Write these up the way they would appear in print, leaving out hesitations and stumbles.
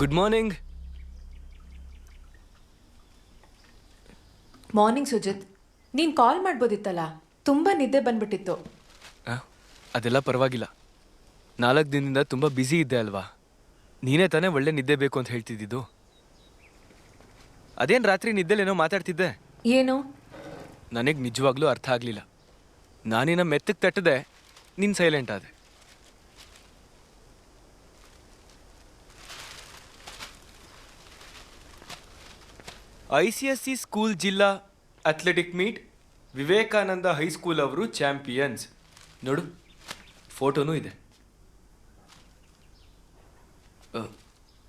Good morning. Morning Sujit, ನೀನು ಕಾಲ್ ಮಾಡ್ಬೋದಿತ್ತಲ್ಲ, ತುಂಬ ನಿದ್ದೆ ಬಂದ್ಬಿಟ್ಟಿತ್ತು. ಅದೆಲ್ಲ ಪರವಾಗಿಲ್ಲ. 4 ದಿನದಿಂದ ತುಂಬ ಬ್ಯುಸಿ ಇದ್ದೆ ಅಲ್ವಾ. ನೀನೇ ತಾನೇ ಒಳ್ಳೆ ನಿದ್ದೆ ಬೇಕು ಅಂತ ಹೇಳ್ತಿದ್ದಿದ್ದು. ಅದೇನು ರಾತ್ರಿ ನಿದ್ದೆಲೇನೋ ಮಾತಾಡ್ತಿದ್ದೆ. ಏನು? ನನಗೆ ನಿಜವಾಗ್ಲೂ ಅರ್ಥ ಆಗಲಿಲ್ಲ. ನಾನಿನ್ನ ಮೆತ್ತಗೆ ತಟ್ಟದೆ, ನೀನು ಸೈಲೆಂಟ್ ಆದೆ. ICSE ಸ್ಕೂಲ್ ಜಿಲ್ಲಾ ಅಥ್ಲೆಟಿಕ್ ಮೀಟ್, ವಿವೇಕಾನಂದ ಹೈಸ್ಕೂಲ್ ಅವರು ಚಾಂಪಿಯನ್ಸ್. ನೋಡು, ಫೋಟೋನೂ ಇದೆ.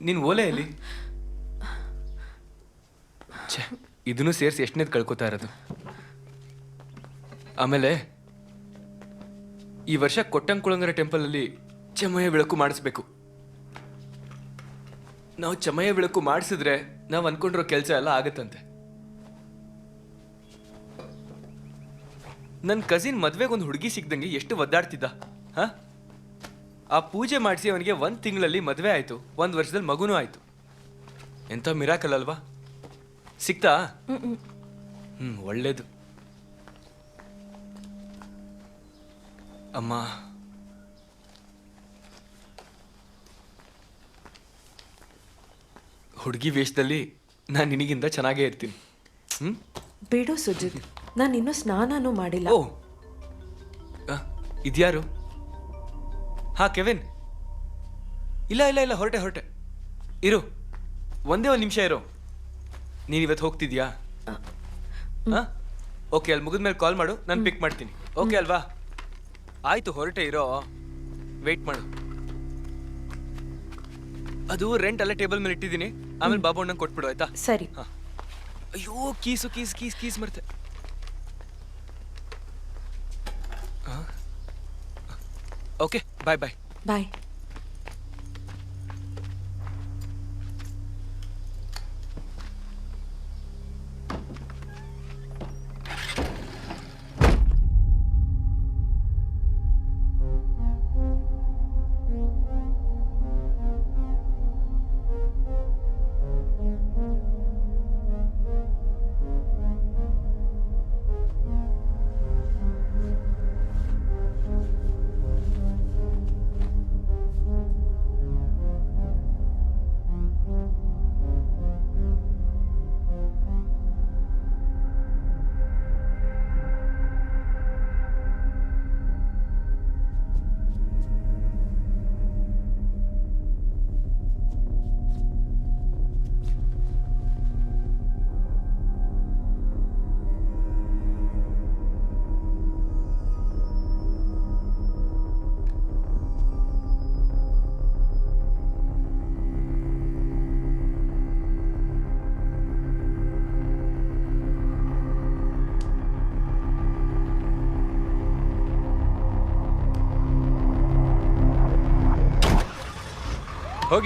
ನೀನು ಓಲೆಯಲ್ಲಿ ಇದನ್ನು ಸೇರಿಸಿ ಎಷ್ಟನೇದು ಕಳ್ಕೊತಾ ಇರೋದು. ಆಮೇಲೆ ಈ ವರ್ಷ ಕೊಟ್ಟಂಕುಳಂಗರ ಟೆಂಪಲಲ್ಲಿ ಚಮಯ ಬೆಳಕು ಮಾಡಿಸ್ಬೇಕು. ನಾವು ಚಮಯ ಬೆಳಕು ಮಾಡಿಸಿದ್ರೆ ನಾವು ಅನ್ಕೊಂಡಿರೋ ಕೆಲಸ ಎಲ್ಲ ಆಗತ್ತಂತೆ. ನನ್ನ ಕಸಿನ್ ಮದ್ವೆಗೆ ಒಂದು ಹುಡುಗಿ ಸಿಕ್ದಂಗೆ ಎಷ್ಟು ಒದ್ದಾಡ್ತಿದ್ದ. ಆ ಪೂಜೆ ಮಾಡಿಸಿ ಅವನಿಗೆ 1 ತಿಂಗಳಲ್ಲಿ ಮದುವೆ ಆಯ್ತು, 1 ವರ್ಷದಲ್ಲಿ ಮಗುನೂ ಆಯ್ತು. ಎಂಥ ಮಿರಾಕಲ್ ಅಲ್ವಾ. ಸಿಕ್ತಾ? ಒಳ್ಳೇದು. ಅಮ್ಮ, ಹುಡುಗಿ ವೇಷದಲ್ಲಿ ನಾನು ನಿನಗಿಂತ ಚೆನ್ನಾಗೇ ಇರ್ತೀನಿ. ಬಿಡು ಸುಜಿತ್, ನಾನು ಇನ್ನೂ ಸ್ನಾನನೂ ಮಾಡಿಲ್ಲ. ಓ, ಇದ್ಯಾರು? ಕೆವಿನ್. ಇಲ್ಲ ಇಲ್ಲ ಇಲ್ಲ, ಹೊರಟೆ. ಇರು, ಒಂದೇ 1 ನಿಮಿಷ ಇರು. ನೀನು ಇವತ್ತು ಹೋಗ್ತಿದ್ಯಾ? ಓಕೆ, ಅಲ್ಲಿ ಮುಗಿದ್ಮೇಲೆ ಕಾಲ್ ಮಾಡು, ನಾನು ಪಿಕ್ ಮಾಡ್ತೀನಿ. ಓಕೆ ಅಲ್ವಾ? ಆಯ್ತು, ಹೊರಟೆ ಇರೋ. ವೆಯ್ಟ್ ಮಾಡು. ಅದು ರೆಂಟ್ ಅಲ್ಲೇ ಟೇಬಲ್ ಮೇಲೆ ಇಟ್ಟಿದ್ದೀನಿ. ಆಮೇಲೆ ಬಾಬು ಅಣ್ಣಂಗೆ ಕೊಟ್ಬಿಡು, ಆಯ್ತಾ? ಸರಿ. ಅಯ್ಯೋ, ಕೀಸ್ ಮರ್ತೆ. ಓಕೆ, ಬಾಯ್. ಬಾಯ್.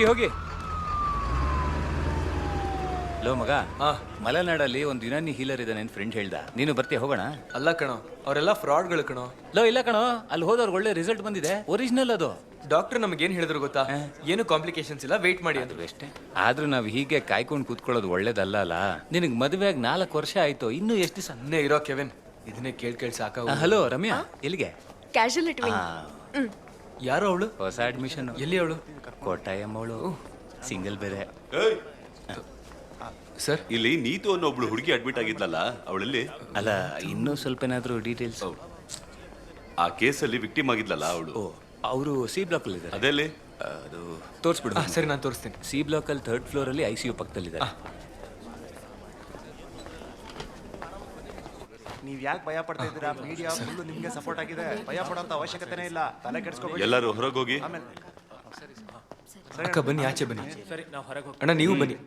ಹೋಗಿ. ಲೋ ಮಗ, ಮಲೆನಾಡಲ್ಲಿ ಒಂದು ಯುನಾನಿ ಹೀಲರ್ ಇದೆ, ನನ್ನ ಫ್ರೆಂಡ್ ಹೇಳ್ದ. ನೀನು ಬರ್ತೀಯ? ಹೋಗೋಣ? ಅಲ್ಲ ಕಣೋ, ಅವರೆಲ್ಲ ಫ್ರಾಡ್ಗಳು ಕಣೋ. ಇಲ್ಲ ಕಣೋ, ಅಲ್ಲಿ ಹೋದವ್ರಿಗೆ ಒಳ್ಳೆ ರಿಸಲ್ಟ್ ಬಂದಿದೆ. ಒರಿಜಿನಲ್ ಅದು. ಡಾಕ್ಟರ್ ನಮಗೇನು ಹೇಳಿದ್ರು ಗೊತ್ತಾ? ಏನು ಕಾಂಪ್ಲಿಕೇಶನ್ಸ್ ಇಲ್ಲ, ವೆಯ್ಟ್ ಮಾಡಿ ಅಂತ. ಅಷ್ಟೇ. ಆದ್ರೂ ನಾವು ಹೀಗೆ ಕಾಯ್ಕೊಂಡು ಕೂತ್ಕೊಳ್ಳೋದು ಒಳ್ಳೇದಲ್ಲ ಅಲ್ಲ. ನಿನಗೆ ಮದುವೆ ಆಗಿ 4 ವರ್ಷ ಆಯ್ತು, ಇನ್ನೂ ಎಷ್ಟು ದಿವಸ? ಸನ್ನೆ ಇರೋ ಕೆವಿನ್, ಇದನ್ನೇ ಕೇಳ್ ಸಾಕ. ಹಲೋ ರಮ್ಯಾ, ಎಲ್ಲಿಗೆ? ಕ್ಯಾಶುಯಾಲಿಟಿ. ಯಾರೋ ಅವಳು? ಹೊಸ ಅಡ್ಮಿಷನ್. ಎಲ್ಲಿ ಅವಳು? ಕೋಟಾಯಮ್ಮ ಅವಳು, ಸಿಂಗಲ್ ಬೇರೆ. ಸರ್, ಇಲ್ಲಿ ನೀತು ಅನ್ನೋ ಒಬ್ಳು ಹುಡುಗಿ ಅಡ್ಮಿಟ್ ಆಗಿದ್ಲಲ್ಲ, ಅವಳಲ್ಲಿ? ಅಲ್ಲ, ಇನ್ನೂ ಸ್ವಲ್ಪ ಏನಾದರೂ ಡೀಟೇಲ್ಸ್? ಆ ಕೇಸಲ್ಲಿ ವಿಕ್ಟಿಮ್ ಆಗಿದ್ಲಲ್ಲ ಅವಳು. ಅವರು ಸಿ ಬ್ಲಾಕ್ ಅಲ್ಲಿ ಇದ್ದಾರೆ. ಅದೆಲ್ಲಿ? ಅದು ತೋರಿಸ್ಬಿಡು. ಸರಿ, ನಾನು ತೋರಿಸ್ತೀನಿ. ಸಿ ಬ್ಲಾಕ್ ಅಲ್ಲಿ 3rd ಫ್ಲೋರ್ ಅಲ್ಲಿ ICU ಪಕ್ಕದಲ್ಲಿದ್ದಾರೆ. ನೀವ್ ಯಾಕೆ ಭಯ ಪಡ್ತಾ ಇದ್ದೀರಾ? ಮೀಡಿಯಾ ಫುಲ್ ನಿಮ್ಗೆ ಸಪೋರ್ಟ್ ಆಗಿದೆ, ಭಯ ಪಡೋಂತ ಅವಶ್ಯಕತೆನೇ ಇಲ್ಲ. ತಲೆ ಕೆಡಿಸ್ಕೋಬೇಡಿ. ಎಲ್ಲರೂ ಹೊರಗೆ ಹೋಗಿ. ಅಕ್ಕ ಬನ್ನಿ, ಆಚೆ ಬನ್ನಿ. ಅಣ್ಣ, ನೀವು ಬನ್ನಿ.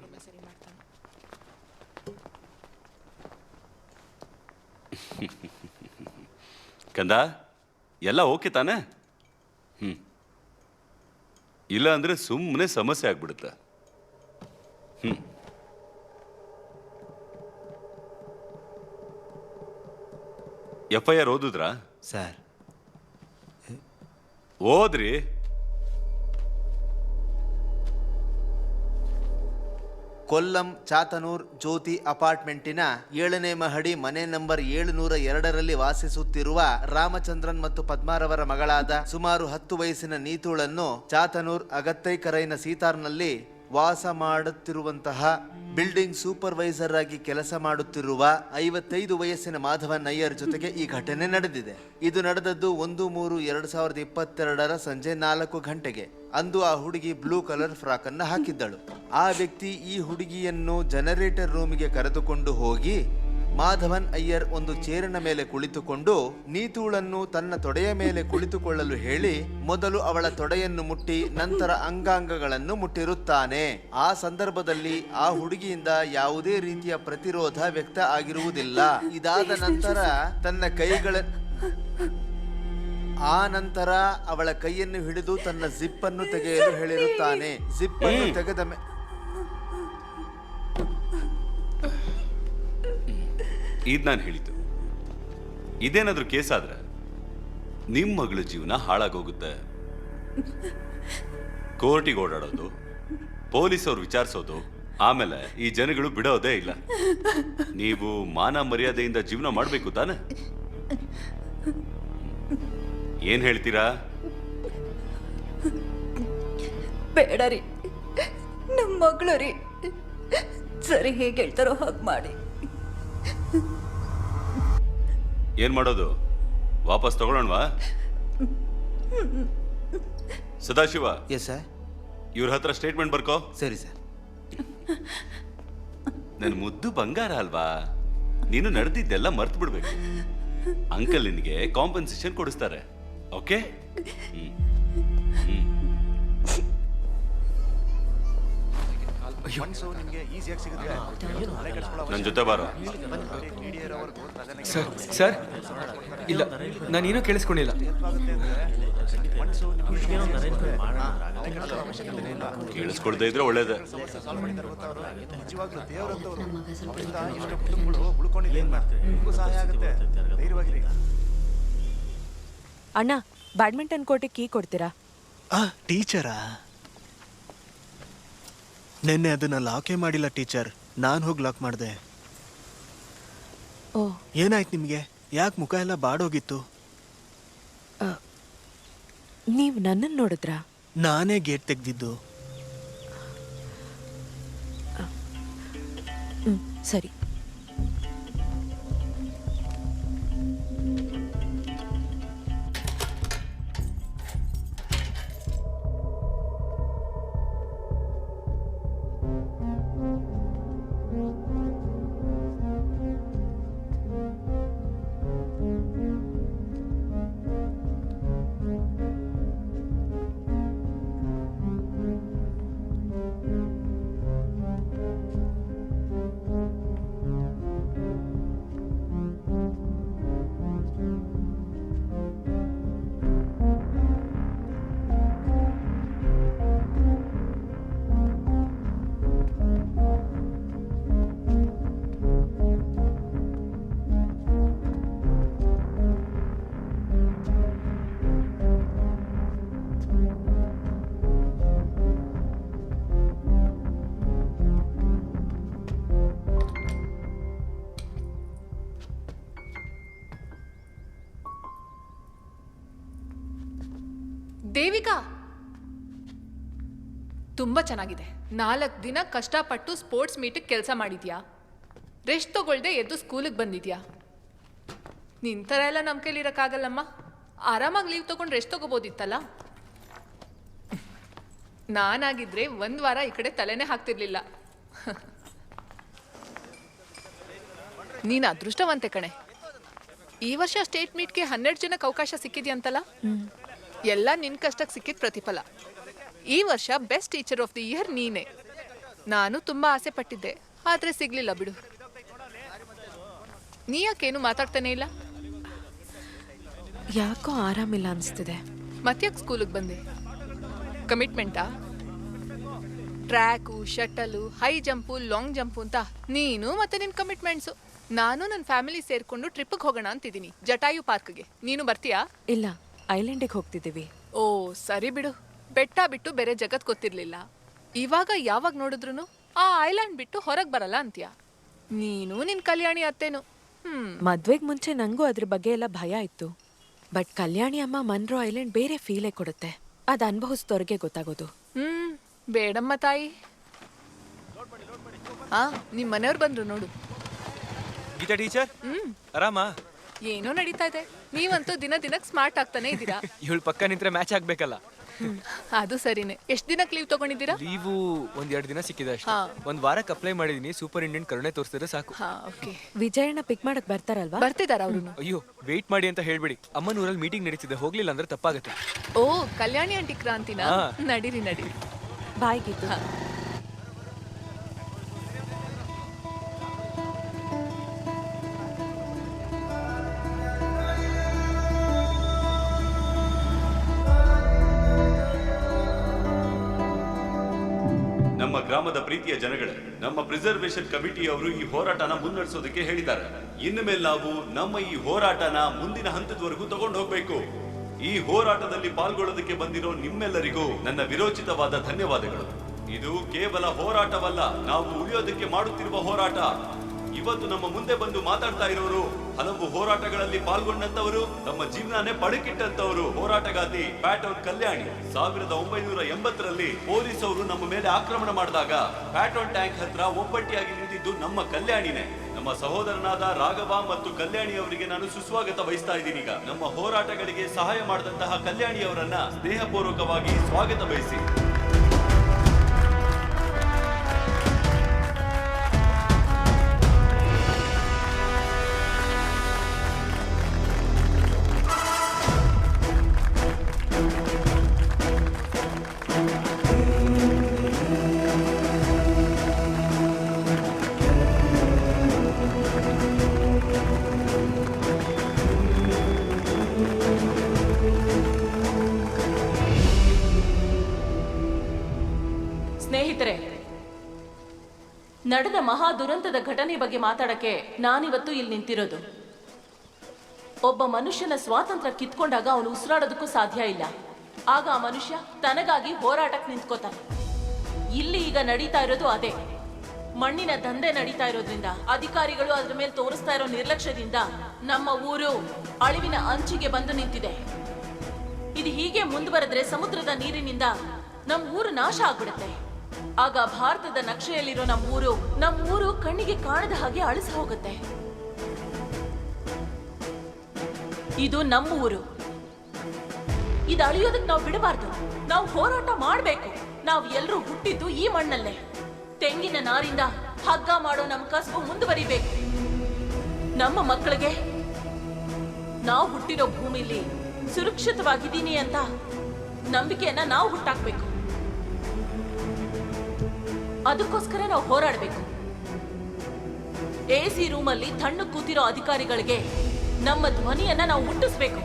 ಕಂದ, ಎಲ್ಲ ಓಕೆ ತಾನೆ? ಇಲ್ಲ ಅಂದ್ರೆ ಸುಮ್ಮನೆ ಸಮಸ್ಯೆ ಆಗ್ಬಿಡುತ್ತೆ. FIR ಓದಿದ್ರಾ ಸರ್? ಓದ್ರಿ. ಕೊಲ್ಲಂ ಚಾತನೂರ್ ಜ್ಯೋತಿ ಅಪಾರ್ಟ್ಮೆಂಟಿನ 7ನೇ ಮಹಡಿ ಮನೆ ನಂಬರ್ 702ರಲ್ಲಿ ವಾಸಿಸುತ್ತಿರುವ ರಾಮಚಂದ್ರನ್ ಮತ್ತು ಪದ್ಮಾರವರ ಮಗಳಾದ ಸುಮಾರು 10 ವಯಸ್ಸಿನ ನೀತೂಳನ್ನು ಚಾತನೂರ್ ಅಗತ್ತೈಕರೈನ ಸೀತಾರ್ನಲ್ಲಿ ವಾಸ ಮಾಡುತ್ತಿರುವಂತಹ ಬಿಲ್ಡಿಂಗ್ ಸೂಪರ್ವೈಸರ್ ಆಗಿ ಕೆಲಸ ಮಾಡುತ್ತಿರುವ 55 ವಯಸ್ಸಿನ ಮಾಧವನ್ ಅಯ್ಯರ್ ಜೊತೆಗೆ ಈ ಘಟನೆ ನಡೆದಿದೆ. ಇದು ನಡೆದದ್ದು 1/3/2022 ಸಂಜೆ 4 ಗಂಟೆಗೆ. ಅಂದು ಆ ಹುಡುಗಿ ಬ್ಲೂ ಕಲರ್ ಫ್ರಾಕ್ ಅನ್ನು ಹಾಕಿದ್ದಳು. ಆ ವ್ಯಕ್ತಿ ಈ ಹುಡುಗಿಯನ್ನು ಜನರೇಟರ್ ರೂಮಿಗೆ ಕರೆದುಕೊಂಡು ಹೋಗಿ ಮಾಧವನ್ ಅಯ್ಯರ್ ಒಂದು ಚೇರಿನ ಮೇಲೆ ಕುಳಿತುಕೊಂಡು ನೀತೂಳನ್ನು ತನ್ನ ತೊಡೆಯ ಮೇಲೆ ಕುಳಿತುಕೊಳ್ಳಲು ಹೇಳಿ ಮೊದಲು ಅವಳ ತೊಡೆಯನ್ನು ಮುಟ್ಟಿ ನಂತರ ಅಂಗಾಂಗಗಳನ್ನು ಮುಟ್ಟಿರುತ್ತಾನೆ. ಆ ಸಂದರ್ಭದಲ್ಲಿ ಆ ಹುಡುಗಿಯಿಂದ ಯಾವುದೇ ರೀತಿಯ ಪ್ರತಿರೋಧ ವ್ಯಕ್ತ ಆಗಿರುವುದಿಲ್ಲ. ಇದಾದ ನಂತರ ತನ್ನ ನಂತರ ಅವಳ ಕೈಯನ್ನು ಹಿಡಿದು ತನ್ನ ಜಿಪ್ ಅನ್ನು ತೆಗೆಯಲು ಹೇಳಿರುತ್ತಾನೆ. ಜಿಪ್ ಅನ್ನು ತೆಗೆದ ಇದು ನಾನು ಹೇಳಿದ್ದು. ಇದೇನಾದ್ರೂ ಕೇಸ್ ಆದ್ರೆ ನಿಮ್ಮ ಮಗಳ ಜೀವನ ಹಾಳಾಗೋಗುತ್ತೆ. ಕೋರ್ಟಿಗೆ ಓಡಾಡೋದು, ಪೊಲೀಸವ್ರು ವಿಚಾರಿಸೋದು, ಆಮೇಲೆ ಈ ಜನಗಳು ಬಿಡೋದೇ ಇಲ್ಲ. ನೀವು ಮಾನ ಮರ್ಯಾದೆಯಿಂದ ಜೀವನ ಮಾಡಬೇಕು ತಾನೆ? ಏನ್ ಹೇಳ್ತೀರಾ? ಬೇಡ ರೀ, ನಮ್ಮ ಮಗಳು ರೀ. ಸರಿ, ಹೇಗೆ ಹೇಳ್ತಾರೋ ಹಾಗೆ ಮಾಡಿ. ಏನ್ ಮಾಡೋದು? ವಾಪಸ್ ತಗೊಳ್ಳೋಣವಾ? Sadashiva, yes sir. ಇವ್ರ ಹತ್ರ ಸ್ಟೇಟ್ಮೆಂಟ್ ಬರ್ಕೋ. ಸರಿ ಸರ್. ನನ್ನ ಮುದ್ದು ಬಂಗಾರ ಅಲ್ವಾ, ನೀನು ನಡೆದಿದ್ದೆಲ್ಲ ಮರ್ತು ಬಿಡ್ಬೇಕು. ಅಂಕಲ್ ನಿನಗೆ ಕಾಂಪನ್ಸೇಷನ್ ಕೊಡಿಸ್ತಾರೆ. ಓಕೆ? ಫಂಡ್ಸು ನಿಮ್ಗೆ ಈಸಿಯಾಗಿ ಸಿಗುತ್ತೆ. ತಲೆ ಕೆಡಿಸ್ಕೊಳ್ಳೋ ನನ್ನ ಜೊತೆ ಬಾರೋ. ಮೀಡಿಯಾ ಇರೋವರೆಗೂ ರಜನೆ ಸರ್ ಸರ್ ಇಲ್ಲ, ನಾನೇನೂ ಕೇಳಿಸ್ಕೊಂಡಿಲ್ಲ. ಫಂಡ್ಸು ನಿಮ್ಗೆ ತಲೆ ಕೆಡಿಸ್ಕೊಳ್ಳೋ ಅವಶ್ಯಕತೆ ಇಲ್ಲ. ಕೇಳಿಸ್ಕೊಳ್ದೇ ಇದ್ರೆ ಒಳ್ಳೇದೇ. ಸಾಲ್ವ್ ಮಾಡಿದ್ದಾರೆ ಗೊತ್ತಾ ಅವರು? ನಿಜವಾಗ್ಲೂ ದೇವರಂತವ್ರು. ಅವರಿಂದ ಇಷ್ಟು ಕುಟುಂಬಗಳು ಉಳ್ಕೊಂಡಿದೆ. ನಿಮಗೂ ಸಹಾಯ ಆಗುತ್ತೆ. ಧೈರ್ಯವಾಗಿರಿ. ಅಣ್ಣ, ಬ್ಯಾಡ್ಮಿಂಟನ್ ಕೋರ್ಟಿಗೆ ಕೀ ಕೊಡ್ತೀರಾ? ಟೀಚರಾ? ನೆನ್ನೆ ಅದನ್ನ ಲಾಕೇ ಮಾಡಿಲ್ಲ ಟೀಚರ್. ನಾನು ಹೋಗಿ ಲಾಕ್ ಮಾಡಿದೆ. ಓ, ಏನಾಯ್ತು ನಿಮಗೆ? ಯಾಕೆ ಮುಖ ಎಲ್ಲ ಬಾಡೋಗಿತ್ತು? ನೀವು ನನ್ನನ್ನು ನೋಡಿದ್ರಾ? ನಾನೇ ಗೇಟ್ ತೆಗ್ದಿದ್ದು. ಸರಿ. ದೇವಿಕಾ, ತುಂಬ ಚೆನ್ನಾಗಿದೆ. 4 ದಿನ ಕಷ್ಟಪಟ್ಟು ಸ್ಪೋರ್ಟ್ಸ್ ಮೀಟಿಗೆ ಕೆಲಸ ಮಾಡಿದ್ಯಾ, ರೆಸ್ಟ್ ತಗೊಳ್ದೆ ಎದ್ದು ಸ್ಕೂಲಿಗೆ ಬಂದಿದ್ಯಾ. ನಿನ್ ಥರ ಎಲ್ಲ ನಮ್ಮ ಕೈಲಿರೋಕ್ಕಾಗಲ್ಲಮ್ಮ. ಆರಾಮಾಗಿ ಲೀವ್ ತಗೊಂಡು ರೆಸ್ಟ್ ತಗೋಬೋದಿತ್ತಲ್ಲ. ನಾನಾಗಿದ್ರೆ 1 ವಾರ ಈ ಕಡೆ ತಲೆನೇ ಹಾಕ್ತಿರ್ಲಿಲ್ಲ. ನೀನು ಅದೃಷ್ಟವಂತೆ ಕಣೆ. ಈ ವರ್ಷ ಸ್ಟೇಟ್ ಮೀಟ್ಗೆ 12 ಜನಕ್ಕೆ ಅವಕಾಶ ಸಿಕ್ಕಿದ್ಯಂತಲ್ಲ. ಎಲ್ಲ ನಿನ್ನ ಕಷ್ಟಕ್ಕೆ ಸಿಕ್ಕಿದ ಪ್ರತಿಫಲ. ಈ ವರ್ಷ best teacher of the year ನೀನೇ. ನಾನು ತುಂಬ ಆಸೆ ಪಟ್ಟಿದ್ದೆ, ಆದರೆ ಸಿಗ್ಲಿಲ್ಲ ಬಿಡು. ನೀ ಯಾಕೇನು ಮಾತಾಡ್ತಾನೆ ಇಲ್ಲ? ಯಾಕೋ ಆರಾಮಿಲ್ಲ ಅನಿಸ್ತಿದೆ. ಮತ್ತ್ಯಾಕೆ ಸ್ಕೂಲಿಗೆ ಬಂದೆ? ಕಮಿಟ್ಮೆಂಟಾ? Track, shuttle, high jump, long jump ಅಂತ ನೀನು ಮತ್ತೆ ನಿನ್ನ ಕಮಿಟ್ಮೆಂಟ್ಸು. ನಾನು ನನ್ನ ಫ್ಯಾಮಿಲಿ ಸೇರ್ಕೊಂಡು ಟ್ರಿಪ್ಪಿಗೆ ಹೋಗೋಣ ಅಂತಿದ್ದೀನಿ, ಜಟಾಯು ಪಾರ್ಕ್ಗೆ. ನೀನು ಬರ್ತೀಯಾ? ಇಲ್ಲ, ಐಲ್ಯಾಂಡಿಗೆ ಹೋಗ್ತಿದ್ದೀವಿ. ಓ ಸರಿ ಬಿಡು. ಬೆಟ್ಟ ಬಿಟ್ಟು ಬೇರೆ ಜಗತ್ ಗೊತ್ತಿರ್ಲಿಲ್ಲ. ಇವಾಗ ಯಾವಾಗ ನೋಡಿದ್ರು ಆ ಐಲ್ಯಾಂಡ್ ಬಿಟ್ಟು ಹೊರಗೆ ಬರಲ್ಲ ಅಂತೀಯ. ನೀನು ನಿನ್ ಕಲ್ಯಾಣಿ ಅತ್ತೇನು. ಮದ್ವೆಗ್ ಮುಂಚೆ ನಂಗೂ ಅದ್ರ ಬಗ್ಗೆ ಎಲ್ಲ ಭಯ ಇತ್ತು. ಬಟ್ ಕಲ್ಯಾಣಿ ಅಮ್ಮ ಮನ್ರೋ ಐಲ್ಯಾಂಡ್ ಬೇರೆ ಫೀಲೇ ಕೊಡುತ್ತೆ. ಅದ್ ಅನುಭವಿಸಿದವ್ರಿಗೆ ಗೊತ್ತಾಗೋದು. ಬೇಡಮ್ಮ ತಾಯಿ. ನಿಮ್ ಮನೆಯವ್ರು ಬಂದ್ರು ನೋಡು. ಗೀತಾ ಟೀಚರ್, ಆರಾಮಾ? ಏನೋ ನಡೀತಾ ಇದೆ. ನೀವಂತೂ ದಿನಕ್ಕೆ ಸ್ಮಾರ್ಟ್ ಆಗ್ತಾನೆ ಇದ್ದೀರಾ. ಇವಳು ಪಕ್ಕ ನಿಂತ್ರೆ ಮ್ಯಾಚ್ ಆಗ್ಬೇಕಲ್ಲ. ಅದು ಸರಿನೇ. ಎಷ್ಟ್ ದಿನಕ್ಕೆ ಲೀವ್ ತಗೊಂಡಿದ್ದೀರಾ? ಲೀವು 1-2 ದಿನ ಸಿಕ್ಕಿದೆ ಅಷ್ಟೇ. 1 ವಾರಕ್ಕೆ ಅಪ್ಲೈ ಮಾಡಿದೀನಿ. ಸೂಪರಿಂಟೆಂಡೆಂಟ್ ಕರುಣೆ ತೋರಿಸಿದ್ರೆ ಸಾಕು. ಓಕೆ. ವಿಜಯಣ್ಣ ಪಿಕ್ ಮಾಡಕ್ ಬರ್ತಾರಲ್ವಾ? ಬರ್ತಿದಾರ ಅವ್ರು? ಅಯ್ಯೋ, ವೇಟ್ ಮಾಡಿ ಅಂತ ಹೇಳ್ಬಿಡಿ. ಅಮ್ಮನೂರಲ್ಲಿ ಮೀಟಿಂಗ್ ನಡೀತಿದೆ, ಹೋಗ್ಲಿಲ್ಲ ಅಂದ್ರೆ ತಪ್ಪಾಗುತ್ತೆ. ಓ, ಕಲ್ಯಾಣಿ ಆಂಟಿ ಕ್ರಾಂತಿನ? ನಡೀರಿ. ಬಾಯ್ ಗೀತು. ನಮ್ಮ ಗ್ರಾಮದ ಪ್ರೀತಿಯ ಜನಗಳೇ, ನಮ್ಮ ಪ್ರಿಸರ್ವೇಶನ್ ಕಮಿಟಿಯವರು ಈ ಹೋರಾಟನ ಮುನ್ನಡೆಸೋದಕ್ಕೆ ಹೇಳಿದ್ದಾರೆ. ಇನ್ನು ಮೇಲೆ ನಾವು ನಮ್ಮ ಈ ಹೋರಾಟನ ಮುಂದಿನ ಹಂತದವರೆಗೂ ತಗೊಂಡು ಹೋಗ್ಬೇಕು. ಈ ಹೋರಾಟದಲ್ಲಿ ಪಾಲ್ಗೊಳ್ಳೋದಕ್ಕೆ ಬಂದಿರೋ ನಿಮ್ಮೆಲ್ಲರಿಗೂ ನನ್ನ ವಿರೋಚಿತವಾದ ಧನ್ಯವಾದಗಳು. ಇದು ಕೇವಲ ಹೋರಾಟವಲ್ಲ, ನಾವು ಉಳಿಯೋದಕ್ಕೆ ಮಾಡುತ್ತಿರುವ ಹೋರಾಟ. ಇವತ್ತು ನಮ್ಮ ಮುಂದೆ ಬಂದು ಮಾತಾಡ್ತಾ ಇರೋರು ಹಲವು ಹೋರಾಟಗಳಲ್ಲಿ ಪಾಲ್ಗೊಂಡಂತವರು, ತಮ್ಮ ಜೀವನನೇ ಪಡಕಿಟ್ಟಂತವರು. ಹೋರಾಟಗಾತಿ ಪ್ಯಾಟೋನ್ ಕಲ್ಯಾಣಿ 1980ರಲ್ಲಿ ಪೊಲೀಸ್ ಅವರು ನಮ್ಮ ಮೇಲೆ ಆಕ್ರಮಣ ಮಾಡಿದಾಗ ಪ್ಯಾಟೋನ್ ಟ್ಯಾಂಕ್ ಹತ್ರ ಒಬ್ಬಟ್ಟಿಯಾಗಿ ನಿಂತಿದ್ದು ನಮ್ಮ ಕಲ್ಯಾಣಿನೇ. ನಮ್ಮ ಸಹೋದರನಾದ ರಾಘವ ಮತ್ತು ಕಲ್ಯಾಣಿ ಅವರಿಗೆ ನಾನು ಸುಸ್ವಾಗತ ಬಯಸ್ತಾ ಇದ್ದೀನಿ. ಈಗ ನಮ್ಮ ಹೋರಾಟಗಳಿಗೆ ಸಹಾಯ ಮಾಡಿದಂತಹ ಕಲ್ಯಾಣಿ ಅವರನ್ನ ಸ್ನೇಹಪೂರ್ವಕವಾಗಿ ಸ್ವಾಗತ ಬಯಸಿ. ಸ್ನೇಹಿತರೆ, ನಡೆದ ಮಹಾ ದುರಂತದ ಘಟನೆ ಬಗ್ಗೆ ಮಾತಾಡಕ್ಕೆ ನಾನಿವತ್ತು ಇಲ್ಲಿ ನಿಂತಿರೋದು. ಒಬ್ಬ ಮನುಷ್ಯನ ಸ್ವಾತಂತ್ರ್ಯ ಕಿತ್ಕೊಂಡಾಗ ಅವನು ಉಸಿರಾಡೋದಕ್ಕೂ ಸಾಧ್ಯ ಇಲ್ಲ. ಆಗ ಆ ಮನುಷ್ಯ ತನಗಾಗಿ ಹೋರಾಟಕ್ಕೆ ನಿಂತ್ಕೋತಾನೆ. ಇಲ್ಲಿ ಈಗ ನಡೀತಾ ಇರೋದು ಅದೇ. ಮಣ್ಣಿನ ದಂಧೆ ನಡೀತಾ ಇರೋದ್ರಿಂದ, ಅಧಿಕಾರಿಗಳು ಅದ್ರ ಮೇಲೆ ತೋರಿಸ್ತಾ ಇರೋ ನಿರ್ಲಕ್ಷ್ಯದಿಂದ ನಮ್ಮ ಊರು ಅಳಿವಿನ ಅಂಚಿಗೆ ಬಂದು ನಿಂತಿದೆ. ಇದು ಹೀಗೆ ಮುಂದುವರೆದ್ರೆ ಸಮುದ್ರದ ನೀರಿನಿಂದ ನಮ್ಮ ಊರು ನಾಶ ಆಗ್ಬಿಡುತ್ತೆ. ಆಗ ಭಾರತದ ನಕ್ಷೆಯಲ್ಲಿರೋ ನಮ್ಮ ಊರು ಕಣ್ಣಿಗೆ ಕಾಣದ ಹಾಗೆ ಅಳಿಸಿ ಹೋಗುತ್ತೆ. ಇದು ನಮ್ಮ ಊರು. ಇದು ಅಳಿಯೋದಕ್ಕೆ ನಾವು ಬಿಡಬಾರ್ದು. ನಾವು ಹೋರಾಟ ಮಾಡಬೇಕು. ನಾವು ಎಲ್ಲರೂ ಹುಟ್ಟಿದ್ದು ಈ ಮಣ್ಣಲ್ಲೇ. ತೆಂಗಿನ ನಾರಿಂದ ಹಗ್ಗ ಮಾಡೋ ನಮ್ಮ ಕಸಬು ಮುಂದುವರಿಬೇಕು. ನಮ್ಮ ಮಕ್ಕಳಿಗೆ ನಾವು ಹುಟ್ಟಿರೋ ಭೂಮಿಲಿ ಸುರಕ್ಷಿತವಾಗಿದ್ದೀನಿ ಅಂತ ನಂಬಿಕೆಯನ್ನ ನಾವು ಹುಟ್ಟಾಕ್ಬೇಕು. ಅದಕ್ಕೋಸ್ಕರ ನಾವು ಹೋರಾಡಬೇಕು. AC ರೂಮಲ್ಲಿ ತಣ್ಣು ಕೂತಿರೋ ಅಧಿಕಾರಿಗಳಿಗೆ ನಮ್ಮ ಧ್ವನಿಯನ್ನ ನಾವು ಮುಟ್ಟಿಸ್ಬೇಕು.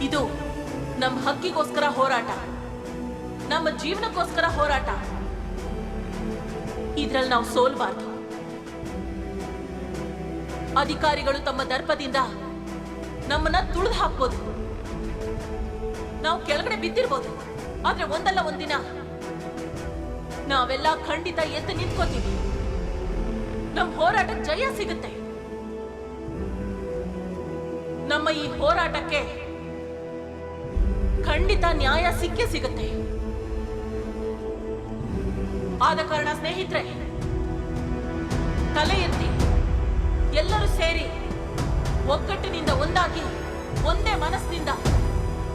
ಇದು ನಮ್ಮ ಹಕ್ಕಿಗೋಸ್ಕರ ಹೋರಾಟ, ನಮ್ಮ ಜೀವನಕ್ಕೋಸ್ಕರ ಹೋರಾಟ. ಇದ್ರಲ್ಲಿ ನಾವು ಸೋಲ್ಬಾರ್ದು. ಅಧಿಕಾರಿಗಳು ತಮ್ಮ ದರ್ಪದಿಂದ ನಮ್ಮನ್ನ ತುಳಿದು ಹಾಕ್ಬೋದು, ನಾವು ಕೆಳಗಡೆ ಬಿದ್ದಿರ್ಬೋದು. ಆದ್ರೆ ಒಂದಲ್ಲ ಒಂದಿನ ನಾವೆಲ್ಲ ಖಂಡಿತ ಎದ್ದು ನಿಂತ್ಕೋತೀವಿ. ನಮ್ಮ ಹೋರಾಟ ಜಯ ಸಿಗುತ್ತೆ. ನಮ್ಮ ಈ ಹೋರಾಟಕ್ಕೆ ಖಂಡಿತ ನ್ಯಾಯ ಸಿಕ್ಕೇ ಸಿಗುತ್ತೆ. ಆದ ಕಾರಣ ಸ್ನೇಹಿತರೆ, ತಲೆ ಎತ್ತಿ ಎಲ್ಲರೂ ಸೇರಿ ಒಗ್ಗಟ್ಟಿನಿಂದ ಒಂದಾಗಿ ಒಂದೇ ಮನಸ್ಸಿನಿಂದ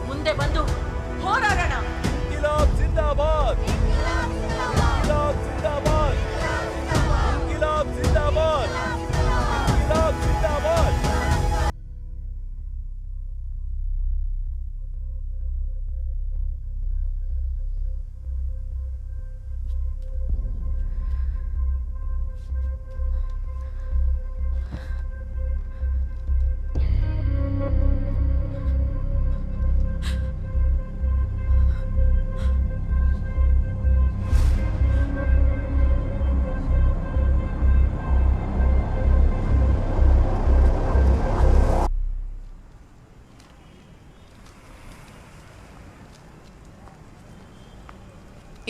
ಮುಂದೆ ಬಂದು ಹೋರಾಡೋಣ. ಇನ್ಕಿಲಾಬ್ ಜಿಂದಾಬಾದ್! ಇನ್ಕಿಲಾಬ್ ಜಿಂದಾಬಾದ್! ಇನ್ಕಿಲಾಬ್ ಜಿಂದಾಬಾದ್! ಇನ್ಕಿಲಾಬ್ ಜಿಂದಾಬಾದ್!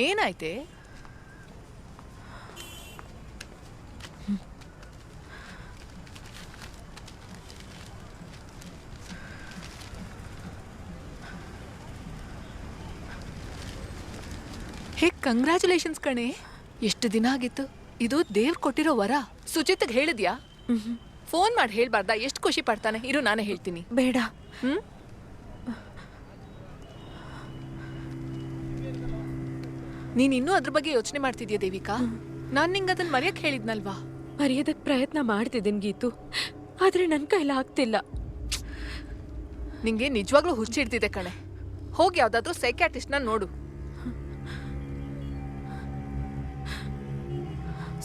ಏನಾಯ್ತೆ? ಹೇ ಕಂಗ್ರ್ಯಾಚುಲೇಷನ್ಸ್ ಕಣೆ. ಎಷ್ಟು ದಿನ ಆಗಿತ್ತು. ಇದು ದೇವ್ರು ಕೊಟ್ಟಿರೋ ವರ. ಸುಚಿತ್ಗೆ ಹೇಳಿದ್ಯಾ? ಫೋನ್ ಮಾಡಿ ಹೇಳ್ಬಾರ್ದಾ? ಎಷ್ಟು ಖುಷಿ ಪಡ್ತಾನೆ. ಇರು ನಾನೇ ಹೇಳ್ತೀನಿ. ಬೇಡ. ನೀನ್ ಇನ್ನೂ ಅದ್ರ ಬಗ್ಗೆ ಯೋಚನೆ ಮಾಡ್ತಿದ್ಯಾ ದೇವಿಕಾ? ನಾನ್ ನಿಂಗೆ ಅದನ್ನ ಮರೆಯಕ್ ಹೇಳಿದ್ನಲ್ವಾ? ಮರೆಯೋದಕ್ಕೆ ಪ್ರಯತ್ನ ಮಾಡ್ತಿದ್ದೀನಿ ಗೀತು, ಆದ್ರೆ ನನ್ನ ಕೈಲಿ ಆಗ್ತಿಲ್ಲ. ನಿಂಗೆ ನಿಜವಾಗ್ಲೂ ಹುಚ್ಚಿಡ್ತಿದೆ ಕಣೆ. ಹೋಗಿ ಯಾವ್ದಾದ್ರು ಸೈಕ್ಯಾಟ್ರಿಸ್ಟ್ನ ನೋಡು.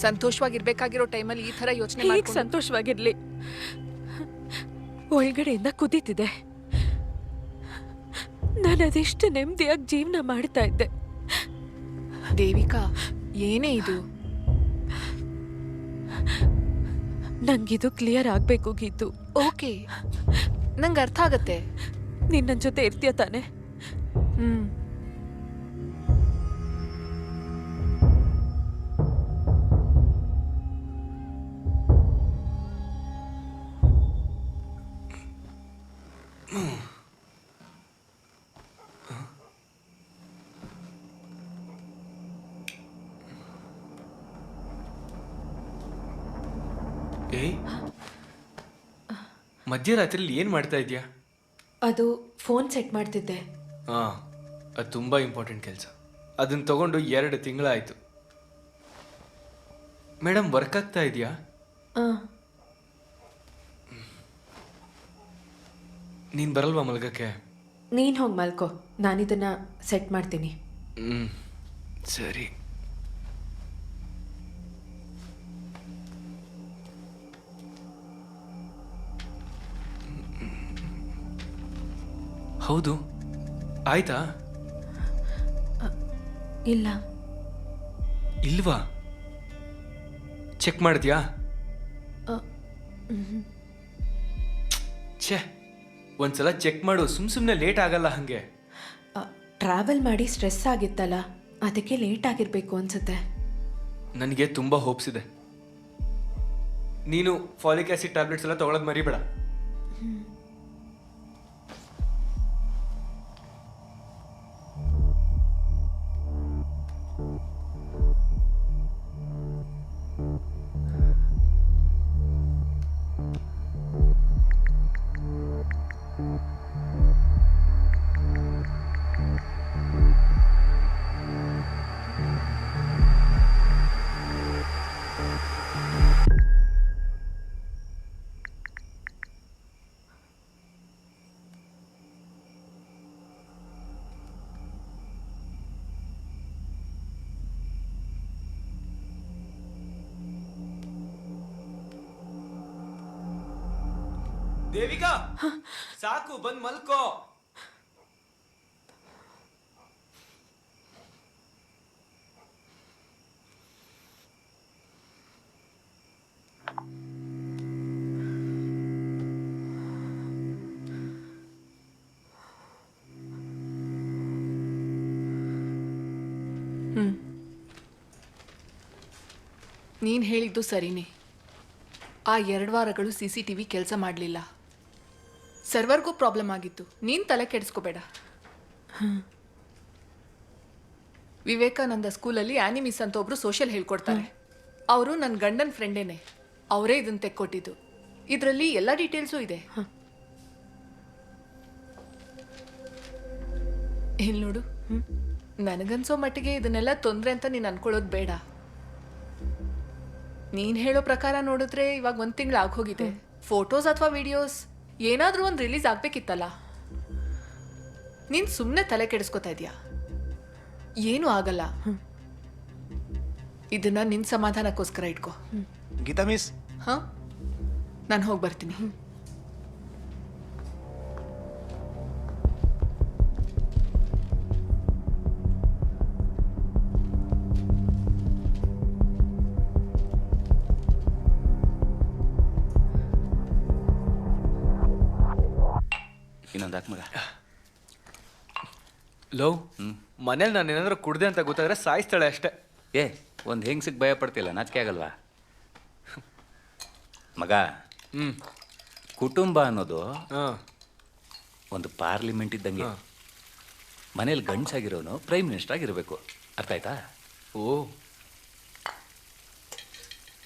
ಸಂತೋಷವಾಗಿರ್ಬೇಕಾಗಿರೋ ಟೈಮಲ್ಲಿ ಈ ತರ ಯೋಚನೆ ಹೇಗೆ ಮಾಡ್ಕೊಂಡು ಸಂತೋಷವಾಗಿರ್ಲಿ? ಒಳಗಡೆಯಿಂದ ಕುದೀತಿದೆ. ನಾನು ಅದೆಷ್ಟು ನೆಮ್ಮದಿಯಾಗಿ ಜೀವನ ಮಾಡ್ತಾ ಇದ್ದೆ. ದೇವಿಕಾ, ಏನೇ ಇದು? ನಂಗಿದು ಕ್ಲಿಯರ್ ಆಗ್ಬೇಕು ಗೀತು. ಓಕೆ, ನಂಗೆ ಅರ್ಥ ಆಗತ್ತೆ. ನೀನ್ ನನ್ನ ಜೊತೆ ಇರ್ತೀಯ ತಾನೆ? ಏಯ್, ಮಧ್ಯರಾತ್ರಿಲಿ ಏನು ಮಾಡ್ತಾ ಇದೆಯಾ? ಅದು ಫೋನ್ ಸೆಟ್ ಮಾಡ್ತಿದ್ದೆ. ಹಾಂ, ಅದು ತುಂಬ ಇಂಪಾರ್ಟೆಂಟ್ ಕೆಲಸ. ಅದನ್ನು ತಗೊಂಡು 2 ತಿಂಗಳಾಯಿತು. ಮೇಡಮ್, ವರ್ಕ್ ಆಗ್ತಾ ಇದೆಯಾ? ನೀನು ಬರಲ್ವಾ ಮಲ್ಗಕ್ಕೆ? ನೀನು ಹೋಗಿ ಮಲ್ಕೋ, ನಾನಿದನ್ನ ಸೆಟ್ ಮಾಡ್ತೀನಿ. ಸರಿ. ಹೌದು, ಆಯ್ತಾ? ಇಲ್ಲ. ಇಲ್ವಾ? ಚೆಕ್ ಮಾಡಿದ್ಯಾ? ಛೇ, ಒಂದ್ಸಲ ಚೆಕ್ ಮಾಡು. ಸುಮ್ಮನೆ ಲೇಟ್ ಆಗಲ್ಲ ಹಾಗೆ. ಟ್ರಾವೆಲ್ ಮಾಡಿ ಸ್ಟ್ರೆಸ್ ಆಗಿತ್ತಲ್ಲ, ಅದಕ್ಕೆ ಲೇಟ್ ಆಗಿರ್ಬೇಕು ಅನ್ಸುತ್ತೆ. ನನಗೆ ತುಂಬ ಹೋಪ್ಸ್ ಇದೆ. ನೀನು ಫಾಲಿಕ್ ಆಸಿಡ್ ಟ್ಯಾಬ್ಲೆಟ್ಸ್ ಎಲ್ಲ ತಗೊಳ್ಳೋದು ಮರಿಬೇಡ. ದೇವಿಕಾ, ಸಾಕು, ಬಂದ್ ಮಲ್ಕೋ. ನೀನ್ ಹೇಳಿದ್ದು ಸರಿನೇ. ಆ 2 ವಾರಗಳು CCTV ಕೆಲಸ ಮಾಡಲಿಲ್ಲ. ಸರ್ವರ್ಗೂ ಪ್ರಾಬ್ಲಮ್ ಆಗಿತ್ತು. ನೀನ್ ತಲೆ ಕೆಡಿಸ್ಕೋಬೇಡ. ವಿವೇಕಾನಂದ ಸ್ಕೂಲಲ್ಲಿ ಆನಿ ಮಿಸ್ ಅಂತ ಒಬ್ರು ಸೋಷಿಯಲ್ ಹೇಳ್ಕೊಡ್ತಾರೆ. ಅವರು ನನ್ನ ಗಂಡನ ಫ್ರೆಂಡೇನೆ. ಅವರೇ ಇದನ್ನ ತೆಕ್ಕೊಟ್ಟಿದ್ದು. ಇದರಲ್ಲಿ ಎಲ್ಲ ಡೀಟೇಲ್ಸು ಇದೆ. ಇಲ್ಲಿ ನೋಡು, ನನಗನ್ಸೋ ಮಟ್ಟಿಗೆ ಇದನ್ನೆಲ್ಲ ತೊಂದರೆ ಅಂತ ನೀನು ಅನ್ಕೊಳ್ಳೋದು ಬೇಡ. ನೀನ್ ಹೇಳೋ ಪ್ರಕಾರ ನೋಡಿದ್ರೆ ಇವಾಗ 1 ತಿಂಗಳು ಆಗೋಗಿದೆ. ಫೋಟೋಸ್ ಅಥವಾ ವಿಡಿಯೋಸ್ ಏನಾದ್ರೂ ಒಂದು ರಿಲೀಸ್ ಆಗ್ಬೇಕಿತ್ತಲ್ಲ. ನೀನ್ ಸುಮ್ಮನೆ ತಲೆ ಕೆಡಿಸ್ಕೊತಾ ಇದೀಯಾ. ಏನೂ ಆಗಲ್ಲ. ಇದನ್ನ ನಿನ್ ಸಮಾಧಾನಕ್ಕೋಸ್ಕರ ಇಟ್ಕೋ. ಗೀತಾ ಮಿಸ್, ಹಾ, ನಾನು ಹೋಗಿ ಬರ್ತೀನಿ. ಇನ್ನೊಂದು ಮಗ. ಲವ್, ಮನೇಲಿ ನಾನು ಏನಾದರೂ ಕುಡ್ದೆ ಅಂತ ಗೊತ್ತಾದ್ರೆ ಸಾಯಿಸ್ತಾಳೆ ಅಷ್ಟೇ. ಒಂದು ಹೆಂಗ್ಸಿಗೆ ಭಯ ಪಡ್ತಿಲ್ಲ, ನಾಚಿಕೆ ಆಗಲ್ವಾ ಮಗ? ಕುಟುಂಬ ಅನ್ನೋದು ಒಂದು ಪಾರ್ಲಿಮೆಂಟ್ ಇದ್ದಂಗೆ. ಮನೇಲಿ ಗಂಡ್ಸಾಗಿರೋನು ಪ್ರೈಮ್ ಮಿನಿಸ್ಟರ್ ಆಗಿರಬೇಕು. ಅರ್ಥ ಆಯ್ತಾ? ಓ,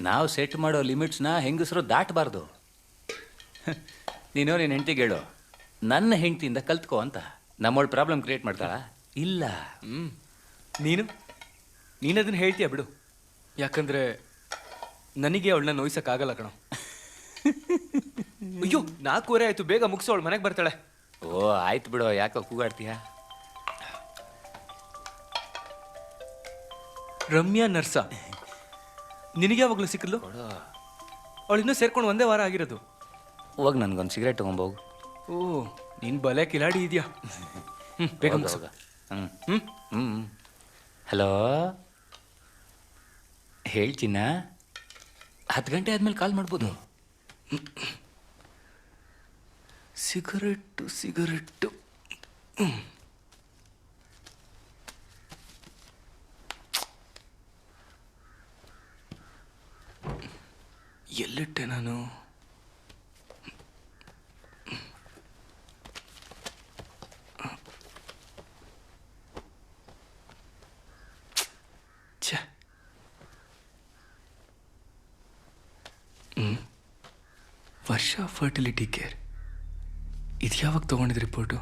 ನಾವು ಸೆಟ್ ಮಾಡೋ ಲಿಮಿಟ್ಸ್ನ ಹೆಂಗಸರು ದಾಟಬಾರ್ದು. ನೀನು ನಿನ್ನ ಹೆಂಡ್ತಿಗೆ ಹೇಳು, ನನ್ನ ಹೆಂಡ್ತಿಯಿಂದ ಕಲ್ತ್ಕೋ ಅಂತ. ನಮ್ಮೊಳು ಪ್ರಾಬ್ಲಮ್ ಕ್ರಿಯೇಟ್ ಮಾಡ್ತಾಳ? ಇಲ್ಲ. ನೀನದನ್ನು ಹೇಳ್ತೀಯ ಬಿಡು, ಯಾಕಂದ್ರೆ ನನಗೆ ಅವಳನ್ನ ನೋಯ್ಸಕ್ಕಾಗಲ್ಲ ಕಣೋ. ಅಯ್ಯೋ 4:15 ಆಯ್ತು, ಬೇಗ ಮುಗಿಸೋ, ಅವಳು ಮನೆಗೆ ಬರ್ತಾಳೆ. ಓ ಆಯ್ತು ಬಿಡು, ಯಾಕೆ ಕೂಗಾಡ್ತೀಯ? ರಮ್ಯಾ ನರ್ಸ ನಿನಗೆ ಯಾವಾಗಲೂ ಸಿಕ್ಕಲು? ಅವಳು ಇನ್ನೂ ಸೇರ್ಕೊಂಡು ಒಂದೇ ವಾರ ಆಗಿರೋದು. ಹೋಗಿ ನನಗೊಂದು ಸಿಗರೇಟ್ ತೊಗೊಂಬೋಗು. ಓ, ನೀನು ಬಲೆ ಕಿಲಾಡಿ ಇದೆಯಾ? ಬೇಗ ಮುಗಿಸು. ಹಲೋ, ಹೇಳ್ತೀನ? 10 ಗಂಟೆ ಆದ್ಮೇಲೆ ಕಾಲ್ ಮಾಡ್ಬೋದು. ಸಿಗರೆಟ್ಟು ಎಲ್ಲಿಟ್ಟೆ ನಾನು? ವರ್ಷ ಫರ್ಟಿಲಿಟಿ ಕೇರ್, ಇದು ಯಾವಾಗ ತಗೊಂಡಿದ್ದು ರಿಪೋರ್ಟು?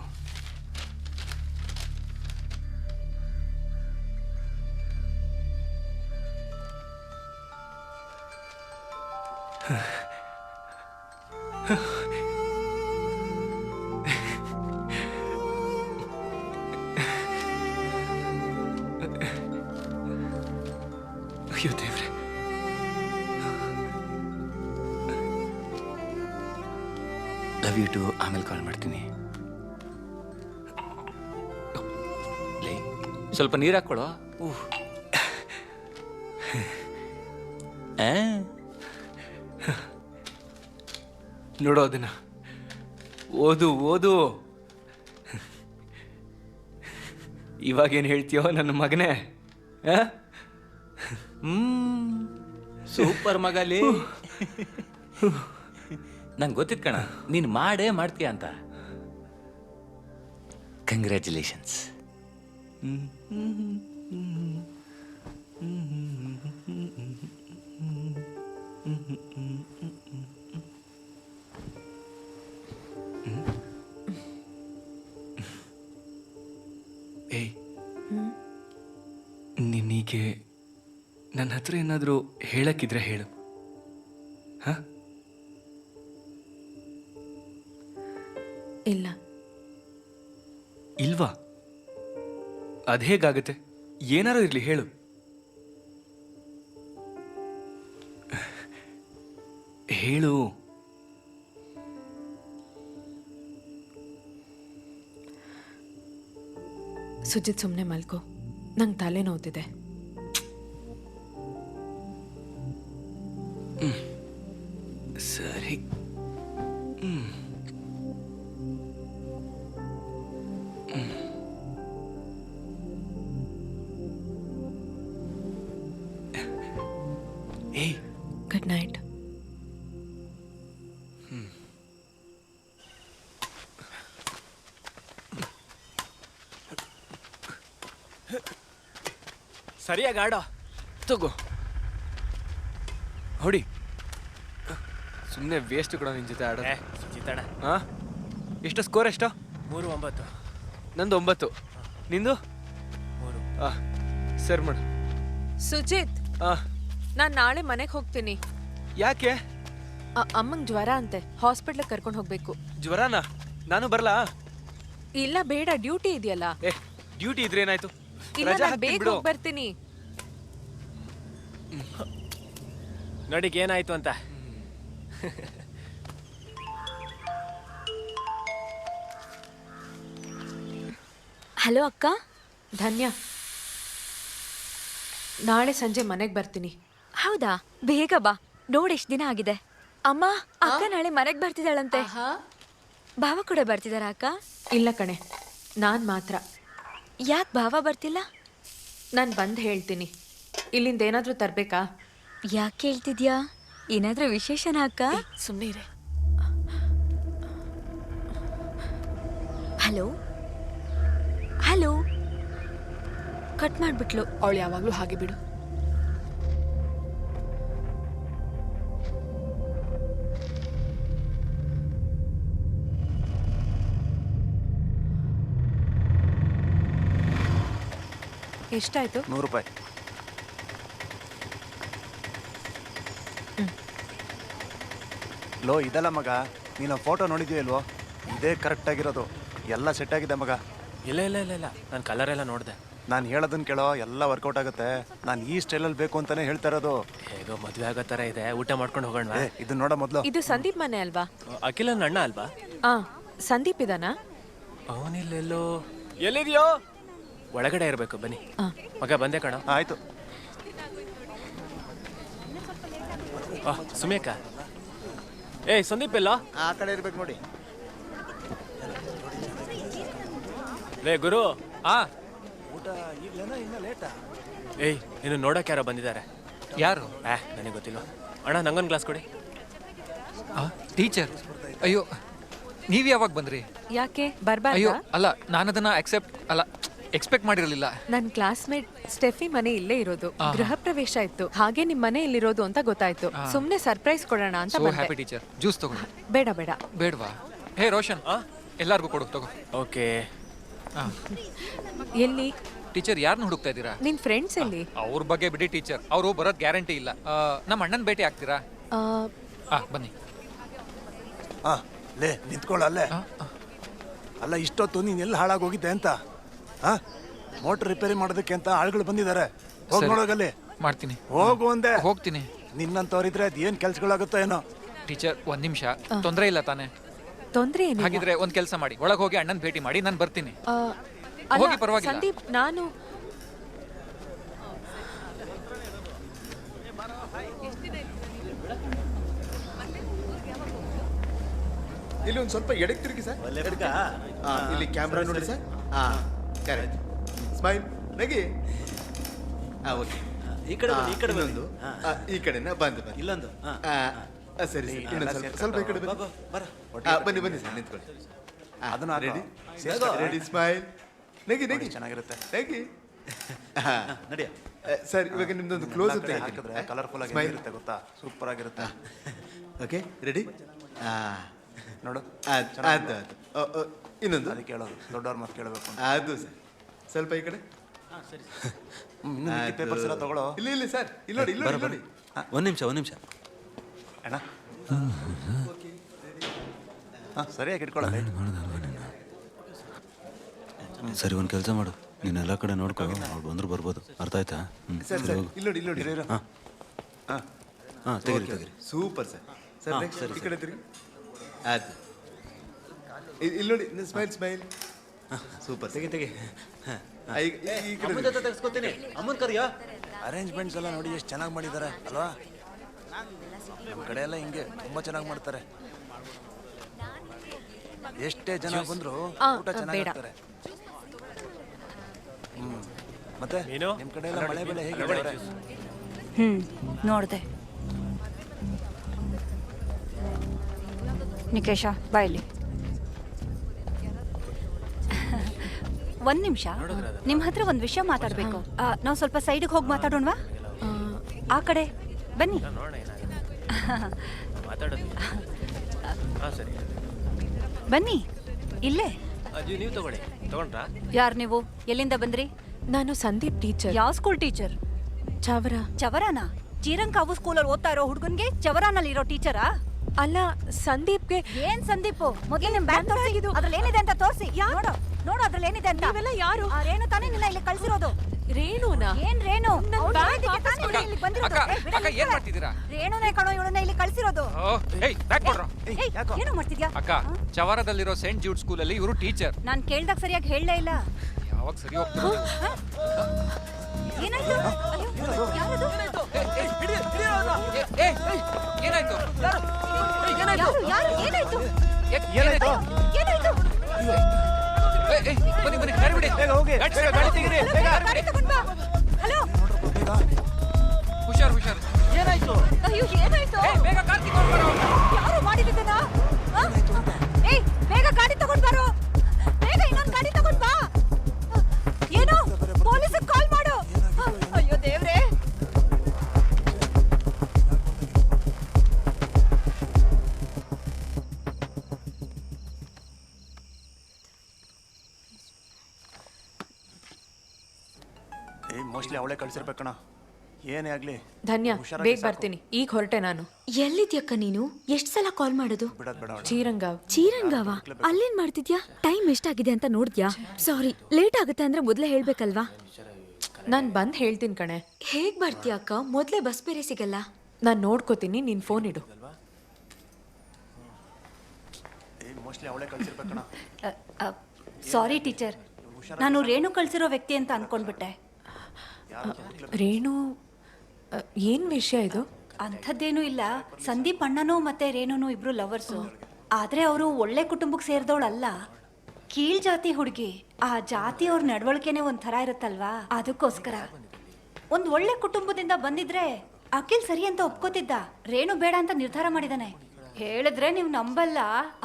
ಅಯ್ಯೋ ದೇವ್ರೆ, ಲವ್ ಯು ಟು. ಆಮೇಲೆ ಕಾಲ್ ಮಾಡ್ತೀನಿ. ಲೇ, ಸ್ವಲ್ಪ ನೀರು ಹಾಕ್ಕೊಳೋ. ನೋಡೋ ಅದನ್ನ, ಓದು. ಇವಾಗೇನು ಹೇಳ್ತೀಯೋ ನನ್ನ ಮಗನೇ? ಸೂಪರ್ ಮಗಲೇ. ನಂಗೆ ಗೊತ್ತಿತ್ತು ಕಣ, ನೀನು ಮಾಡೇ ಮಾಡ್ತೀಯ ಅಂತ. ಕಂಗ್ರ್ಯಾಚುಲೇಷನ್ಸ್. ಏಯ್, ನಿನಗೆ ನನ್ನ ಹತ್ರ ಏನಾದರೂ ಹೇಳಕ್ಕಿದ್ರೆ ಹೇಳು. ಹಾ? ಇಲ್ಲ. ಇಲ್ವಾ? ಅದು ಹೇಗಾಗುತ್ತೆ? ಏನಾರು ಇರಲಿ ಹೇಳು. ಹೇಳು. ಸುಜಿತ್, ಸುಮ್ಮನೆ ಮಲ್ಕೋ, ನಂಗೆ ತಲೆ ನೋವ್ತಿದೆ. ಸರಿ. ಏಯ್, ಗುಡ್ ನೈಟ್. ಸರಿಯಾಗಿ ಆಡೋ. ತಗೋ, ಹೊಡಿ. ಸುಮ್ಮನೆ ವೇಸ್ಟ್ ಕೂಡ ನಿನ್ನ ಜೊತೆ ಆಡೋದು. ಸುಜಿತಣ್ಣ, ಹಾಂ, ಎಷ್ಟು ಸ್ಕೋರ್? ಎಷ್ಟು? 3-9. ನಂದು 9. ನಿಂದು? 3. ಸರಿ ಮಾಡು. ಸುಜಿತ್, ನಾನು ನಾಳೆ ಮನೆಗೆ ಹೋಗ್ತೀನಿ. ಯಾಕೆ? ಅಮ್ಮಂಗೆ ಜ್ವರ ಅಂತೆ, ಹಾಸ್ಪಿಟ್ಲಿಗೆ ಕರ್ಕೊಂಡು ಹೋಗ್ಬೇಕು. ಜ್ವರನಾ? ನಾನು ಬರಲಾ? ಇಲ್ಲ ಬೇಡ, ಡ್ಯೂಟಿ ಇದೆಯಲ್ಲ. ಡ್ಯೂಟಿ ಇದ್ರೆ ಏನಾಯ್ತು? ಇಲ್ಲ, ನಾನು ಬೇಗ ಹೋಗಿ ಬರ್ತೀನಿ. ನೋಡಿ ಏನಾಯ್ತು ಅಂತ. ಹಲೋ ಅಕ್ಕ. ಧನ್ಯ, ನಾಳೆ ಸಂಜೆ ಮನೆಗೆ ಬರ್ತೀನಿ. ಹೌದಾ? ಬೇಗ ಬಾ. ನೋಡಿ ಎಷ್ಟು ದಿನ ಆಗಿದೆ. ಅಮ್ಮ, ಅಕ್ಕ ನಾಳೆ ಮನೆಗೆ ಬರ್ತಿದ್ದಾಳಂತೆ. ಭಾವ ಕೂಡ ಬರ್ತಿದಾರ ಅಕ್ಕ? ಇಲ್ಲ ಕಣೆ, ನಾನು ಮಾತ್ರ. ಯಾಕೆ ಭಾವ ಬರ್ತಿಲ್ಲ? ನಾನು ಬಂದು ಹೇಳ್ತೀನಿ. ಇಲ್ಲಿಂದ ಏನಾದರೂ ತರಬೇಕಾ? ಯಾಕೆ ಹೇಳ್ತಿದ್ಯಾ? ಏನಾದರೂ ವಿಶೇಷನಾ ಅಕ್ಕ? ಸುಮ್ಮನೆ ಇರೆ. ಹಲೋ ಹಲೋ ಕಟ್ ಮಾಡ್ಬಿಟ್ಲು. ಅವಳು ಯಾವಾಗ್ಲೂ ಹಾಗೆ ಬಿಡು. ಎಷ್ಟಾಯ್ತು? 100 ರೂಪಾಯಿ. ಲೋ ಇದಲ್ಲ ಮಗ, ನೀನು ಫೋಟೋ ನೋಡಿದ್ಯೋ ಇಲ್ವೋ? ಇದೇ ಕರೆಕ್ಟ್ ಆಗಿರೋದು, ಎಲ್ಲ ಸೆಟ್ ಆಗಿದೆ ಮಗ. ಇಲ್ಲ ಇಲ್ಲ ಇಲ್ಲ ಇಲ್ಲ, ನಾನು ಕಲರ್ ಎಲ್ಲ ನೋಡಿದೆ. ನಾನು ಹೇಳೋದನ್ನ ಕೇಳೋ, ಎಲ್ಲ ವರ್ಕೌಟ್ ಆಗುತ್ತೆ. ನಾನು ಈ ಸ್ಟೈಲಲ್ಲಿ ಬೇಕು ಅಂತಾನೆ ಹೇಳ್ತಾ ಇರೋದು. ಹೇಗೋ ಮದುವೆ ಆಗೋ ಥರ ಇದೆ, ಊಟ ಮಾಡ್ಕೊಂಡು ಹೋಗೋಣ. ಇದನ್ನ ನೋಡ ಮೊದಲು. ಇದು ಸಂದೀಪ್ ಮನೆ ಅಲ್ವಾ? ಅಖಿಲನ್ ಅಣ್ಣ ಅಲ್ವಾ? ಸಂದೀಪ್ ಇದಾನಾ? ಅವನಿಲ್ಲೆಲ್ಲೋ. ಎಲ್ಲಿದೆಯೋ? ಒಳಗಡೆ ಇರಬೇಕು, ಬನ್ನಿ. ಮಗ ಬಂದೆ ಕಣ. ಆಯ್ತು. ಸುಮೇಕ, ಏಯ್ ಸಂದೀಪ್ ಎಲ್ಲ ಆ ಕಡೆ ಇರ್ಬೇಕು ನೋಡಿ. ರೇ ಗುರು. ಊಟ ಈಗಲೇನಾ ಇನ್ನ ಲೇಟಾ? ಏಯ್ ನೀನು ನೋಡಕ್ಕೆ ಯಾರೋ ಬಂದಿದ್ದಾರೆ. ಯಾರು? ನನಗೆ ಗೊತ್ತಿಲ್ಲ. ಅಣ್ಣ ನಂಗೊಂದು ಗ್ಲಾಸ್ ಕೊಡಿ. ಟೀಚರ್, ಅಯ್ಯೋ ನೀವು ಯಾವಾಗ ಬಂದ್ರಿ? ಯಾಕೆ ಅಯ್ಯೋ ಬರ್ಬಾರ್ದಾ? ಅಲ್ಲ, ನಾನು ಅದನ್ನ ಎಕ್ಸ್ಪೆಕ್ಟ್ ಮಾಡಿರಲಿಲ್ಲ. ನನ್ನ ಕ್ಲಾಸ್ಮೇಟ್ ಸ್ಟೆಫಿ ಮನೆ ಇಲ್ಲೇ ಇರೋದು. ಗೃಹ ಪ್ರವೇಶ ಇತ್ತು, ಹಾಗೆ ನಿಮ್ ಮನೆ ಇಲ್ಲಿರೋದು ಅಂತ ಗೊತ್ತಾಯ್ತು. ಸುಮ್ನೆ ಸರ್ಪ್ರೈಸ್ ಕೊಡೋಣ ಅಂತ ಸೋ ಬಂದೆ. Happy teacher. ಜ್ಯೂಸ್ ತಗೊಳ್ಳಿ. ಬೇಡ ಬೇಡ. ಬೇಡವಾ? ಹೇ ರೋಷನ್, ಎಲ್ಲಾರ್ಗೂ ಕೊಡು, ತಗೋ. ಓಕೆ. ಎಲ್ಲಿ? ಟೀಚರ್, ಯಾರನ್ನ ಹುಡುಕ್ತಾ ಇದ್ದೀರಾ? ನಿನ್ ಫ್ರೆಂಡ್ಸ್ ಎಲ್ಲಿ? ಅವ್ರ ಬಗ್ಗೆ ಬಿಡಿ ಟೀಚರ್, ಅವರು ಬರೋದ್ ಗ್ಯಾರಂಟಿ ಇಲ್ಲ. ನಮ್ಮ ಅಣ್ಣನ ಭೇಟಿ ಆಗ್ತೀರಾ? ಬನ್ನಿ. ಲೇ ನಿಂತ್ಕೊಳ್ಳ ಅಲ್ಲೇ. ಅಲ್ಲ, ಇಷ್ಟೊತ್ತು ನೀನ್ ಎಲ್ಲಿ ಹಾಳಾಗೋಗಿದ್ದೆ ಅಂತ? ಮೋಟರ್ ರಿಪೇರಿ ಮಾಡೋದಕ್ಕೆ ಅಂತ ಆಳುಗಳು ಬಂದಿದ್ದಾರೆ. ಹೋಗಿ ನೋಡೋಗಲ್ಲಿ. ಮಾಡ್ತೀನಿ. ಹೋಗು ಅಂದೆ. ಹೋಗ್ತೀನಿ. ನಿನ್ನಂತವ್ರಿದ್ರೆ ಅದ್ ಏನ್ ಕೆಲ್ಸಗಳಾಗುತ್ತೋ ಏನೋ. ಟೀಚರ್, ಒಂದ್ ನಿಮಿಷ, ತೊಂದರೆ ಇಲ್ಲ ತಾನೆ? ತೊಂದ್ರೆ ಏನಿಲ್ಲ. ಹಾಗಿದ್ರೆ ಒಂದ್ ಕೆಲಸ ಮಾಡಿ, ಒಳಗೆ ಹೋಗಿ ಅಣ್ಣನ್ ಭೇಟಿ ಮಾಡಿ, ನಾನು ಬರ್ತೀನಿ. ಅಲ್ಲ, ಹೋಗಿ, ಪರವಾಗಿಲ್ಲ. ಸಂದೀಪ್, ನಾನು ಇಲ್ಲಿ ಒಂದು ಸ್ವಲ್ಪ ಎಡಕ್ಕೆ ತಿರುಗಿ ಸರ್. ಇಲ್ಲಿ ಕ್ಯಾಮ್ರಾ ನೋಡಿ ಸರ್. ಕರೆಕ್ಟ್. ಸ್ಮೈಲ್ ನಗಿ. ಓಕೆ. ಈ ಕಡೆ ಈ ಕಡೆ ಒಂದು ಈ ಕಡೆನ ಬಂದು ಬನ್ನಿ. ಇಲ್ಲೊಂದು. ಸರಿ ಸರಿ, ಇನ್ನೊಂದು ಸ್ವಲ್ಪ ಈ ಕಡೆ ಬನ್ನಿ. ಬನ್ನಿ ಬನ್ನಿ ಸರ್, ನಿಂತ್ಕೊಳ್ಳಿ. ಅದನ್ನ ರೆಡಿ ರೆಡಿ, ಸ್ಮೈಲ್. ನಗಿ ನಗಿ, ಚೆನ್ನಾಗಿರುತ್ತೆ. ನಗಿ. ನಡಿಯ ಸರ್, ಇವಾಗ ನಿಮ್ದೊಂದು ಕ್ಲೋಸ್ ಅಪ್ ಹಾಕಿದ್ರೆ ಕಲರ್ಫುಲ್ ಆಗಿ ಇರುತ್ತೆ, ಗೊತ್ತಾ? ಸೂಪರ್ ಆಗಿರುತ್ತೆ. Okay, ready. ನೋಡು, ಅದು ಇನ್ನೊಂದು. ಅದಕ್ಕೆ ಕೇಳೋದು, ದೊಡ್ಡವ್ರ ಮಾತು ಕೇಳಬೇಕು. ಅದು ಸರ್, ಸ್ವಲ್ಪ ಈ ಕಡೆ. ಪೇಪರ್ಸ್ ಎಲ್ಲ ತಗೊಳ್ಳೋ. ಇಲ್ಲಿ ಇಲ್ಲಿ ಸರ್, ಇಲ್ಲಿ ನೋಡಿ, ಇಲ್ಲಿ ನೋಡಿ. ಒಂದ್ ನಿಮಿಷ ಅಣ್ಣ. ಸರಿಯಾಗಿ ಇಟ್ಕೊಳ್ಳಲ್ಲ. ಸರಿ, ಒಂದು ಕೆಲಸ ಮಾಡು, ನೀನು ಎಲ್ಲ ಕಡೆ ನೋಡ್ಕೊ, ಅವ್ರು ಬಂದ್ರು ಬರ್ಬೋದು. ಅರ್ಥ ಆಯ್ತಾ? ಸರ್ ಸರ್, ಇಲ್ಲಿ ನೋಡಿ. ತೆಗಿರಿ. Super sir. ಸರ್ ನೆಕ್ಸ್ಟ್ ಈ ಕಡೆ ತಿರುಗಿ. ಅದು ಇಲ್ಲಿ ನೋಡಿ, ಸ್ಮೈಲ್. ಸೂಪರ್. ತೆಗಿ ಈ ಕಡೆ ತೆಗೆಸ್ಕೊತೀನಿ. ಅಮ್ಮನ್ ಕರಿಯೋ. ಅರೇಂಜ್ಮೆಂಟ್ಸ್ ಎಲ್ಲ ನೋಡಿ ಎಷ್ಟು ಚೆನ್ನಾಗಿ ಮಾಡಿದ್ದಾರೆ ಅಲ್ವಾ? ನಮ್ಮ ಕಡೆ ಎಲ್ಲ ಹಿಂಗೆ ತುಂಬಾ ಚೆನ್ನಾಗಿ ಮಾಡ್ತಾರೆ. ಎಷ್ಟೇ ಜನ ಬಂದ್ರು ಊಟ ಚೆನ್ನಾಗಿರ್ತಾರೆ. ಮತ್ತೆ ನಿಮ್ ಕಡೆ ಎಲ್ಲ ಮಳೆ ಬೆಳೆ ಹೇಗೆ? ನೋಡ್ದೆ. ನಿಕೇಶ ಬಾಯ್ಲಿ. ಒಂದ್ ನಿಮಿಷ, ನಿಮ್ ಹತ್ರ ಒಂದ್ ವಿಷಯ ಮಾತಾಡ್ಬೇಕು. ನಾವು ಸ್ವಲ್ಪ ಸೈಡ್ಗೆ ಹೋಗಿ ಮಾತಾಡೋಣವಾ? ಆ ಕಡೆ ಬನ್ನಿ. ಬನ್ನಿ, ಇಲ್ಲೇ. ನೀವು ತಗೊಳ್ಳಿ. ತಗೊಂಡ್ರಾ? ಯಾರು ನೀವು? ಎಲ್ಲಿಂದ ಬಂದ್ರಿ? ನಾನು ಸಂದೀಪ್ ಟೀಚರ್. ಯಾವ ಸ್ಕೂಲ್ ಟೀಚರ್? ಚವರಾನ? ಚೀರಂಕಾವು ಸ್ಕೂಲಲ್ಲಿ ಓದ್ತಾ ಇರೋ ಹುಡುಗನ್ಗೆ ಚವರಾನಲ್ಲಿ ಇರೋ ಟೀಚರಾ? ಅಲ್ಲ, ಸಂದೀಪ್ಗೆ. ಏನ್ ಸಂದೀಪು? ಮೊದಲು ನಿಮ್ ಬ್ಯಾಗ್ ತೋರಿಸಿ. ಅದ್ರಲ್ಲಿ ಏನಿದೆ ಅಂತ ತೋರಿಸಿ. ನೋಡು ಅದ್ರಲ್ಲಿ ಏನಿದೆ ಅಂತ. ನೀವೆಲ್ಲ ಯಾರು? ರೇಣು ತಾನೇ ನಿನ್ನ ಇಲ್ಲಿ ಕಳ್ಸಿರೋದು. ರೇಣುನಾ? ಏನ್ ರೇಣು? ಏನ್ ಮಾಡ್ತಿದ್ದೀರಾ? ರೇಣುನೇ ಕಣೋ ಇವಳನ್ನ ಇಲ್ಲಿ ಕಳ್ಸಿರೋದು. ಏನು ಮಾಡ್ತಿದ್ಯಾ? ಅಕ್ಕ, ಚವಾರದಲ್ಲಿರೋ ಸೆಂಟ್ ಜೂಡ್ ಸ್ಕೂಲಲ್ಲಿ ಇವರು ಟೀಚರ್. ನಾನ್ ಕೇಳ್ದಾಗ ಸರಿಯಾಗಿ ಹೇಳಲೇ ಇಲ್ಲ. ಯಾವಾಗ ಸರಿ ಹೋಗ್ತೀರಾ? ಏನಾಯ್ತು? ಯಾರದು? ಏನಾಯ್ತು? ಬನ್ನಿ, ಗಾಡಿ ಬಿಡಿ. ಹುಷಾರು. ಏನಾಯ್ತು? ಅಯ್ಯೋ, ಏನಾಯ್ತು? ಬೇಗ ಕಾರ್ ತಗೊಂಡು ಬರೋ. ಯಾರು ಮಾಡಿದ್ದನ್ನ? ಬೇಗ ಗಾಡಿ ತಗೊಂಡ್ ಬರೋ. ಬೇಗ ಇನ್ನೊಂದು ಗಾಡಿ ತಗೊಂಡ್ ಬಾ. ಏನು? ಪೊಲೀಸ್ ಕಾಲ್ ಮೋಸ್ಟ್ಲಿ ಅವಳೇ ಕಳ್ಸಿರ್ಬೇಕಣ. ಏನೇ ಆಗ್ಲಿ ಧನ್ಯ, ಬೇಗ ಬರ್ತೀನಿ. ಈಗ ಹೊರಟೆ ನಾನು. ಎಲ್ಲಿದ್ಯಕ್ಕ ನೀನು? ಎಷ್ಟು ಸಲ ಕಾಲ್ ಮಾಡೋದು? ಚೀರಂಗಾವ್. ಚೀರಂಗಾವ? ಅಲ್ಲೇನ್ ಮಾಡ್ತಿದ್ಯಾ? ಟೈಮ್ ಎಷ್ಟಾಗಿದೆ ಅಂತ ನೋಡ್ದ್ಯಾ? ಸಾರಿ, ಲೇಟ್ ಆಗುತ್ತೆ ಅಂದ್ರೆ ಮೊದಲೇ ಹೇಳ್ಬೇಕಲ್ವಾ? ನಾನು ಬಂದು ಹೇಳ್ತೀನಿ ಕಣೆ. ಹೇಗ್ ಬರ್ತೀಯ ಅಕ್ಕ? ಮೊದಲೇ ಬಸ್ ಬೇರೆ ಸಿಗಲ್ಲ. ನಾನು ನೋಡ್ಕೋತೀನಿ, ನೀನು ಫೋನ್ ಇಡು. ಮೋಸ್ಟ್ಲಿ ಅವಳೇ ಕಳ್ಸಿರ್ಬೇಕಣ. ಸಾರಿ ಟೀಚರ್, ನಾನು ರೇಣು ಕಳ್ಸಿರೋ ವ್ಯಕ್ತಿ ಅಂತ ಅನ್ಕೊಂಡ್ಬಿಟ್ಟೆ. ರೇಣು, ಏನು ವಿಷಯ ಇದು? ಅಂಥದ್ದೇನೂ ಇಲ್ಲ. ಸಂದೀಪ್ ಅಣ್ಣನೂ ಮತ್ತೆ ರೇಣುನು ಇಬ್ರು ಲವರ್ಸು. ಆದ್ರೆ ಅವರು ಒಳ್ಳೆ ಕುಟುಂಬಕ್ಕೆ ಸೇರಿದವಳಲ್ಲ, ಕೀಳ್ ಜಾತಿ ಹುಡುಗಿ. ಆ ಜಾತಿಯವ್ರ ನಡವಳಿಕೆನೆ ಒಂಥರ ಇರುತ್ತಲ್ವಾ, ಅದಕ್ಕೋಸ್ಕರ. ಒಂದ್ ಒಳ್ಳೆ ಕುಟುಂಬದಿಂದ ಬಂದಿದ್ರೆ ಅಖಿಲ್ ಸರಿ ಅಂತ ಒಪ್ಕೋತಿದ್ದ. ರೇಣು ಬೇಡ ಅಂತ ನಿರ್ಧಾರ ಮಾಡಿದಾನೆ. ಹೇಳಿದ್ರೆ ನೀವು ನಂಬಲ್ಲ,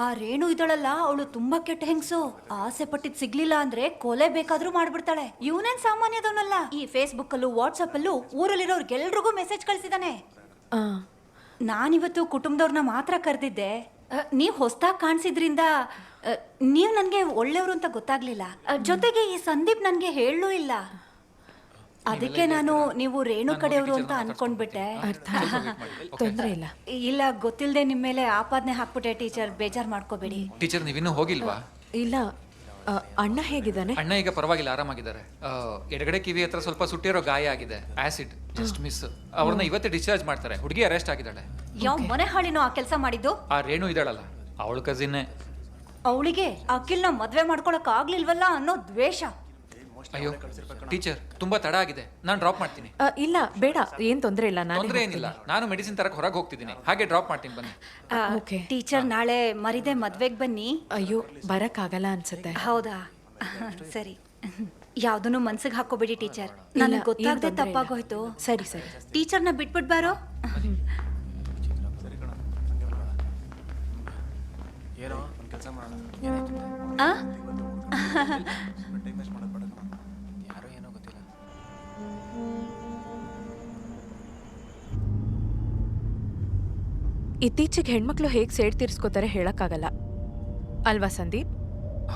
ಆ ರೇಣು ಇದಳಲ್ಲ, ಅವಳು ತುಂಬಾ ಕೆಟ್ಟ ಹೆಂಗ್ಸು. ಆಸೆ ಪಟ್ಟಿದ್ ಸಿಗ್ಲಿಲ್ಲ ಅಂದ್ರೆ ಕೊಲೆ ಬೇಕಾದ್ರೂ ಮಾಡ್ಬಿಡ್ತಾಳೆ. ಇವನೇನ್ ಸಾಮಾನ್ಯದವನಲ್ಲ. ಈ ಫೇಸ್ಬುಕ್ ಅಲ್ಲೂ ವಾಟ್ಸಪ್ ಅಲ್ಲೂ ಊರಲ್ಲಿರೋರ್ಗೆಲ್ರಿಗೂ ಮೆಸೇಜ್ ಕಳ್ಸಿದಾನೆ. ನಾನಿವತ್ತು ಕುಟುಂಬದವ್ರನ್ನ ಮಾತ್ರ ಕರೆದಿದ್ದೆ. ನೀವ್ ಹೊಸ್ದಾಗ್ ಕಾಣಿಸಿದ್ರಿಂದ ನೀವ್ ನನ್ಗೆ ಒಳ್ಳೆಯವರು ಅಂತ ಗೊತ್ತಾಗ್ಲಿಲ್ಲ. ಜೊತೆಗೆ ಈ ಸಂದೀಪ್ ನನ್ಗೆ ಹೇಳಲೂ ಇಲ್ಲ. ಅದಕ್ಕೆ ನಾನು ನೀವು ರೇಣು ಕಡೆಯವರು ಅಂತ ಅನ್ಕೊಂಡ್ಬಿಟ್ಟೆ. ತೊಂದರೆ ಇಲ್ಲ. ಇಲ್ಲ, ಗೊತ್ತಿಲ್ಲದೆ ನಿಮ್ಮ ಮೇಲೆ ಆಪಾದನೆ ಹಾಕ್ಬಿಟ್ಟೆ ಟೀಚರ್, ಬೇಜಾರ್ ಮಾಡ್ಕೋಬೇಡಿ. ಟೀಚರ್ ನೀವಿನ್ನೂ ಹೋಗಿಲ್ವಾ? ಇಲ್ಲ, ಅಣ್ಣ ಹೇಗಿದ್ದಾನೆ? ಅಣ್ಣ ಈಗ ಪರವಾಗಿಲ್ಲ, ಆರಾಮಾಗಿದ್ದಾರೆ. ಎಡಗಡೆ ಕಿವಿ ಹತ್ರ ಸ್ವಲ್ಪ ಸುಟ್ಟಿರೋ ಗಾಯ ಆಗಿದೆ, ಆಸಿಡ್ ಜಸ್ಟ್ ಮಿಸ್. ಅವ್ರನ್ನ ಇವತ್ತೇ ಡಿಸ್ಚಾರ್ಜ್ ಮಾಡ್ತಾರೆ. ಹುಡುಗಿ ಅರೆಸ್ಟ್ ಆಗಿದ್ದಾಳೆ. ಯಾವ ಮನೆ ಹಾಳಿನೋ ಆ ಕೆಲಸ ಮಾಡಿದ್ದು? ಆ ರೇಣು ಇದ್ದಾಳಲ್ಲ, ಅವಳ ಕಸಿನ್ನೇ. ಅವಳಿಗೆ ಅಖಿಲ್ನ ಮದ್ವೆ ಮಾಡ್ಕೊಳಕ್ ಆಗ್ಲಿಲ್ವಲ್ಲ ಅನ್ನೋ ದ್ವೇಷ. ಅಯ್ಯೋ ಟೀಚರ್, ತುಂಬಾ ತಡ ಆಗಿದೆ, ನಾನು ಡ್ರಾಪ್ ಮಾಡ್ತೀನಿ. ಇಲ್ಲ ಬೇಡ, ಏನ್ ತೊಂದರೆ ಇಲ್ಲ. ತೊಂದರೆ ಏನಿಲ್ಲ, ನಾನು ಮೆಡಿಸಿನ್ ತರಕ್ ಹೊರಗೆ ಹೋಗ್ತಿದ್ದೀನಿ, ಹಾಗೆ ಡ್ರಾಪ್ ಮಾಡ್ತೀನಿ, ಬನ್ನಿ. ಟೀಚರ್, ನಾಳೆ ಮರಿದೆ ಮದ್ವೆಗ್ ಬನ್ನಿ. ಅಯ್ಯೋ, ಬರಕ್ಕಾಗಲ್ಲ ಅನ್ಸುತ್ತೆ. ಹೌದಾ, ಸರಿ. ಯಾವ್ದನ್ನು ಮನ್ಸಿಗೆ ಹಾಕೋಬೇಡಿ ಟೀಚರ್, ನನಗೆ ಗೊತ್ತಾಗದೆ ತಪ್ಪಾಗೋಯ್ತು. ಸರಿ ಸರಿ. ಟೀಚರ್ನ ಬಿಟ್ಬಿಟ್ ಬಾರೋ. ಏನೋ ಒಂದು ಕೆಲಸ ಮಾಡೋಣ. ಯಾರೋ ಏನೋ ಗೊತ್ತಿಲ್ಲ. ಇತ್ತೀಚೆಗೆ ಹೆಣ್ಮಕ್ಳು ಹೇಗೆ ಸೇಡ್ ತೀರ್ಸ್ಕೋತಾರೆ ಹೇಳಕ್ಕಾಗಲ್ಲ ಅಲ್ವಾ ಸಂದೀಪ್?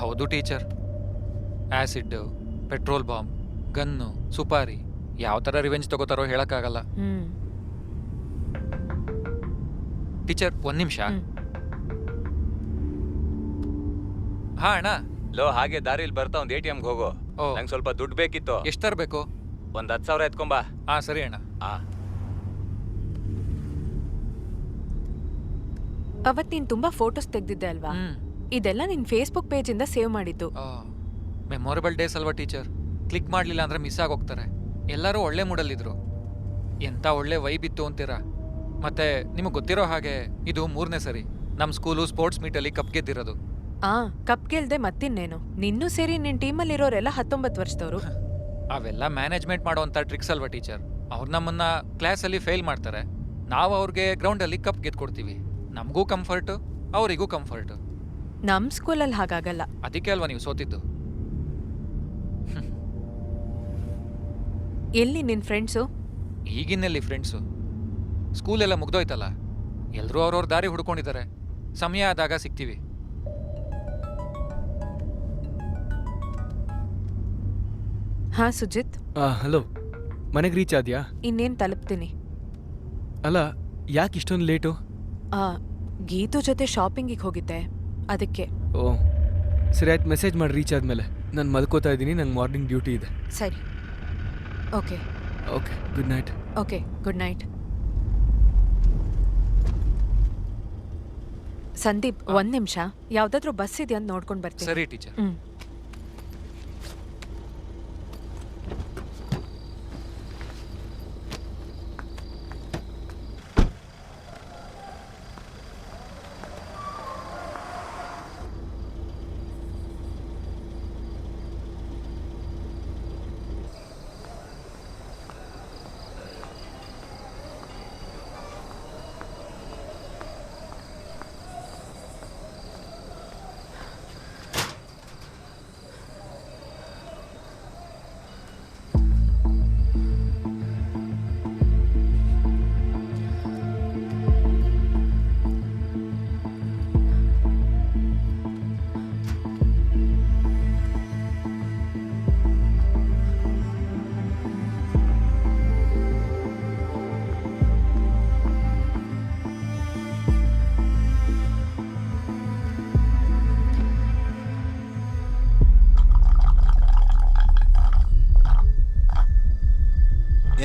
ಹೌದು teacher. Acid, petrol bomb, gun, supari, ಯಾವ ಥರ ರಿವೆಂಜ್ ತಗೋತಾರೋ ಹೇಳಕ್ಕಾಗಲ್ಲ. ಟೀಚರ್, ಒಂದ್ ನಿಮಿಷ. ಹಾ ಅಣ್ಣ. ಲೋ, ಹಾಗೆ ದಾರಿಲಿ ಬರ್ತಾ ಒಂದು ATMಗೆ ಹೋಗು. ನಂಗೆ ಸ್ವಲ್ಪ ದುಡ್ಡು ಬೇಕಿತ್ತು. ಎಷ್ಟು ತರಬೇಕು? ಒಂದು 10,000 ಎತ್ಕೊಂಬಾ. ಹಾ ಸರಿ ಅಣ್ಣ. ಅವತ್ ನೀನ್ ತುಂಬಾ ಫೋಟೋಸ್ ತೆಗ್ದಿದ್ದೆ ಅಲ್ವಾ? ಇದೆಲ್ಲ ನಿನ್ ಫೇಸ್ಬುಕ್ ಪೇಜ್ ಇಂದ ಸೇವ್ ಮಾಡಿದ್ದು. ಮೆಮೊರೇಬಲ್ ಡೇಸ್ ಅಲ್ವಾ ಟೀಚರ್, ಕ್ಲಿಕ್ ಮಾಡ್ಲಿಲ್ಲ ಅಂದ್ರೆ ಮಿಸ್ ಆಗೋಗ್ತಾರೆ. ಎಲ್ಲರೂ ಒಳ್ಳೆ ಮೂಡಲ್ಲಿದ್ರು. ಎಂತ ಒಳ್ಳೆ ವೈಬ್ ಇತ್ತು ಅಂತೀರಾ. ಮತ್ತೆ ನಿಮಗೆ ಗೊತ್ತಿರೋ ಹಾಗೆ ಇದು 3ನೇ ಸರಿ ನಮ್ಮ ಸ್ಕೂಲು ಸ್ಪೋರ್ಟ್ಸ್ ಮೀಟಲ್ಲಿ ಕಪ್ ಗೆದ್ದಿರೋದು. ಕಪ್ ಗೆಲ್ದೆ ಮತ್ತಿನ್ನೇನು, ನಿನ್ನೂ ಸೇರಿ ನಿನ್ ಟೀಮಲ್ಲಿರೋರೆಲ್ಲ 19 ವರ್ಷದವರು. ಅವೆಲ್ಲ ಮ್ಯಾನೇಜ್ಮೆಂಟ್ ಮಾಡೋವಂಥ ಟ್ರಿಕ್ಸ್ ಅಲ್ವಾ ಟೀಚರ್. ಅವ್ರು ನಮ್ಮನ್ನ ಕ್ಲಾಸಲ್ಲಿ ಫೇಲ್ ಮಾಡ್ತಾರೆ, ನಾವು ಅವ್ರಿಗೆ ಗ್ರೌಂಡಲ್ಲಿ ಕಪ್ ಗೆದ್ಕೊಡ್ತೀವಿ. ನಮಗೂ ಕಂಫರ್ಟು, ಅವರಿಗೂ ಕಂಫರ್ಟು. ನಮ್ ಸ್ಕೂಲಲ್ಲಿ ಹಾಗಾಗಲ್ಲ. ಅದಕ್ಕೆ ಅಲ್ವಾ ನೀವು ಸೋತಿದ್ದು. ಎಲ್ಲಿ ನಿನ್ ಫ್ರೆಂಡ್ಸು? ಈಗಿನಲ್ಲಿ ಫ್ರೆಂಡ್ಸು, ಸ್ಕೂಲೆಲ್ಲ ಮುಗ್ದೋಯ್ತಲ್ಲ, ಎಲ್ಲರೂ ಅವ್ರವ್ರ ದಾರಿ ಹುಡ್ಕೊಂಡಿದ್ದಾರೆ. ಸಮಯ ಆದಾಗ ಸಿಗ್ತೀವಿ. ಹಾ ಸುಜಿತ್. ಹಲೋ, ಮನೆಗೆ ರೀಚ್ ಆದ್ಯಾ? ಇನ್ನೇನ್ ತಲುಪ್ತೀನಿ. ಅಲ್ಲ, ಯಾಕೆ ಇಷ್ಟೊಂದು ಲೇಟು? ಗೀತು ಜೊತೆ ಶಾಪಿಂಗಿಗೆ ಹೋಗಿದ್ದೆ, ಅದಕ್ಕೆ. ಓ ಸರಿ, ಆಯ್ತು. ಮೆಸೇಜ್ ಮಾಡಿ ರೀಚ್ ಆದಮೇಲೆ. ನಾನು ಮಲ್ಕೋತಾ ಇದ್ದೀನಿ, ನಂಗೆ ಮಾರ್ನಿಂಗ್ ಡ್ಯೂಟಿ ಇದೆ. ಸರಿ, okay okay, good night. Okay, good night. Sandeep, 1 ನಿಮಿಷ, ಯಾವ್ದಾದ್ರು ಬಸ್ ಇದೆಯಾ ಅಂತ ನೋಡ್ಕೊಂಡು ಬರ್ತೀನಿ. ಸರಿ ಟೀಚರ್.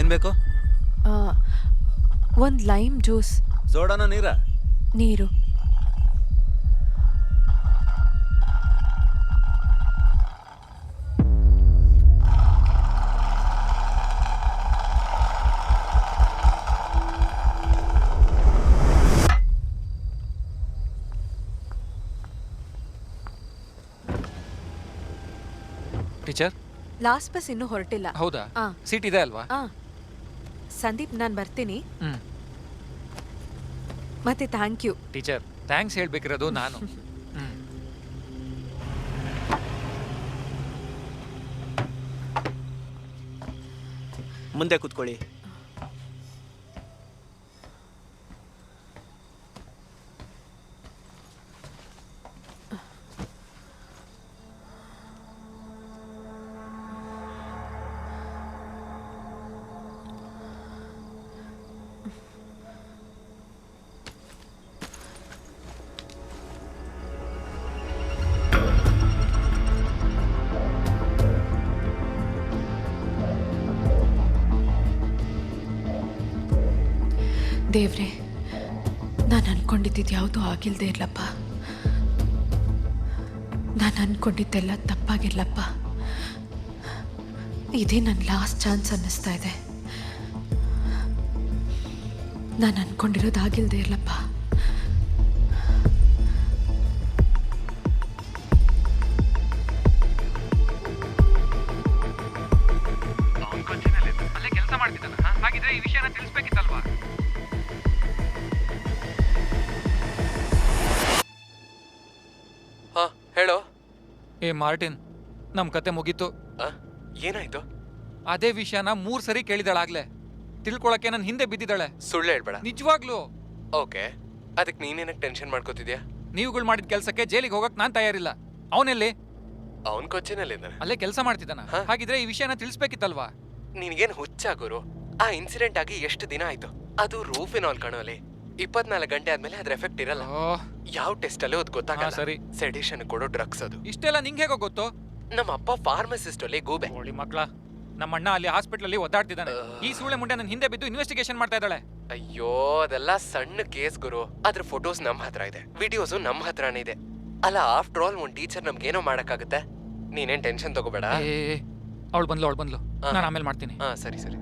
ಏನು ಬೇಕು? ಒಂದು ಲೈಮ್ ಜ್ಯೂಸ್. ಸೋಡಾನ ನೀರ? ನೀರು. ಟೀಚರ್, ಲಾಸ್ಟ್ ಬಸ್ ಇನ್ನೂ ಹೊರಟಿಲ್ಲ. ಹೌದಾ? ಆ. ಸೀಟ್ ಇದೆ ಅಲ್ವಾ? ಸಂದೀಪ್, ನಾನು ಬರ್ತೀನಿ. ಹ್ಮ್. ಮತ್ತೆ ಥ್ಯಾಂಕ್ ಯು. ಟೀಚರ್, ಥ್ಯಾಂಕ್ಸ್ ಹೇಳ್ಬೇಕಿರೋದು ನಾನು. ಮುಂದೆ ಕೂತ್ಕೊಳ್ಳಿ. ದೇವ್ರೆ, ನಾನು ಅನ್ಕೊಂಡಿದ್ದು ಯಾವುದೂ ಆಗಿಲ್ಲದೆ ಇರ್ಲಪ್ಪ. ನಾನು ಅನ್ಕೊಂಡಿದ್ದೆಲ್ಲ ತಪ್ಪಾಗಿರ್ಲಪ್ಪ. ಇದೇ ನನ್ನ ಲಾಸ್ಟ್ ಚಾನ್ಸ್ ಅನ್ನಿಸ್ತಾ ಇದೆ. ನಾನು ಅನ್ಕೊಂಡಿರೋದು ಆಗಿಲ್ಲದೆ ಇರ್ಲಪ್ಪ. ಅಲ್ಲೇ ಕೆಲಸ ಮಾಡ್ತಿದ್ದಾನ, ಹಾಗಿದ್ರೆ ಈ ವಿಷಯನ ತಿಳಿಸ್ಬೇಕಿತ್ತಲ್ವಾ? ಹೇಳೋ. ಏ ಮಾರ್ಟಿನ್, ನಮ್ ಕತೆ ಮುಗೀತು. ಏನಾಯ್ತು? ಅದೇ ವಿಷಯನ 3 ಸರಿ ಕೇಳಿದಾಳಾಗ್ಲೇ. ತಿಳ್ಕೊಳಕ್ಕೆ ನನ್ನ ಹಿಂದೆ ಬಿದ್ದಿದ್ದಾಳೆ. ಸುಳ್ಳು ಹೇಳ್ಬೇಡ. ನಿಜವಾಗ್ಲೂ. ಓಕೆ, ಅದಕ್ಕೆ ನೀನೇನಕ್ಕೆ ಟೆನ್ಷನ್ ಮಾಡ್ಕೋತಿದ್ಯಾ? ನೀವುಗಳು ಮಾಡಿದ ಕೆಲಸಕ್ಕೆ ಜೈಲಿಗೆ ಹೋಗಕ್ ನಾನ್ ತಯಾರಿಲ್ಲ. ಅವನೆಲ್ಲಿ? ಅವನ್ ಕೊಚ್ಚಿನಲ್ಲಿದ್ದಾನೆ. ಅಲ್ಲೇ ಕೆಲಸ ಮಾಡ್ತಿದ್ದಾನ. ಹಾಗಿದ್ರೆ ಈ ವಿಷಯನ ತಿಳಿಸ್ಬೇಕಿತ್ತಲ್ವಾ? ನಿನಗೇನು ಹುಚ್ಚಾಗೋರು? ಆ ಇನ್ಸಿಡೆಂಟ್ ಆಗಿ ಎಷ್ಟು ದಿನ ಆಯ್ತು? ಅದು ರೂಫಿನಾಲ್ ಕಣೋಲಿ. 24 ಗಂಟೆ ಆದ್ಮೇಲೆ ಅದ್ರ ಎಫೆಕ್ಟ್ ಇರಲ್ಲ. ಯಾವ ಟೆಸ್ಟ್ ಅಲ್ಲೂ ಅದು ಗೊತ್ತಾಗಲ್ಲ. ಸರಿ. ಸೆಡಿಷನ್ ಕೊಡೋ ಡ್ರಗ್ಸ್ ಅದು. ಇಷ್ಟೆಲ್ಲ ನಿಂಗೆ ಹೇಗೋ ಗೊತ್ತು? ನಮ್ಮ ಅಪ್ಪ ಫಾರ್ಮಸಿಸ್ಟ್ ಅಲ್ಲಿ ಗೂಬೆ. ಹೋಳಿ ಮಕ್ಳ, ನಮ್ಮ ಅಣ್ಣ ಅಲ್ಲಿ ಹಾಸ್ಪಿಟಲ್ ಅಲ್ಲಿ ಒದ್ದಾಡ್ತಿದ್ದಾನೆ. ಈ ಸೂಳೆ ಮುಂಡೆ ನನ್ನ ಹಿಂದೆ ಬಿದ್ದು ಇನ್ವೆಸ್ಟಿಗೇಷನ್ ಮಾಡ್ತಾ ಇದ್ದಾಳೆ. ಅಯ್ಯೋ, ಅದೆಲ್ಲ ಸಣ್ಣ ಕೇಸ್ ಗುರು. ಅದ್ರ ಫೋಟೋಸ್ ನಮ್ಮ ಹತ್ರ ಇದೆ, ವಿಡಿಯೋಸು ನಮ್ಮ ಹತ್ರನೇ ಇದೆ. ಅಲ್ಲ, ಆಫ್ಟರ್ ಆಲ್ ಒಂದ್ ಟೀಚರ್ ನಮ್ಗೇನೋ ಮಾಡಕ್ಕಾಗುತ್ತೆ. ನೀನೇನ್ ಟೆನ್ಷನ್ ತಗೋಬೇಡ. ಅವಳು ಬಂದ್ಲು. ನಾನು ಆಮೇಲೆ ಮಾಡ್ತೀನಿ. ಸರಿ ಸರಿ.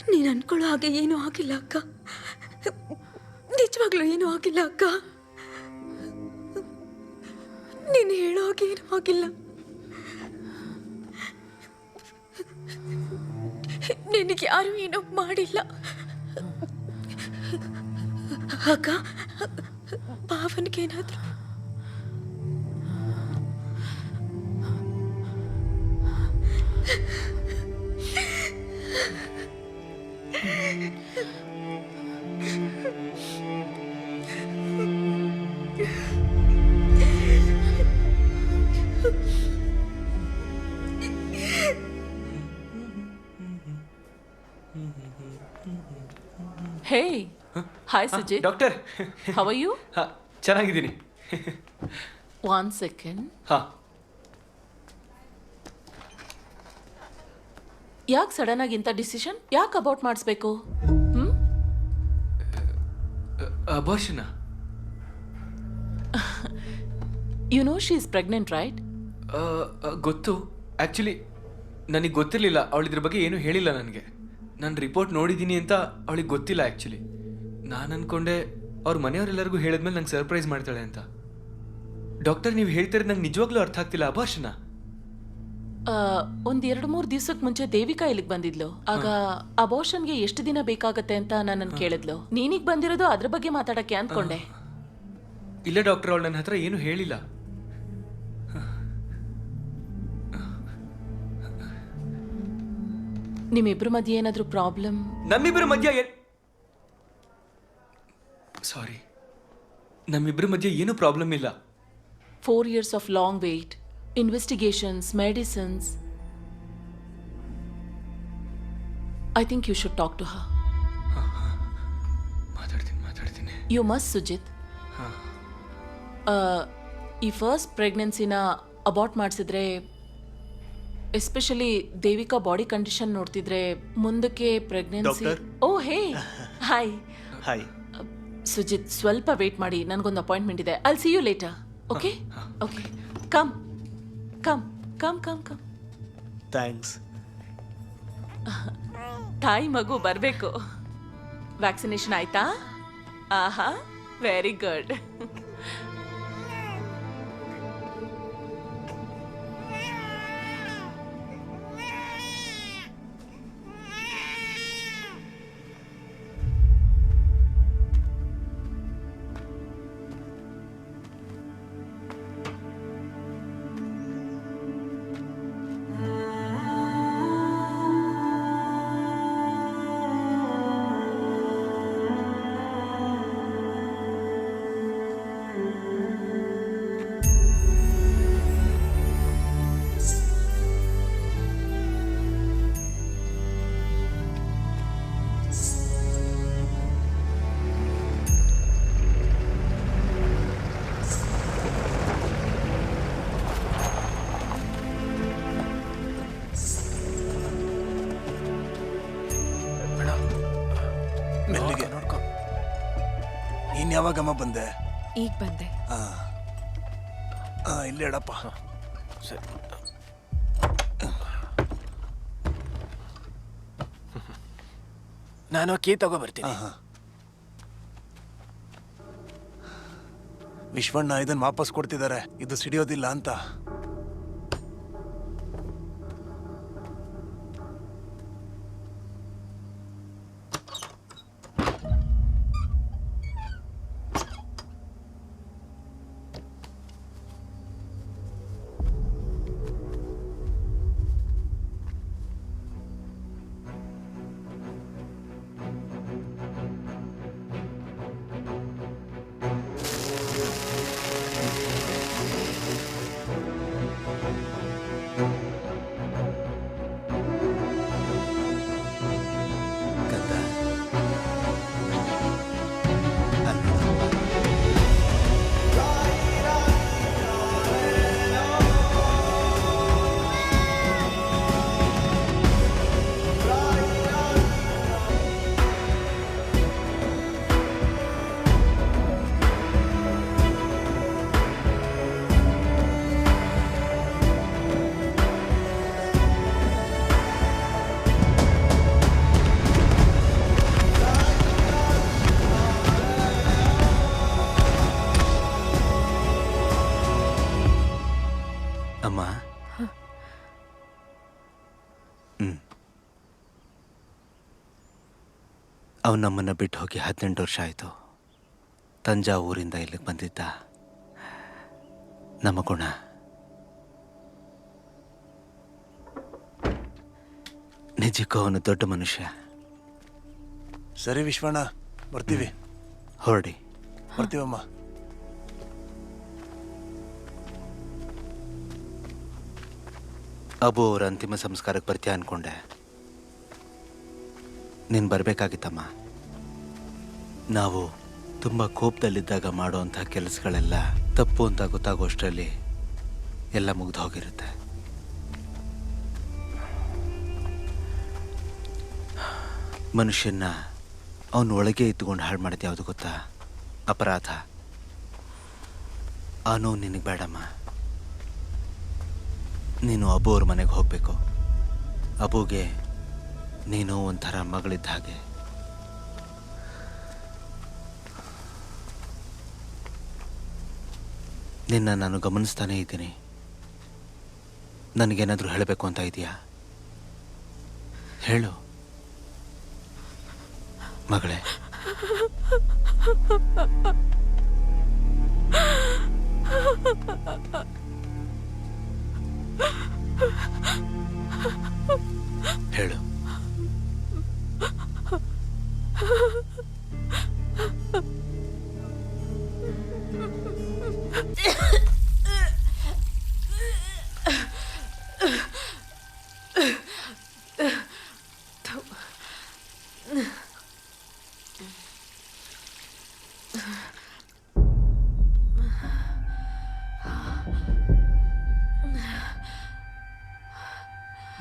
ನೀನು ಅನ್ಕೊಳ್ಳೋ ಹಾಗೆ ಏನೂ ಆಗಿಲ್ಲ ಅಕ್ಕ. ನಿಜವಾಗ್ಲೂ ಏನೂ ಆಗಿಲ್ಲ ಅಕ್ಕ. ನೀನು ಹೇಳೋ ಹಾಗೆ ಏನೂ ಆಗಿಲ್ಲ. ನಿನಗೆ ಯಾರು ಏನೂ ಮಾಡಿಲ್ಲ ಅಕ್ಕ. ಭಾವನ್ಗೇನಾದ್ರು hey hi Sujith. Doctor how are you? ಚೆನ್ನಾಗಿದ್ದೀನಿ. 1 ಸೆಕೆಂಡ್. ಹಾಂ, ಯಾಕೆ ಸಡನ್ ಆಗಿ ಇಂಥ ಡಿಸಿಷನ್? ಯಾಕೆ ಅಬೌಟ್ ಮಾಡಿಸ್ಬೇಕು? ಅಬಾರ್ಷನ? You know she is pregnant right? ಗೊತ್ತು. ಆ್ಯಕ್ಚುಲಿ ನನಗೆ ಗೊತ್ತಿರಲಿಲ್ಲ. ಅವಳು ಇದ್ರ ಬಗ್ಗೆ ಏನೂ ಹೇಳಿಲ್ಲ ನನಗೆ. ನಾನು ರಿಪೋರ್ಟ್ ನೋಡಿದ್ದೀನಿ ಅಂತ ಅವಳಿಗೆ ಗೊತ್ತಿಲ್ಲ. ಆ್ಯಕ್ಚುಲಿ ನಾನು ಅಂದ್ಕೊಂಡೆ ಅವ್ರ ಮನೆಯವರೆಲ್ಲರಿಗೂ ಹೇಳಿದ್ಮೇಲೆ ನಂಗೆ ಸರ್ಪ್ರೈಸ್ ಮಾಡ್ತಾಳೆ ಅಂತ. ಡಾಕ್ಟರ್, ನೀವು ಹೇಳ್ತಿರೋದು ನಂಗೆ ನಿಜವಾಗ್ಲೂ ಅರ್ಥ ಆಗ್ತಿಲ್ಲ. ಅಬಾರ್ಷನ? ಒಂದ್ 2-3 ದಿವಸಕ್ಕೆ ಮುಂಚೆ ದೇವಿಕಾ ಇಲ್ಲಿಗೆ ಬಂದಿದ್ಲು. ಆಗ ಅಬಾರ್ಷನ್ಗೆ ಎಷ್ಟು ದಿನ ಬೇಕಾಗತ್ತೆ ಅಂತ ನನ್ನನ್ನು ಕೇಳಿದ್ಲು. ನೀನಿಗ್ ಬಂದಿರೋದು ಅದ್ರ ಬಗ್ಗೆ ಮಾತಾಡಕ್ಕೆ ಅಂದ್ಕೊಂಡೆ. ಇಲ್ಲ ಡಾಕ್ಟರ್, ಅವಳು ನನ್ನ ಹತ್ರ ಏನು ಹೇಳಿಲ್ಲ. ನಿಮ್ಮಿಬ್ರ ಮಧ್ಯೆ ಏನಾದ್ರೂ ಪ್ರಾಬ್ಲಮ್? ನಮ್ಮಿಬ್ಬರ ಮಧ್ಯೆ ಸಾರಿ, ನಮ್ಮಿಬ್ಬರ ಮಧ್ಯೆ ಏನೂ ಪ್ರಾಬ್ಲಮ್ ಇಲ್ಲ. 4 years of long wait, investigations, medicines. I think you should talk to her. ಮಾತಾಡ್ತೀನಿ. You must, Sujit. ಈ ಫಸ್ಟ್ ಪ್ರೆಗ್ನೆನ್ಸಿನ ಅಬಾರ್ಟ್ ಮಾಡಿಸಿದ್ರೆ, ಎಸ್ಪೆಷಲಿ ದೇವಿಕಾ ಬಾಡಿ ಕಂಡೀಷನ್ ನೋಡ್ತಿದ್ರೆ ಮುಂದಕ್ಕೆ pregnancy. Oh hey, hi. Hi Sujit, ಸ್ವಲ್ಪ ವೇಟ್ ಮಾಡಿ, ನನಗೊಂದು ಅಪಾಯಿಂಟ್ಮೆಂಟ್ ಇದೆ. I'll see you later. Okay okay, come come come come come. Thanks. ತಾಯಿ ಮಗು ಬರಬೇಕು. ವ್ಯಾಕ್ಸಿನೇಷನ್ ಆಯ್ತಾ? ಆಹಾ, ವೆರಿ ಗುಡ್. ಮೆಲ್ಲಿಗೆ ನೋಡ್ಕೊ. ನೀನ್ ಯಾವಾಗಮ್ಮ ಬಂದೆ? ಈಗ ಬಂದೆ. ಇಲ್ಲೇ ಇಡಪ್ಪ. ಸರಿ. ನಾನು ಕೀ ತಗೋಬರ್ತೀನಿ. ವಿಶ್ವಣ್ಣ ಇದನ್ನ ವಾಪಸ್ ಕೊಡ್ತಿದ್ದಾರೆ, ಇದು ಸಿಡಿಯೋದಿಲ್ಲ ಅಂತ. ಅವನು ನಮ್ಮನ್ನು ಬಿಟ್ಟು ಹೋಗಿ 18 ವರ್ಷ ಆಯಿತು. ತಂಜಾವೂರಿಂದ ಇಲ್ಲಿಗೆ ಬಂದಿದ್ದ. ನಮ್ಮ ಗುಣ ನಿಜಕ್ಕೂ ಅವನು ದೊಡ್ಡ ಮನುಷ್ಯ. ಸರಿ ವಿಶ್ವಣ್ಣ, ಬರ್ತೀವಿ. ಹೊರಡಿ. ಬರ್ತೀವಮ್ಮ. ಅಬು ಅವರ ಅಂತಿಮ ಸಂಸ್ಕಾರಕ್ಕೆ ಬರ್ತೀಯ ಅನ್ಕೊಂಡೆ. ನೀನು ಬರಬೇಕಾಗಿತ್ತಮ್ಮ. ನಾವು ತುಂಬ ಕೋಪದಲ್ಲಿದ್ದಾಗ ಮಾಡೋವಂಥ ಕೆಲಸಗಳೆಲ್ಲ ತಪ್ಪು ಅಂತ ಗೊತ್ತಾಗೋಷ್ಟರಲ್ಲಿ ಎಲ್ಲ ಮುಗ್ದು ಹೋಗಿರುತ್ತೆ. ಮನುಷ್ಯನ್ನ ಅವನು ಒಳಗೆ ಇದ್ದುಕೊಂಡು ಹಾಳು ಮಾಡಿದ್ದು ಯಾವುದು ಗೊತ್ತಾ? ಅಪರಾಧ. ಆ ನೋವು ನಿನಗೆ ಬೇಡಮ್ಮ. ನೀನು ಅಬು ಅವ್ರ ಮನೆಗೆ ಹೋಗಬೇಕು. ಅಬುಗೆ ನೀನು ಒಂಥರ ಮಗಳಿದ್ದ ಹಾಗೆ. ನಿನ್ನ ನಾನು ಗಮನಿಸ್ತಾನೇ ಇದ್ದೀನಿ. ನನಗೇನಾದರೂ ಹೇಳಬೇಕು ಅಂತ ಇದೆಯಾ? ಹೇಳು ಮಗಳೇ. ಹೇಳು.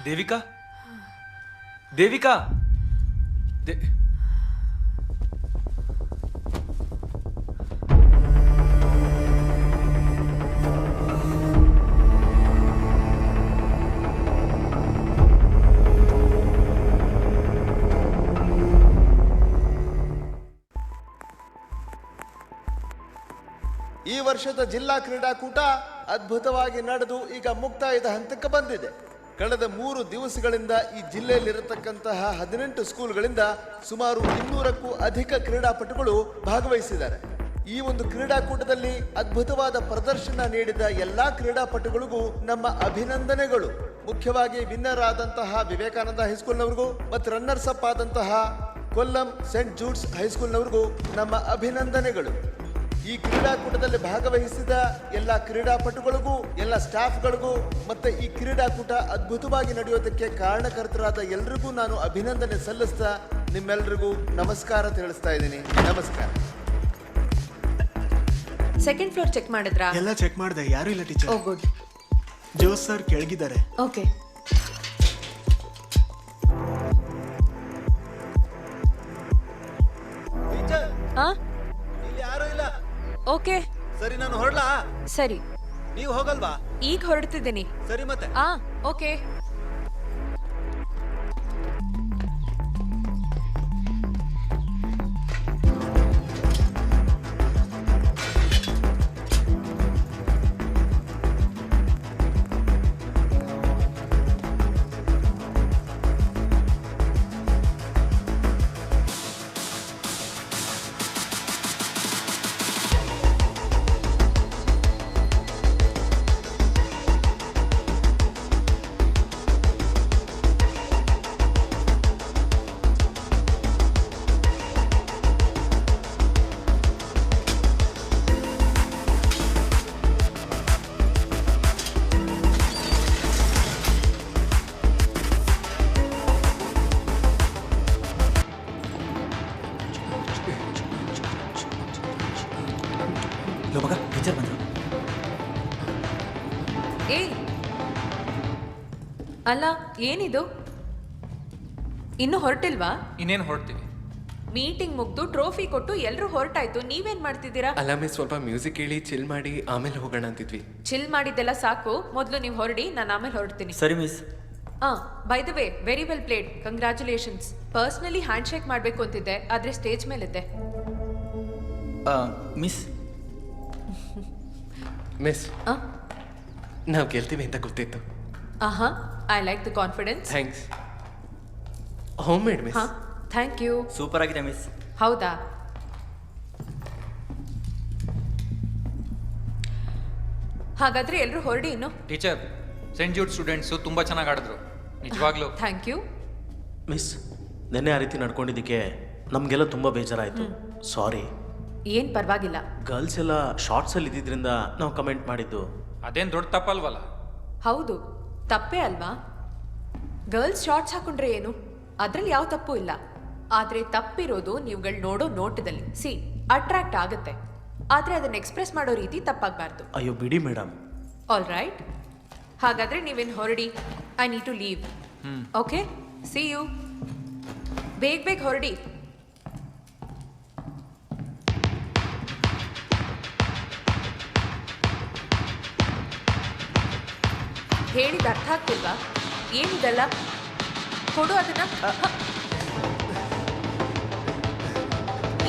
ದೇವಿಕಾ, ದೇವಿಕಾ, ಈ ವರ್ಷದ ಜಿಲ್ಲಾ ಕ್ರೀಡಾಕೂಟ ಅದ್ಭುತವಾಗಿ ನಡೆದು ಈಗ ಮುಕ್ತಾಯದ ಹಂತಕ್ಕೆ ಬಂದಿದೆ. ಕಳೆದ 3 ದಿವಸಗಳಿಂದ ಈ ಜಿಲ್ಲೆಯಲ್ಲಿರತಕ್ಕಂತಹ 18 ಸ್ಕೂಲ್ಗಳಿಂದ ಸುಮಾರು 200ಕ್ಕೂ ಅಧಿಕ ಕ್ರೀಡಾಪಟುಗಳು ಭಾಗವಹಿಸಿದ್ದಾರೆ. ಈ ಒಂದು ಕ್ರೀಡಾಕೂಟದಲ್ಲಿ ಅದ್ಭುತವಾದ ಪ್ರದರ್ಶನ ನೀಡಿದ ಎಲ್ಲಾ ಕ್ರೀಡಾಪಟುಗಳಿಗೂ ನಮ್ಮ ಅಭಿನಂದನೆಗಳು. ಮುಖ್ಯವಾಗಿ ವಿನ್ನರ್ ಆದಂತಹ ವಿವೇಕಾನಂದ ಹೈಸ್ಕೂಲ್ನವ್ರಿಗೂ ಮತ್ತು ರನ್ನರ್ಸ್ ಅಪ್ ಆದಂತಹ ಕೊಲ್ಲಂ ಸೆಂಟ್ ಜೂಡ್ಸ್ ಹೈಸ್ಕೂಲ್ನವ್ರಿಗೂ ನಮ್ಮ ಅಭಿನಂದನೆಗಳು. ಈ ಕ್ರೀಡಾಕೂಟದಲ್ಲಿ ಭಾಗವಹಿಸಿದ ಎಲ್ಲ ಕ್ರೀಡಾಪಟುಗಳಿಗೂ, ಎಲ್ಲ ಸ್ಟಾಫ್ಗಳಿಗೂ ಮತ್ತೆ ಈ ಕ್ರೀಡಾಕೂಟ ಅದ್ಭುತವಾಗಿ ನಡೆಯೋದಕ್ಕೆ ಕಾರಣಕರ್ತರಾದ ಎಲ್ರಿಗೂ ನಾನು ಅಭಿನಂದನೆ ಸಲ್ಲಿಸ್ತಾ ನಿಮ್ಮೆಲ್ರಿಗೂ ನಮಸ್ಕಾರ ತಿಳಿಸ್ತಾ ಇದ್ದೀನಿ. ನಮಸ್ಕಾರ. ಸೆಕೆಂಡ್ ಫ್ಲೋರ್ ಚೆಕ್ ಮಾಡಿದ್ರಾ? ಎಲ್ಲ ಚೆಕ್ ಮಾಡಿದೆ, ಯಾರು ಇಲ್ಲ teacher. Oh good. Jose sir ಕೆಳಗಿದ್ದಾರೆ. ಓಕೆ. ಯಾರು ಇಲ್ಲ. ಓಕೆ ಸರಿ, ನಾನು ಹೊರಡ್ಲಾ? ಸರಿ. ನೀವು ಹೋಗಲ್ವಾ? ಈಗ ಹೊರಡ್ತಿದ್ದೀನಿ. ಸರಿ ಮತ್ತೆ. ಓಕೆ. ಅಲ್ಲ, ಏನಿದು? ಇನ್ನು ಹೊರಟಿಲ್ವಾ? ಇನ್ನೇನು ಹೊರಡ್ತೀವಿ. ಮೀಟಿಂಗ್ ಮುಗ್ದು ಟ್ರೋಫಿ ಕೊಟ್ಟು ಎಲ್ಲರೂ ಹೊರಟಾಯ್ತು. ನೀವೇನ್ ಮಾಡ್ತಿದ್ದೀರಾ? ಅಲ್ಲ ಮಿಸ್, ಸ್ವಲ್ಪ ಮ್ಯೂಸಿಕ್ ಕೇಳಿ ಚಿಲ್ ಮಾಡಿ ಆಮೇಲೆ ಹೋಗೋಣ ಅಂತಿದ್ವಿ. ಚಿಲ್ ಮಾಡಿದ್ದೆಲ್ಲ ಸಾಕು. ಮೊದಲು ನೀವು ಹೊರಡಿ, ನಾನು ಆಮೇಲೆ ಹೊರಡ್ತೀನಿ. ಸರಿ miss. By the way, very well played. Congratulations. Personally handshake ಮಾಡಬೇಕು ಅಂತಿದ್ದೆ, ಆದ್ರೆ ಸ್ಟೇಜ್ ಮೇಲಿದ್ದೆ. ಮಿಸ್ ಮಿಸ್ ನಾವು ಗೆಲ್ತೀವಿ ಅಂತ ಗೊತ್ತಿತ್ತು. I like the confidence. Thanks. Home made miss. Thank you. Super ಆಗಿದೆ ಮಿಸ್. ಹೌದಾ? ಹಾಗಾದ್ರೆ ಎಲ್ಲರೂ ಹೊರಡಿ ಇನ್ನು. ಟೀಚರ್, ಸೆಂಟ್ ಜೂಡ್ ಸ್ಟೂಡೆಂಟ್ಸು ತುಂಬ ಚೆನ್ನಾಗಿ ಆಡಿದ್ರು, ನಿಜವಾಗ್ಲೂ. Thank you. ಮಿಸ್, ನೆನ್ನೆ ಆ ರೀತಿ ನಡ್ಕೊಂಡಿದ್ದಕ್ಕೆ ನಮಗೆಲ್ಲ ತುಂಬ ಬೇಜಾರಾಯಿತು. ಸಾರಿ. ಏನ್ ಪರವಾಗಿಲ್ಲ. ಗರ್ಲ್ಸ್ ಎಲ್ಲ ಶಾರ್ಟ್ಸಲ್ಲಿ ಇದ್ದಿದ್ರಿಂದ ನಾವು ಕಮೆಂಟ್ ಮಾಡಿದ್ದು. ಅದೇನು ದೊಡ್ಡ ತಪ್ಪಲ್ವಲ್ಲ? ಹೌದು, ತಪ್ಪೇ ಅಲ್ವಾ? ಗರ್ಲ್ಸ್ ಶಾರ್ಟ್ಸ್ ಹಾಕೊಂಡ್ರೆ ಏನು, ಅದ್ರಲ್ಲಿ ಯಾವ ತಪ್ಪು ಇಲ್ಲ. ಆದ್ರೆ ತಪ್ಪಿರೋದು ನೀವುಗಳು ನೋಡೋ ನೋಟದಲ್ಲಿ. ಅಟ್ರಾಕ್ಟ್ ಆಗುತ್ತೆ, ಆದ್ರೆ ಅದನ್ನ ಎಕ್ಸ್ಪ್ರೆಸ್ ಮಾಡೋ ರೀತಿ ತಪ್ಪಾಗಬಾರ್ದು. ಅಯ್ಯೋ ಬಿಡಿ ಮೇಡಮ್. ಆಲ್ ರೈಟ್, ಹಾಗಾದ್ರೆ ನೀವೇನು ಹೊರಡಿ. I need to leave. Okay, see you. ಬೇಗ ಬೇಗ ಹೊರಡಿ. ಹೇಳಿದ ಅರ್ಥ ಆಗ್ತಿಲ್ವಾ? ಏನಿದಲ್ಲ, ಕೊಡು ಅದನ್ನ.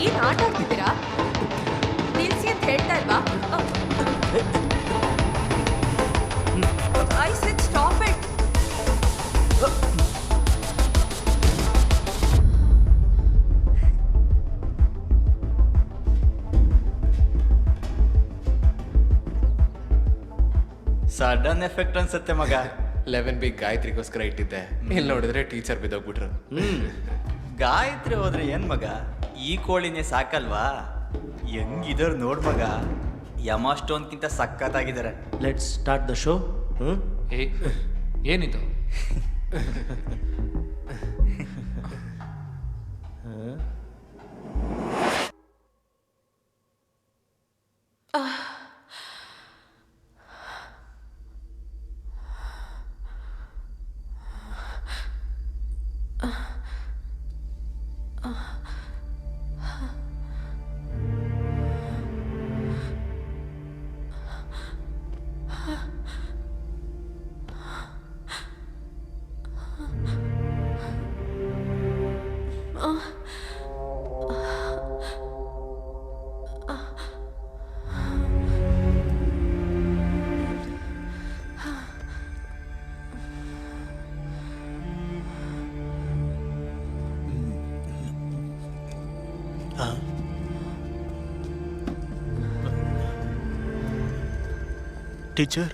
ಏನ್ ಆಟ ಆಡ್ತಿದ್ದೀರಾ? ನಿಲ್ಸಿ ಅಂತ ಹೇಳ್ತಾ ಇಲ್ವಾ? I said stop it. Sudden effect ಅನ್ಸುತ್ತೆ ಮಗ. 11B ಗಾಯತ್ರಿಗೋಸ್ಕರ ಇಟ್ಟಿದ್ದೆ, ಇಲ್ಲಿ ನೋಡಿದ್ರೆ ಟೀಚರ್ ಬಿದ್ದೋಗ್ಬಿಟ್ರು. ಗಾಯತ್ರಿ ಹೋದ್ರೆ ಏನ್ ಮಗ, ಈ ಕೋಳಿನೇ ಸಾಕಲ್ವಾ? ಹೆಂಗಿದ್ರು ನೋಡ್ ಮಗ, ಯಮ ಸ್ಟೋನ್ಗಿಂತ ಸಖತ್ತಾಗಿದ್ದಾರೆ. Let's start the show. ಏನಿದು? ಟೀಚರ್,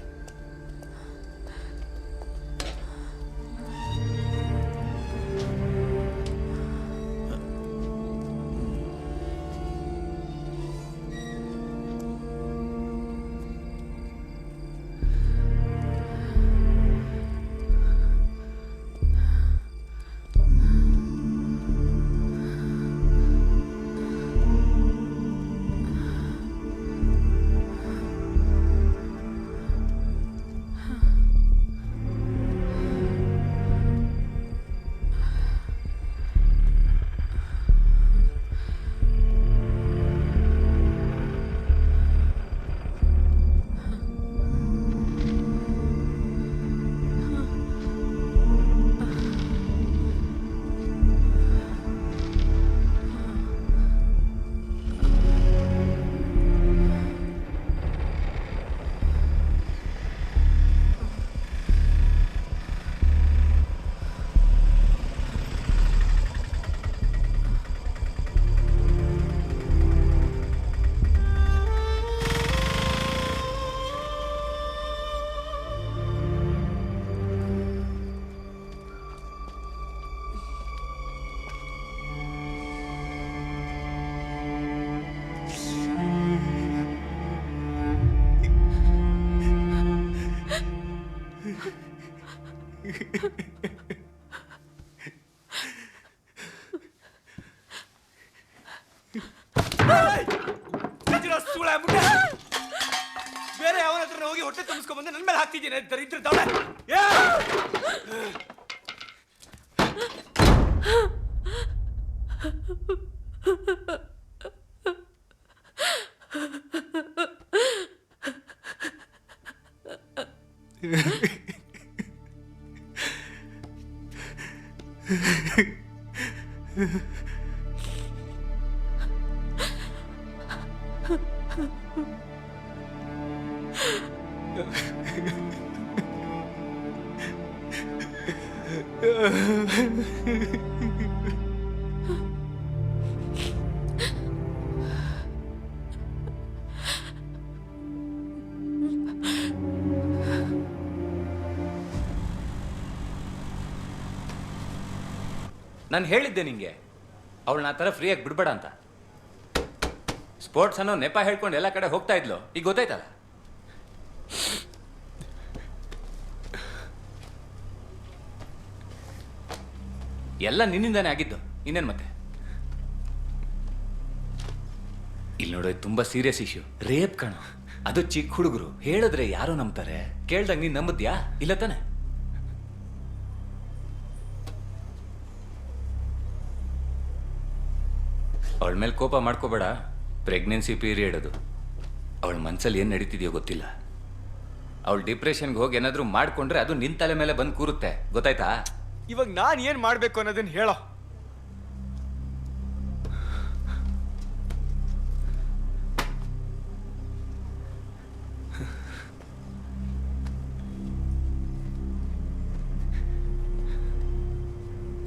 ಬೇರೆ ಯಾವನ ಹತ್ರ ಹೋಗಿ ಹೊಟ್ಟೆ ತುಂಬಿಸ್ಕೊಂಡ್ ಬಂದು ನನ್ನ ಮೇಲೆ ಹಾಕ್ತಿದ್ದೀನಿ ದರಿದ್ರ ದೌಡ. ನಾನು ಹೇಳಿದ್ದೆ ನಿಂಗೆ ಅವಳನ್ನ ಆ ಥರ ಫ್ರೀಯಾಗಿ ಬಿಡ್ಬೇಡ ಅಂತ. ಸ್ಪೋರ್ಟ್ಸ್ ಅನ್ನೋ ನೆಪ ಹೇಳ್ಕೊಂಡು ಎಲ್ಲ ಕಡೆ ಹೋಗ್ತಾ ಇದ್ಲು, ಈಗ ಗೊತ್ತಾಯ್ತಲ್ಲ. ಎಲ್ಲ ನಿನ್ನಿಂದಾನೇ ಆಗಿದ್ದು, ಇನ್ನೇನು ಮತ್ತೆ. ಇಲ್ಲಿ ನೋಡೋ, ತುಂಬಾ ಸೀರಿಯಸ್ ಇಶ್ಯೂ, ರೇಪ್ ಕಣೋ. ಅದು ಚಿಕ್ಕ ಹುಡುಗರು ಹೇಳಿದ್ರೆ ಯಾರು ನಂಬ್ತಾರೆ? ಕೇಳ್ದಾಗ ನೀನ್ ನಂಬುದ್ಯಾ? ಇಲ್ಲ ತಾನೆ? ಅವಳ ಮೇಲೆ ಕೋಪ ಮಾಡ್ಕೋಬೇಡ. ಪ್ರೆಗ್ನೆನ್ಸಿ ಪೀರಿಯಡ್ ಅದು. ಅವಳ ಮನ್ಸಲ್ಲಿ ಏನು ನಡೀತಿದೆಯೋ ಗೊತ್ತಿಲ್ಲ. ಅವಳು ಡಿಪ್ರೆಷನ್ಗೆ ಹೋಗಿ ಏನಾದರೂ ಮಾಡ್ಕೊಂಡ್ರೆ ಅದು ನಿನ್ ತಲೆ ಮೇಲೆ ಬಂದು ಕೂರುತ್ತೆ, ಗೊತ್ತಾಯ್ತಾ? ಇವಾಗ ನಾನು ಏನು ಮಾಡಬೇಕು ಅನ್ನೋದನ್ನ ಹೇಳೋ.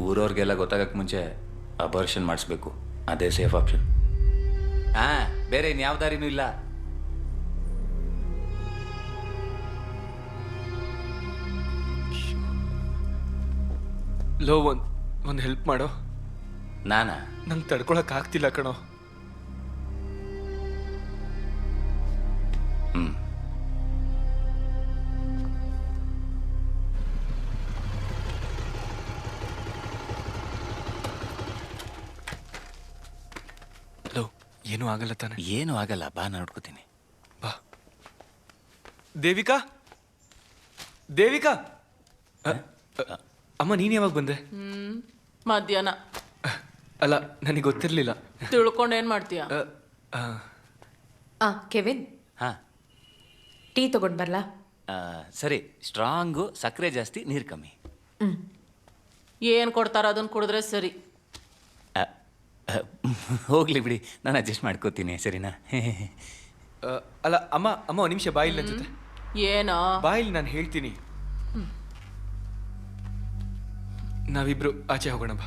ಊರವ್ರಿಗೆಲ್ಲ ಗೊತ್ತಾಗಕ್ಕೆ ಮುಂಚೆ ಅಬಾರ್ಷನ್ ಮಾಡಿಸ್ಬೇಕು, ಅದೇ ಸೇಫ್ ಆಪ್ಷನ್. ಬೇರೆ ಇನ್ಯಾವ ದಾರಿನೂ ಇಲ್ಲ. ಲೋ, ಒಂದು ಹೆಲ್ಪ್ ಮಾಡೋ. ನಾನಾ? ನಂಗೆ ತಡ್ಕೊಳಕ್ ಆಗ್ತಿಲ್ಲ ಕಣೋ. ಲೋ, ಏನೂ ಆಗಲ್ಲ ತಾನೆ? ಏನೂ ಆಗಲ್ಲ, ಬಾ, ನೋಡ್ಕೋತೀನಿ. ಬಾ. ದೇವಿಕಾ, ದೇವಿಕಾ. ಅಮ್ಮ, ನೀನು ಯಾವಾಗ ಬಂದೆ? ಮಧ್ಯಾಹ್ನ. ಅಲ್ಲ, ನನಗೆ ಗೊತ್ತಿರಲಿಲ್ಲ. ತಿಳ್ಕೊಂಡು ಏನು ಮಾಡ್ತೀಯ? ಕೆವಿನ್, ಹಾ, ಟೀ ತಗೊಂಡ್ ಬರ್ಲಾ? ಸರಿ. ಸ್ಟ್ರಾಂಗು, ಸಕ್ಕರೆ ಜಾಸ್ತಿ, ನೀರು ಕಮ್ಮಿ. ಏನು ಕೊಡ್ತಾರ ಅದನ್ನ ಕುಡಿದ್ರೆ ಸರಿ. ಹೋಗ್ಲಿ ಬಿಡಿ, ನಾನು ಅಡ್ಜಸ್ಟ್ ಮಾಡ್ಕೋತೀನಿ, ಸರಿನಾ? ಅಲ್ಲ ಅಮ್ಮ, ಒಂದು ನಿಮಿಷ ಬಾಯಿಲ್ ನನ್ನ ಜೊತೆ. ಏನೋ ಬಾಯಿಲ್, ನಾನು ಹೇಳ್ತೀನಿ. ನಾವಿಬ್ರು ಆಚೆ ಹೋಗೋಣ ಬಾ.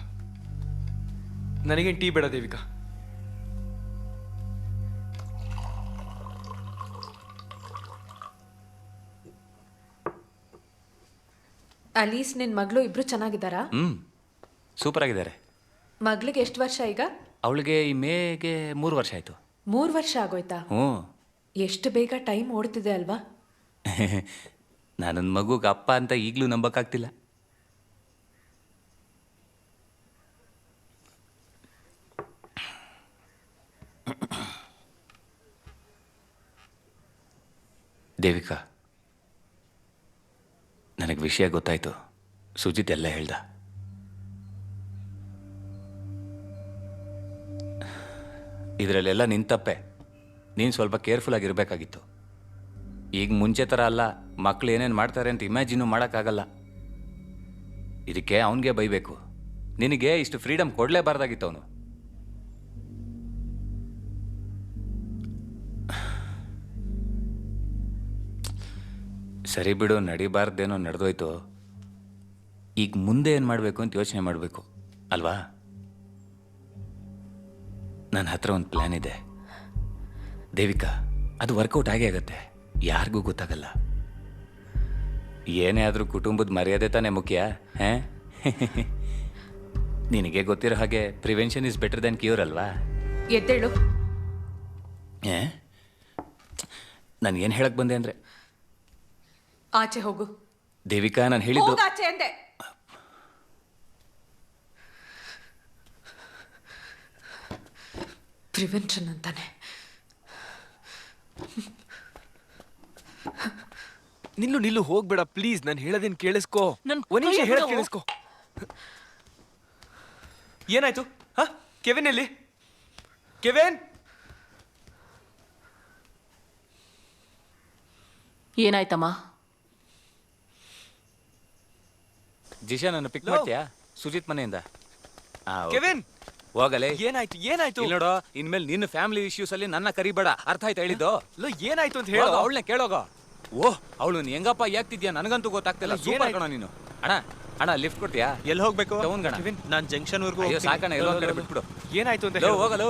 ನನಗೇನು ಟೀ ಬೇಡ ದೇವಿಕಾ. ಅಲೀಸ್, ನಿನ್ ಮಗಳು ಇಬ್ರು ಚೆನ್ನಾಗಿದ್ದಾರಾ? ಸೂಪರ್ ಆಗಿದ್ದಾರೆ. ಮಗಳಿಗೆ ಎಷ್ಟು ವರ್ಷ ಈಗ? ಅವಳಿಗೆ ಈ ಮೇಗೆ 3 ವರ್ಷ ಆಯ್ತು. 3 ವರ್ಷ ಆಗೋಯ್ತಾ? ಎಷ್ಟು ಬೇಗ ಟೈಮ್ ಓಡ್ತಿದೆ ಅಲ್ವಾ? ನಾನೊಂದು ಮಗುಗೆ ಅಪ್ಪ ಅಂತ ಈಗಲೂ ನಂಬಕ್ಕಾಗ್ತಿಲ್ಲ. ದೇವಿಕಾ, ನನಗೆ ವಿಷಯ ಗೊತ್ತಾಯ್ತು. ಸುಜಿತ್ ಎಲ್ಲ ಹೇಳ್ದ. ಇದರಲ್ಲೆಲ್ಲ ನಿನ್ ತಪ್ಪೆ. ನೀನು ಸ್ವಲ್ಪ ಕೇರ್ಫುಲ್ ಆಗಿರ್ಬೇಕಾಗಿತ್ತು. ಈಗ ಮುಂಚೆ ಥರ ಅಲ್ಲ, ಮಕ್ಳು ಏನೇನು ಮಾಡ್ತಾರೆ ಅಂತ ಇಮ್ಯಾಜಿನೂ ಮಾಡೋಕ್ಕಾಗಲ್ಲ. ಇದಕ್ಕೆ ಅವನಿಗೆ ಬೈಬೇಕು. ನಿನಗೆ ಇಷ್ಟು ಫ್ರೀಡಮ್ ಕೊಡಲೇಬಾರ್ದಾಗಿತ್ತು ಅವನು. ಸರಿ ಬಿಡು, ನಡಿಬಾರ್ದೇನೋ ನಡೆದೋಯ್ತು. ಈಗ ಮುಂದೆ ಏನು ಮಾಡಬೇಕು ಅಂತ ಯೋಚನೆ ಮಾಡಬೇಕು ಅಲ್ವಾ? ನನ್ನ ಹತ್ರ ಒಂದು ಪ್ಲ್ಯಾನ್ ಇದೆ ದೇವಿಕಾ. ಅದು ವರ್ಕೌಟ್ ಆಗೇ ಆಗುತ್ತೆ, ಯಾರಿಗೂ ಗೊತ್ತಾಗಲ್ಲ. ಏನೇ ಆದರೂ ಕುಟುಂಬದ ಮರ್ಯಾದೆ ತಾನೇ ಮುಖ್ಯ. ನಿನಗೆ ಗೊತ್ತಿರೋ ಹಾಗೆ prevention is better then cure ಅಲ್ವಾ? ಎದ್ದೇಳು. ನಾನು ಏನು ಹೇಳಕ್ ಬಂದೆ ಅಂದರೆ, ಆಚೆ ಹೋಗು ದೇವಿಕಾ. ನಾನು ಹೇಳಿದ್ದು ಆಚೆ ಅಂದೆ. ಪ್ರಿವೆನ್ಷನ್ ಅಂತಾನೆ. ನಿಲ್ಲು, ಹೋಗ್ಬೇಡ ಪ್ಲೀಸ್. ನಾನು ಹೇಳೋದೇನು ಕೇಳಿಸ್ಕೋ. ಒಂದು ನಿಮಿಷ ಹೇಳೋದು ಕೇಳಿಸ್ಕೋ. ಏನಾಯ್ತು? ಕೆವಿನ್ ಎಲ್ಲಿ? ಕೆವಿನ್, ಏನಾಯ್ತಮ್ಮ? ಜಿಶಾ, ನನ್ನ ಪಿಕ್ ಮಾಡ್ತೀಯಾ ಸುಜಿತ್ ಮನೆಯಿಂದ? ಕೆವಿನ್, ಹೋಗಲೇ. ಏನಾಯ್ತು? ನೋಡೋ, ಇನ್ಮೇಲೆ ನಿನ್ನ ಫ್ಯಾಮಿಲಿ ಇಶ್ಯೂಸ್ ಅಲ್ಲಿ ನನ್ನ ಕರಿಬೇಡ, ಅರ್ಥ ಆಯ್ತಾ ಹೇಳಿದ್ದು? ಏನಾಯ್ತು ಅಂತ ಹೇಳೋ. ಅವಳನ್ನೇ ಕೇಳೋಗ. ಓಹ್, ಅವಳು ಹೆಂಗಪ್ಪ ಯಾಕ್ತಿದ್ಯಾ ನನಗಂತೂ ಗೊತ್ತಾಗ್ತಿಲ್ಲ. ಸೂಪರ್ ಕಣ ನೀನು. ಅಣ್ಣ ಲಿಫ್ಟ್ ಕೊಡ್ತೀಯಾ? ಎಲ್ಲಿ ಹೋಗ್ಬೇಕು? ಟೌನ್ ಗಣ. ನಾನು ಜಂಕ್ಷನ್ ವರ್ಗೂ ಸಾಕಣ, ಎಲ್ಲೋ ಕಡೆ ಬಿಟ್ಬಿಡು. ಏನಾಯ್ತು ಅಂತ ಹೋಗಲು.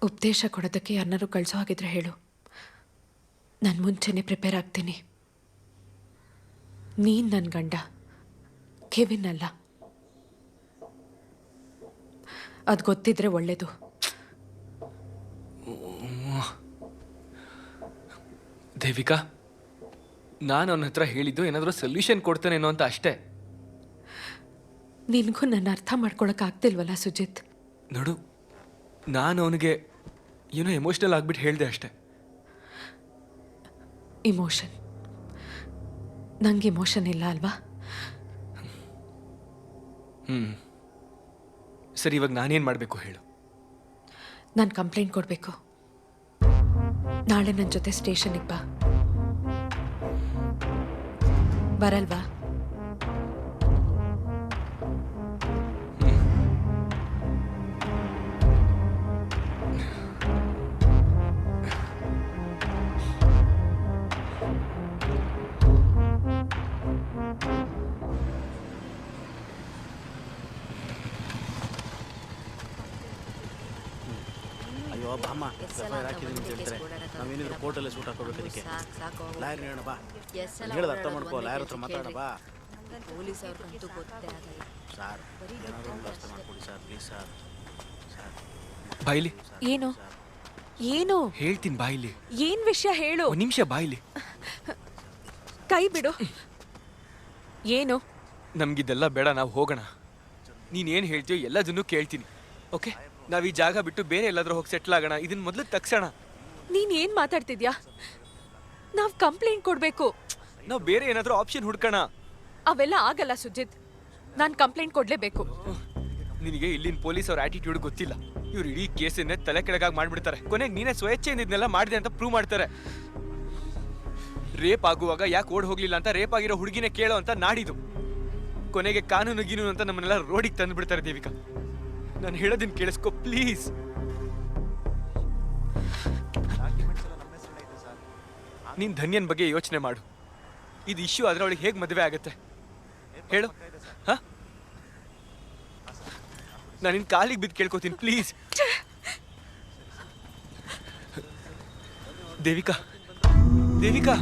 ಉಪದೇಶ ಕೊಡೋದಕ್ಕೆ ಯಾರನ್ನಾರು ಕಳಿಸೋ ಹಾಗಿದ್ರೆ ಹೇಳು. ನಾನು ಮುಂಚೆನೇ ಪ್ರಿಪೇರ್ ಆಗ್ತೀನಿ. ನೀನು ನನ್ನ ಗಂಡ, ಕೆವಿನ್ ಅಲ್ಲ. ಅದು ಗೊತ್ತಿದ್ರೆ ಒಳ್ಳೇದು. ದೇವಿಕಾ, ನಾನು ಅವನ ಹತ್ರ ಹೇಳಿದ್ದು ಏನಾದರೂ ಸೊಲ್ಯೂಷನ್ ಕೊಡ್ತಾನೇನೋ ಅಂತ ಅಷ್ಟೇ. ನಿನಗೂ ನನ್ನ ಅರ್ಥ ಮಾಡ್ಕೊಳಕ್ಕಾಗ್ತಿಲ್ವಲ್ಲ ಸುಜಿತ್? ನೋಡು, ನಾನು ಅವನಿಗೆ ಏನೋ ಎಮೋಷ್ನಲ್ ಆಗ್ಬಿಟ್ಟು ಹೇಳಿದೆ ಅಷ್ಟೆ. ಇಮೋಷನ್? ನಂಗೆ ಇಮೋಷನ್ ಇಲ್ಲ ಅಲ್ವಾ? ಸರಿ, ಇವಾಗ ನಾನೇನು ಮಾಡಬೇಕು ಹೇಳು? ನಾನು ಕಂಪ್ಲೇಂಟ್ ಕೊಡಬೇಕು. ನಾಳೆ ನನ್ನ ಜೊತೆ ಸ್ಟೇಷನ್ಗೆ ಬಾ. ಬರಲ್ವಾ? ಅಯ್ಯೋ ಬಾಮ್ಮ, ಹಾಕಿದ್ದೀನಿ ಅಂತ ಹೇಳ್ತಾರೆ. ನಾವೇನಿದ್ರು ಕೋರ್ಟಲ್ಲೇ ಸೂಟ್ ಹಾಕೋಬೇಕು. ಅದಕ್ಕೆ ಲಾಯರ್ ಹೇಳೋಣ ಬಾ. ಹೇಳಿದ ಅರ್ಥ ಮಾಡ್ಕೋ, ಲಾಯರ್ ಹತ್ರ ಮಾತಾಡೋಣ ಬಾ. ಸರ್, ಏನಾದರೂ ಒಂದು ಅರ್ಥ ಮಾಡ್ಕೊಡಿ ಸರ್, ಪ್ಲೀಸ್ ಸರ್. ಬಾಯ್ಲಿ. ಏನು ಏನು ಹೇಳ್ತೀನಿ, ಬಾಯ್ಲಿ. ಏನ್ ವಿಷಯ ಹೇಳು. ಒಂದು ನಿಮಿಷ ಬಾಯ್ಲಿ. ಕೈ ಬಿಡು. ಏನು? ನಮ್ಗಿದೆಲ್ಲ ಬೇಡ, ನಾವು ಹೋಗೋಣ. ನೀನೇನು ಹೇಳ್ತೀಯೋ ಎಲ್ಲದನ್ನೂ ಕೇಳ್ತೀನಿ. ಓಕೆ, ನಾವು ಈ ಜಾಗ ಬಿಟ್ಟು ಬೇರೆ ಎಲ್ಲಾದ್ರೂ ಹೋಗಿ ಸೆಟ್ಲ್ ಆಗೋಣ. ಇದನ್ನ ಮೊದಲು ತಗ್ಸೋಣ. ನೀನ್ ಏನ್ ಮಾತಾಡ್ತಿದ್ಯಾ? ನಾವ್ ಕಂಪ್ಲೇಂಟ್ ಕೊಡ್ಬೇಕು. ನಾವು ಬೇರೆ ಏನಾದ್ರೂ ಆಪ್ಷನ್ ಹುಡ್ಕೋಣ. ಅವೆಲ್ಲ ಆಗಲ್ಲ ಸುಜಿತ್. ನಾನ್ ಕಂಪ್ಲೇಂಟ್ ಕೊಡ್ಲೇಬೇಕು. ನಿನಗೆ ಇಲ್ಲಿನ ಪೊಲೀಸ್ ಅವ್ರ ಆಟಿಟ್ಯೂಡ್ ಗೊತ್ತಿಲ್ಲ. ಇವ್ರು ಇಡೀ ಕೇಸನ್ನೇ ತಲೆ ಕೆಳಗಾಗಿ ಮಾಡ್ಬಿಡ್ತಾರೆ. ಕೊನೆಗೆ ನೀನೇ ಸ್ವಚ್ಛೆಯಿಂದ ಇದನ್ನೆಲ್ಲ ಮಾಡಿದೆ ಅಂತ ಪ್ರೂವ್ ಮಾಡ್ತಾರೆ. ರೇಪ್ ಆಗುವಾಗ ಯಾಕೆ ಓಡ್ ಹೋಗ್ಲಿಲ್ಲ ಅಂತ ರೇಪ್ ಆಗಿರೋ ಹುಡುಗಿನೇ ಕೇಳೋ ಅಂತ ನಾಡಿದು. ಕೊನೆಗೆ ಕಾನೂನು ಗೀನೂನು ಅಂತ ನಮ್ಮನ್ನೆಲ್ಲ ರೋಡಿಗೆ ತಂದು ಬಿಡ್ತಾರೆ. ದೇವಿಕಾ, ನಾನು ಹೇಳೋದನ್ನ ಕೇಳಿಸ್ಕೊ ಪ್ಲೀಸ್. ನೀನ್ ಧನ್ಯನ್ ಬಗ್ಗೆ ಯೋಚನೆ ಮಾಡು. ಇದು ಇಶ್ಯೂ ಆದ್ರೆ ಅವಳಿಗೆ ಹೇಗೆ ಮದುವೆ ಆಗುತ್ತೆ ಹೇಳು? ಹಾ, ನಾನು ನಿನ್ ಕಾಲಿಗೆ ಬಿದ್ದು ಕೇಳ್ಕೊತೀನಿ ಪ್ಲೀಸ್. ದೇವಿಕಾ, ದೇವಿಕಾ,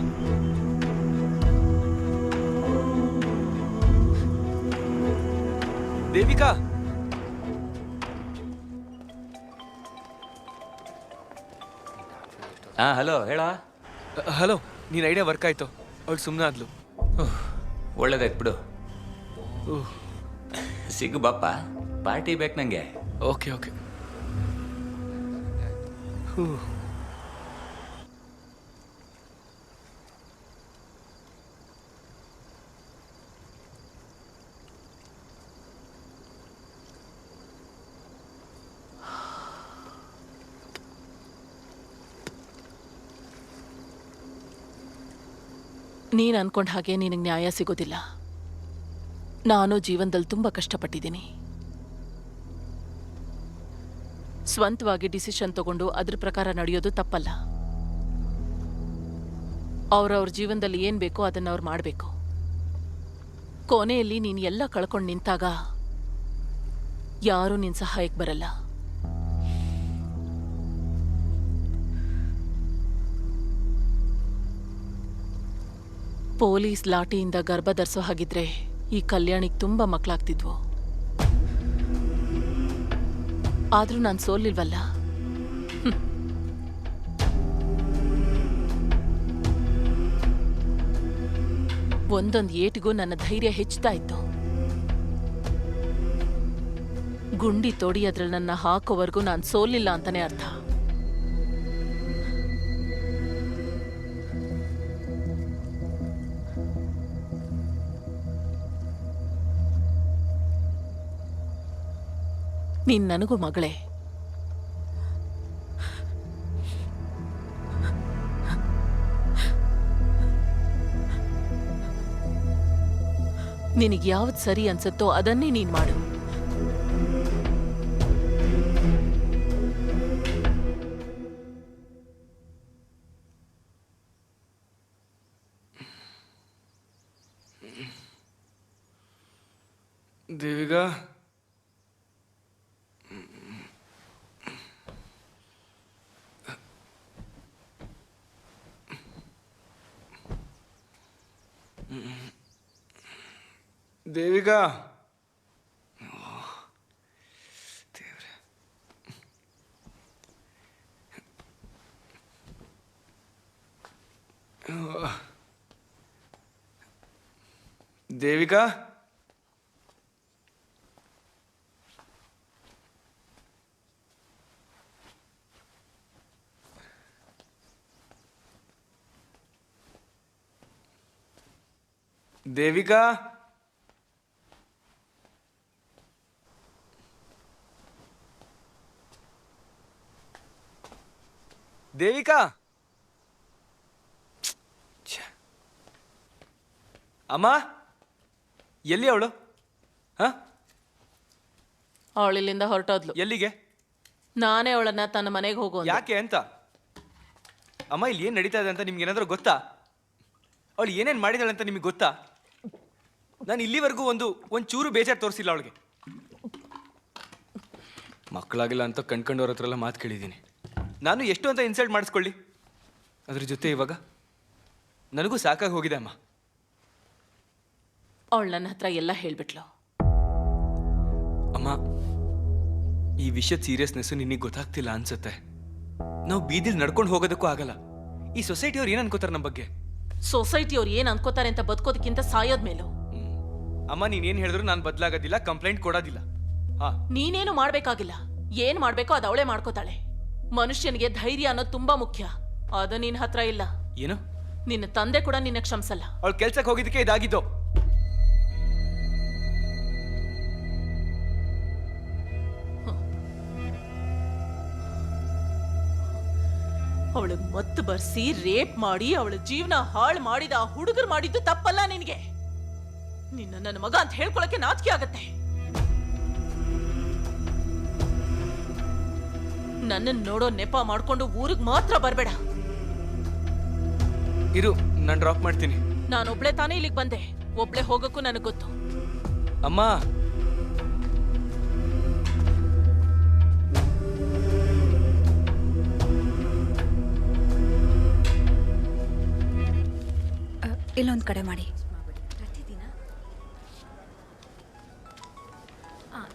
ದೇವಿಕಾ. ಹಾಂ, ಹಲೋ, ಹೇಳ. ಹಲೋ, ನೀನ್ ಐಡಿಯಾ ವರ್ಕ್ ಆಯ್ತು. ಅವಳು ಸುಮ್ಮನೆ ಆದ್ಲು. ಒಳ್ಳೇದಾಯ್ತು ಬಿಡು. ಸಿಗು ಬಾಪ, ಪಾರ್ಟಿ ಬೇಕು ನಂಗೆ. Okay okay. ನೀನು ಅನ್ಕೊಂಡ ಹಾಗೆ ನಿನಗೆ ನ್ಯಾಯ ಸಿಗೋದಿಲ್ಲ. ನಾನು ಜೀವನದಲ್ಲಿ ತುಂಬ ಕಷ್ಟಪಟ್ಟಿದ್ದೀನಿ. ಸ್ವಂತವಾಗಿ ಡಿಸಿಷನ್ ತಗೊಂಡು ಅದ್ರ ಪ್ರಕಾರ ನಡೆಯೋದು ತಪ್ಪಲ್ಲ. ಅವ್ರವ್ರ ಜೀವನದಲ್ಲಿ ಏನು ಬೇಕೋ ಅದನ್ನು ಅವ್ರು ಮಾಡಬೇಕು. ಕೊನೆಯಲ್ಲಿ ನೀನು ಎಲ್ಲ ಕಳ್ಕೊಂಡು ನಿಂತಾಗ ಯಾರೂ ನಿನ್ನ ಸಹಾಯಕ್ಕೆ ಬರಲ್ಲ. ಪೊಲೀಸ್ ಲಾಠಿಯಿಂದ ಗರ್ಭ ಧರಿಸೋ ಹಾಗಿದ್ರೆ ಈ ಕಲ್ಯಾಣಿಗೆ ತುಂಬ ಮಕ್ಕಳಾಗ್ತಿದ್ವು. ಆದರೂ ನಾನು ಸೋಲಿಲ್ವಲ್ಲ. ಒಂದೊಂದು ಏಟಿಗೂ ನನ್ನ ಧೈರ್ಯ ಹೆಚ್ಚುತ್ತಾ ಇತ್ತು. ಗುಂಡಿ ತೋಡಿ ಅದ್ರಲ್ಲಿ ನನ್ನ ಹಾಕೋವರೆಗೂ ನಾನು ಸೋಲಿಲ್ಲ ಅಂತಾನೆ ಅರ್ಥ. ನೀನ್ ನನಗೂ ಮಗಳೇ. ನಿನಗೆ ಯಾವ್ದು ಸರಿ ಅನ್ಸುತ್ತೋ ಅದನ್ನೇ ನೀನ್ ಮಾಡು. ದೇವಿಕಾ, ದೇವಿಕಾ, ದೇವಿಕಾ, ದೇವಿಕಾ, ದೇವಿಕಾ, ಅಮ್ಮ ಎಲ್ಲಿ ಅವಳು? ಹ, ಅವಳಿಲ್ಲಿಂದ ಹೊರಟೋದ್ಲು. ಎಲ್ಲಿಗೆ? ನಾನೇ ಅವಳನ್ನ ತನ್ನ ಮನೆಗೆ ಹೋಗು ಅಂದೆ. ಯಾಕೆ ಅಂತ? ಅಮ್ಮ ಇಲ್ಲಿ ಏನು ನಡೀತಾ ಇದೆ ಅಂತ ನಿಮ್ಗೆ ಏನಾದರೂ ಗೊತ್ತಾ? ಅವಳು ಏನೇನು ಮಾಡಿದಾಳೆ ಅಂತ ನಿಮಗೆ ಗೊತ್ತಾ? ನಾನು ಇಲ್ಲಿವರೆಗೂ ಒಂದು ಚೂರು ಬೇಜಾರು ತೋರಿಸಿಲ್ಲ ಅವಳಿಗೆ. ಮಕ್ಕಳಾಗಿಲ್ಲ ಅಂತ ಕಣ್ಕಂಡವ್ರ ಹತ್ರ ಎಲ್ಲ ಮಾತು ಕೇಳಿದ್ದೀನಿ. ನಾನು ಎಷ್ಟು ಅಂತ ಇನ್ಸಲ್ಟ್ ಮಾಡಿಸ್ಕೊಳ್ಳಿ. ಅದ್ರ ಜೊತೆ ಇವಾಗ ನನಗೂ ಸಾಕಾಗಿ ಹೋಗಿದೆ ಅಮ್ಮ. ಅವಳು ನನ್ನ ಹತ್ರ ಎಲ್ಲ ಹೇಳ್ಬಿಟ್ಲು. ಅಮ್ಮ, ಈ ವಿಷಯದ ಸೀರಿಯಸ್ನೆಸ್ ನಿನಗೆ ಗೊತ್ತಾಗ್ತಿಲ್ಲ ಅನ್ಸುತ್ತೆ. ನಾವು ಬೀದಿಲಿ ನಡ್ಕೊಂಡು ಹೋಗೋದಕ್ಕೂ ಆಗಲ್ಲ. ಈ ಸೊಸೈಟಿಯವ್ರು ಏನು ಅನ್ಕೋತಾರೆ ನಮ್ಮ ಬಗ್ಗೆ? ಸೊಸೈಟಿಯವ್ರು ಏನ್ ಅನ್ಕೋತಾರೆ ಅಂತ ಬದುಕೋದಕ್ಕಿಂತ ಸಾಯೋದ್ ಮೇಲೂ. ಅಮ್ಮ, ನೀನೇನು ಹೇಳಿದ್ರು ನಾನು ಬದಲಾಗೋದಿಲ್ಲ, ಕಂಪ್ಲೇಂಟ್ ಕೊಡೋದಿಲ್ಲ. ನೀನೇನು ಮಾಡ್ಬೇಕಾಗಿಲ್ಲ. ಏನ್ ಮಾಡ್ಬೇಕೋ ಅದು ಅವಳೇ ಮಾಡ್ಕೋತಾಳೆ. ಮನುಷ್ಯನಿಗೆ ಧೈರ್ಯ ಅನ್ನೋದು ತುಂಬಾ ಮುಖ್ಯ. ಅದು ನಿನ್ ಹತ್ರ ಇಲ್ಲ. ಏನು? ನಿನ್ನ ತಂದೆ ಕೂಡ ನಿನ್ನ ಕ್ಷಮಿಸಲ್ಲ. ಅವಳು ಕೆಲ್ಸಕ್ಕೆ ಹೋಗಿದ್ದಕ್ಕೆ ಇದಾಗಿದ್ದು. ಅವಳು ಮತ್ತು ಬರ್ಸಿ ರೇಪ್ ಮಾಡಿ ಅವಳ ಜೀವನ ಹಾಳು ಮಾಡಿದ ಆ ಹುಡುಗರು ಮಾಡಿದ್ದು ತಪ್ಪಲ್ಲ ನಿನಗೆ. ನಿನ್ನ ನನ್ನ ಮಗ ಅಂತ ಹೇಳ್ಕೊಳಕ್ಕೆ ನಾಚಿಕೆ ಆಗತ್ತೆ. ನನ್ನನ್ನು ನೋಡೋ ನೆಪ ಮಾಡ್ಕೊಂಡು ಊರಿಗೆ ಮಾತ್ರ ಬರಬೇಡ. ಇರು, ನಾನು ಡ್ರಾಪ್ ಮಾಡ್ತೀನಿ. ನಾನೊಬ್ಳೆ ತಾನೇ ಇಲ್ಲಿಗೆ ಬಂದೆ. ಒಬ್ಳೆ ಹೋಗಕ್ಕೂ ನನಗೆ ಗೊತ್ತು. ಅಮ್ಮ, ಇಲ್ಲೊಂದು ಕಡೆ ಮಾಡಿ.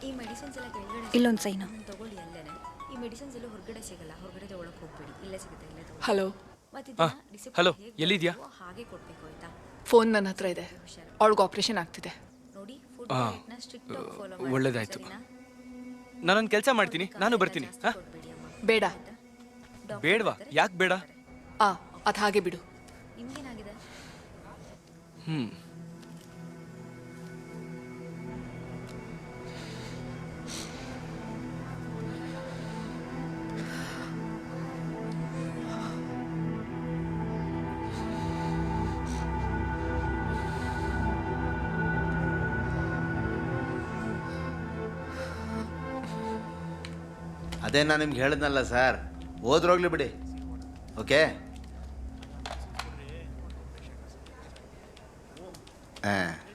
ಈ ಮೆಡಿಸಿನ್ಸ್ ಎಲ್ಲ ಕೆಳಗಡೆ ಇಲ್ಲೊಂದು ಸೈನು ತಗೊಳ್ಳಿ. ಅಲ್ಲೇನೆ ಈ ಮೆಡಿಸಿನ್ಸ್ ಎಲ್ಲ ಹೊರಗಡೆ ಸಿಗಲ್ಲ. ಹೊರಗಡೆ ತಗೊಳಕ್ ಹೋಗ್ಬೇಡಿ, ಇಲ್ಲೇ ಸಿಗುತ್ತೆ, ಇಲ್ಲೇ ತಗೊಳ್ಳಿ. ಹಲೋ. ಹಲೋ, ಎಲ್ಲಿದ್ಯಾ? ಹಾಗೆ ಕೊಡ್ಬೇಕು ಆಯ್ತಾ? ಫೋನ್ ನನ್ನ ಹತ್ರ ಇದೆ. ಅವಳಿಗೆ ಆಪರೇಷನ್ ಆಗ್ತಿದೆ. ನೋಡಿ, ಒಳ್ಳೇದಾಯ್ತು. ನಾನೊಂದು ಕೆಲಸ ಮಾಡ್ತೀನಿ, ನಾನು ಬರ್ತೀನಿ. ಬೇಡ. ಬೇಡವಾ? ಯಾಕೆ ಬೇಡ? ಅದು ಹಾಗೆ ಬಿಡು. ನಿಮ್ಗೇನಾಗಿದೆ? ಅದೇ ನಾನು ನಿಮ್ಗೆ ಹೇಳಿದ್ನಲ್ಲ ಸರ್, ಹೋದ್ರೋಗ್ಲಿ ಬಿಡಿ. ಓಕೆ,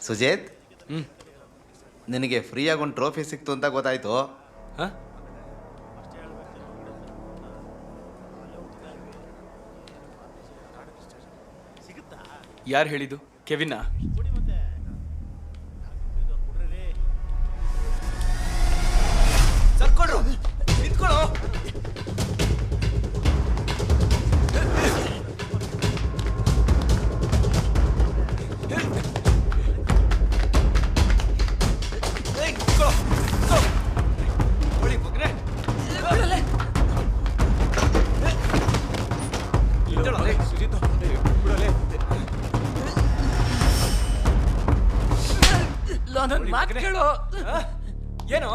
ಸುಜೇತ್, ನಿನಗೆ ಫ್ರೀಯಾಗಿ ಒಂದು ಟ್ರೋಫಿ ಸಿಕ್ತು ಅಂತ ಗೊತ್ತಾಯ್ತು. ಯಾರು ಹೇಳಿದ್ದು? ಕೆವಿನಾ? ಸರ್ಕೊಡ್ರು, ನಿಂತ್ಕೊಳ್ಳೋ. ಏನೋ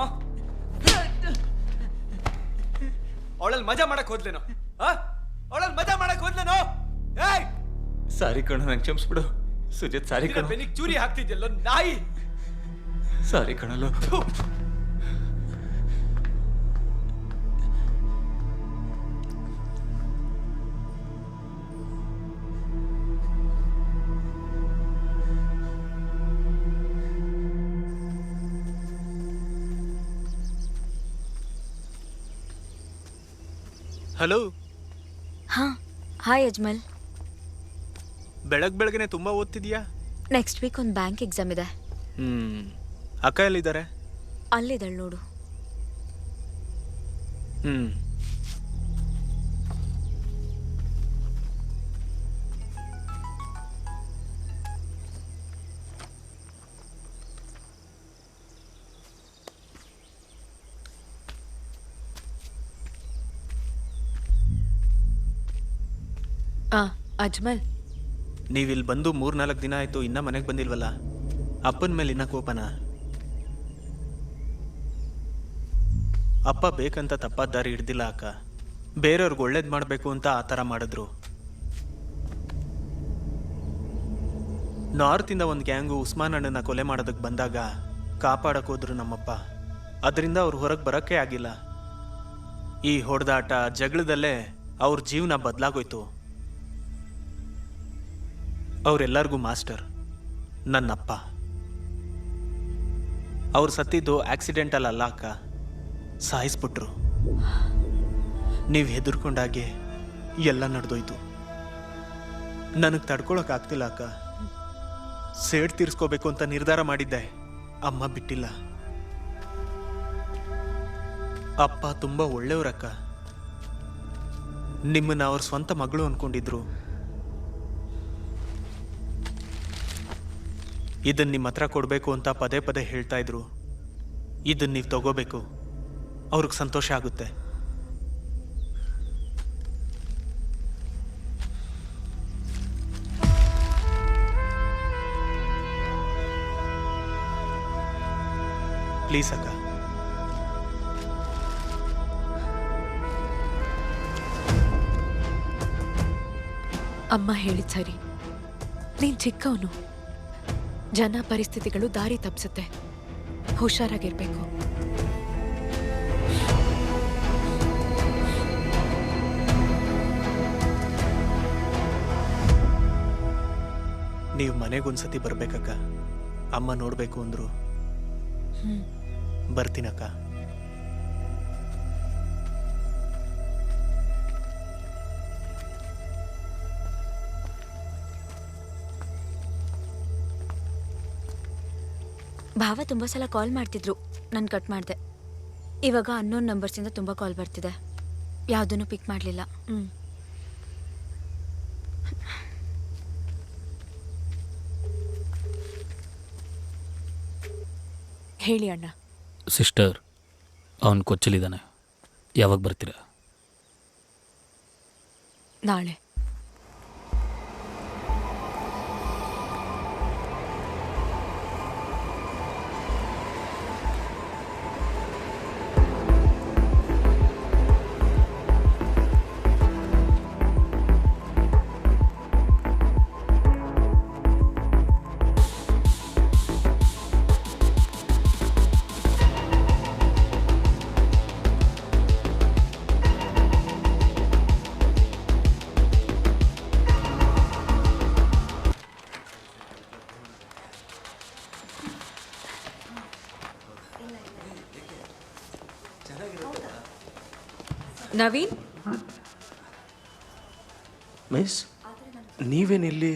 ಅವಳಲ್ಲಿ ಮಜಾ ಮಾಡಕ್ ಹೋದ್ಲೇನೋ? ಅವಳಲ್ಲಿ ಮಜಾ ಮಾಡಕ್ ಹೋದ್ಲೇನೋ? ಸಾರಿ ಕಣೋ, ನಂಗೆ ಕ್ಷಮಿಸ್ಬಿಡು ಸುಜಿತ್. ಸಾರಿ ಕಣೋ. ಬೆನ್ನಿಗೆ ಚೂರಿ ಹಾಕ್ತಿದ್ಯಲ್ಲೋ ನಾಯಿ. ಸಾರಿ ಕಣಲು. ಹಲೋ. ಹಾಯ್ ಅಜ್ಮಲ್. ಬೆಳಗ್ಗೆನೆ ತುಂಬಾ ಓದ್ತಿದ್ಯಾ? ನೆಕ್ಸ್ಟ್ ವೀಕ್ ಒಂದು ಬ್ಯಾಂಕ್ ಎಕ್ಸಾಮ್ ಇದೆ. ಅಕ್ಕ ಎಲ್ಲಿದ್ದಾರೆ? ಅಲ್ಲಿದ್ದಾಳೆ ನೋಡು. ಹ್ಞೂ ಅಜ್ಮಲ್, ನೀವಿಲ್ಲಿ ಬಂದು 3-4 ದಿನ ಆಯಿತು, ಇನ್ನೂ ಮನೆಗೆ ಬಂದಿಲ್ವಲ್ಲ? ಅಪ್ಪನ ಮೇಲೆ ಇನ್ನೂ ಕೋಪನಾ? ಅಪ್ಪ ಬೇಕಂತ ತಪ್ಪಾದ ದಾರಿ ಹಿಡ್ದಿಲ್ಲ ಅಕ್ಕ. ಬೇರೆಯವ್ರಿಗೆ ಒಳ್ಳೇದು ಮಾಡಬೇಕು ಅಂತ ಆ ಥರ ಮಾಡಿದ್ರು. ನಾರ್ತಿಂದ ಒಂದು ಗ್ಯಾಂಗು ಉಸ್ಮಾನ್ ಅಣ್ಣನ ಕೊಲೆ ಮಾಡೋದಕ್ಕೆ ಬಂದಾಗ ಕಾಪಾಡಕ್ಕೆ ಹೋದ್ರು ನಮ್ಮಪ್ಪ. ಅದರಿಂದ ಅವ್ರು ಹೊರಗೆ ಬರೋಕ್ಕೆ ಆಗಿಲ್ಲ. ಈ ಹೊಡೆದಾಟ ಜಗಳದಲ್ಲೇ ಅವ್ರ ಜೀವನ ಬದಲಾಗೋಯ್ತು. ಅವರೆಲ್ಲರಿಗೂ ಮಾಸ್ಟರ್ ನನ್ನಪ್ಪ. ಅವ್ರು ಸತ್ತಿದ್ದು ಆಕ್ಸಿಡೆಂಟಲ್ ಅಲ್ಲ ಅಕ್ಕ, ಸಾಯಿಸ್ಬಿಟ್ರು. ನೀವು ಹೆದರ್ಕೊಂಡಾಗೆ ಎಲ್ಲ ನಡೆದೋಯ್ತು. ನನಗೆ ತಡ್ಕೊಳಕ್ಕಾಗ್ತಿಲ್ಲ ಅಕ್ಕ. ಸೇಡ್ ತೀರಿಸ್ಕೋಬೇಕು ಅಂತ ನಿರ್ಧಾರ ಮಾಡಿದ್ದೆ, ಅಮ್ಮ ಬಿಟ್ಟಿಲ್ಲ. ಅಪ್ಪ ತುಂಬ ಒಳ್ಳೆಯವರಕ್ಕ. ನಿಮ್ಮನ್ನ ಅವ್ರ ಸ್ವಂತ ಮಗಳು ಅನ್ಕೊಂಡಿದ್ರು. ಇದನ್ನ ನಿಮ್ಮ ಹತ್ರ ಕೊಡಬೇಕು ಅಂತ ಪದೇ ಪದೇ ಹೇಳ್ತಾ ಇದ್ರು. ಇದನ್ನ ನೀವು ತಗೋಬೇಕು, ಅವ್ರಿಗೆ ಸಂತೋಷ ಆಗುತ್ತೆ. ಪ್ಲೀಸ್ ಅಕ್ಕ. ಅಮ್ಮ ಹೇಳಿದ್ ಸರಿ. ನೀನ್ ಚಿಕ್ಕವನು. ಜನ ಪರಿಸ್ಥಿತಿಗಳು ದಾರಿ ತಪ್ಪಿಸುತ್ತೆ. ಹುಷಾರಾಗಿರ್ಬೇಕು. ನೀವು ಮನೆಗೊಂದ್ಸತಿ ಬರ್ಬೇಕಕ್ಕ. ಅಮ್ಮ ನೋಡ್ಬೇಕು ಅಂದ್ರು. ಬರ್ತೀನಕ್ಕ. ಭಾವ ತುಂಬ ಸಲ ಕಾಲ್ ಮಾಡ್ತಿದ್ರು, ನಾನು ಕಟ್ ಮಾಡಿದೆ. ಇವಾಗ ಅನ್ನೋನ್ ನಂಬರ್ಸಿಂದ ತುಂಬ ಕಾಲ್ ಬರ್ತಿದೆ, ಯಾವುದನ್ನು ಪಿಕ್ ಮಾಡಲಿಲ್ಲ. ಹೇಳಿ ಅಣ್ಣ. ಸಿಸ್ಟರ್, ಅವನು ಕೊಚ್ಚಲಿದ್ದಾನೆ. ಯಾವಾಗ ಬರ್ತೀರಾ? ನಾಳೆ. ನವೀನ್, ಮಿಸ್, ನೀವೇನಿಲ್ಲಿ?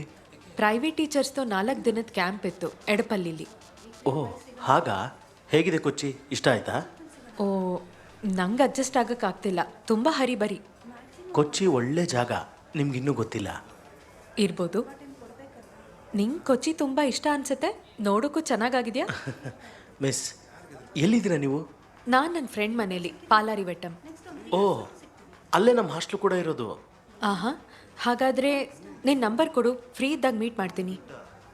ಪ್ರೈವೇಟ್ ಟೀಚರ್ಸ್ದು 4 ದಿನದ ಕ್ಯಾಂಪ್ ಇತ್ತು ಎಡಪಲ್ಲಿಲಿ. ಓ ಹಾಗಾ? ಹೇಗಿದೆ ಕೊಚ್ಚಿ? ಇಷ್ಟ ಆಯ್ತಾ? ಓ, ನಂಗೆ ಅಡ್ಜಸ್ಟ್ ಆಗಕ್ಕಾಗ್ತಿಲ್ಲ, ತುಂಬ ಹರಿಬರಿ. ಕೊಚ್ಚಿ ಒಳ್ಳೆ ಜಾಗ, ನಿಮ್ಗಿನ್ನೂ ಗೊತ್ತಿಲ್ಲ. ಇರ್ಬೋದು. ನಿಂಗೆ ಕೊಚ್ಚಿ ತುಂಬ ಇಷ್ಟ ಅನ್ಸುತ್ತೆ, ನೋಡೋಕ್ಕೂ ಚೆನ್ನಾಗಾಗಿದೆಯಾ? ಮಿಸ್, ಎಲ್ಲಿದ್ದೀರಾ ನೀವು? ನಾನು ನನ್ನ ಫ್ರೆಂಡ್ ಮನೇಲಿ, ಪಾಲಾರಿವೆಟ್ಟಂ. ಓ, ಅಲ್ಲೇ ನಮ್ಮ ಹಾಸ್ಟ್ಲು ಕೂಡ ಇರೋದು. ಆಹಾ, ಹಾಗಾದರೆ ನಿನ್ನ ನಂಬರ್ ಕೊಡು, ಫ್ರೀ ಇದ್ದಾಗ ಮೀಟ್ ಮಾಡ್ತೀನಿ.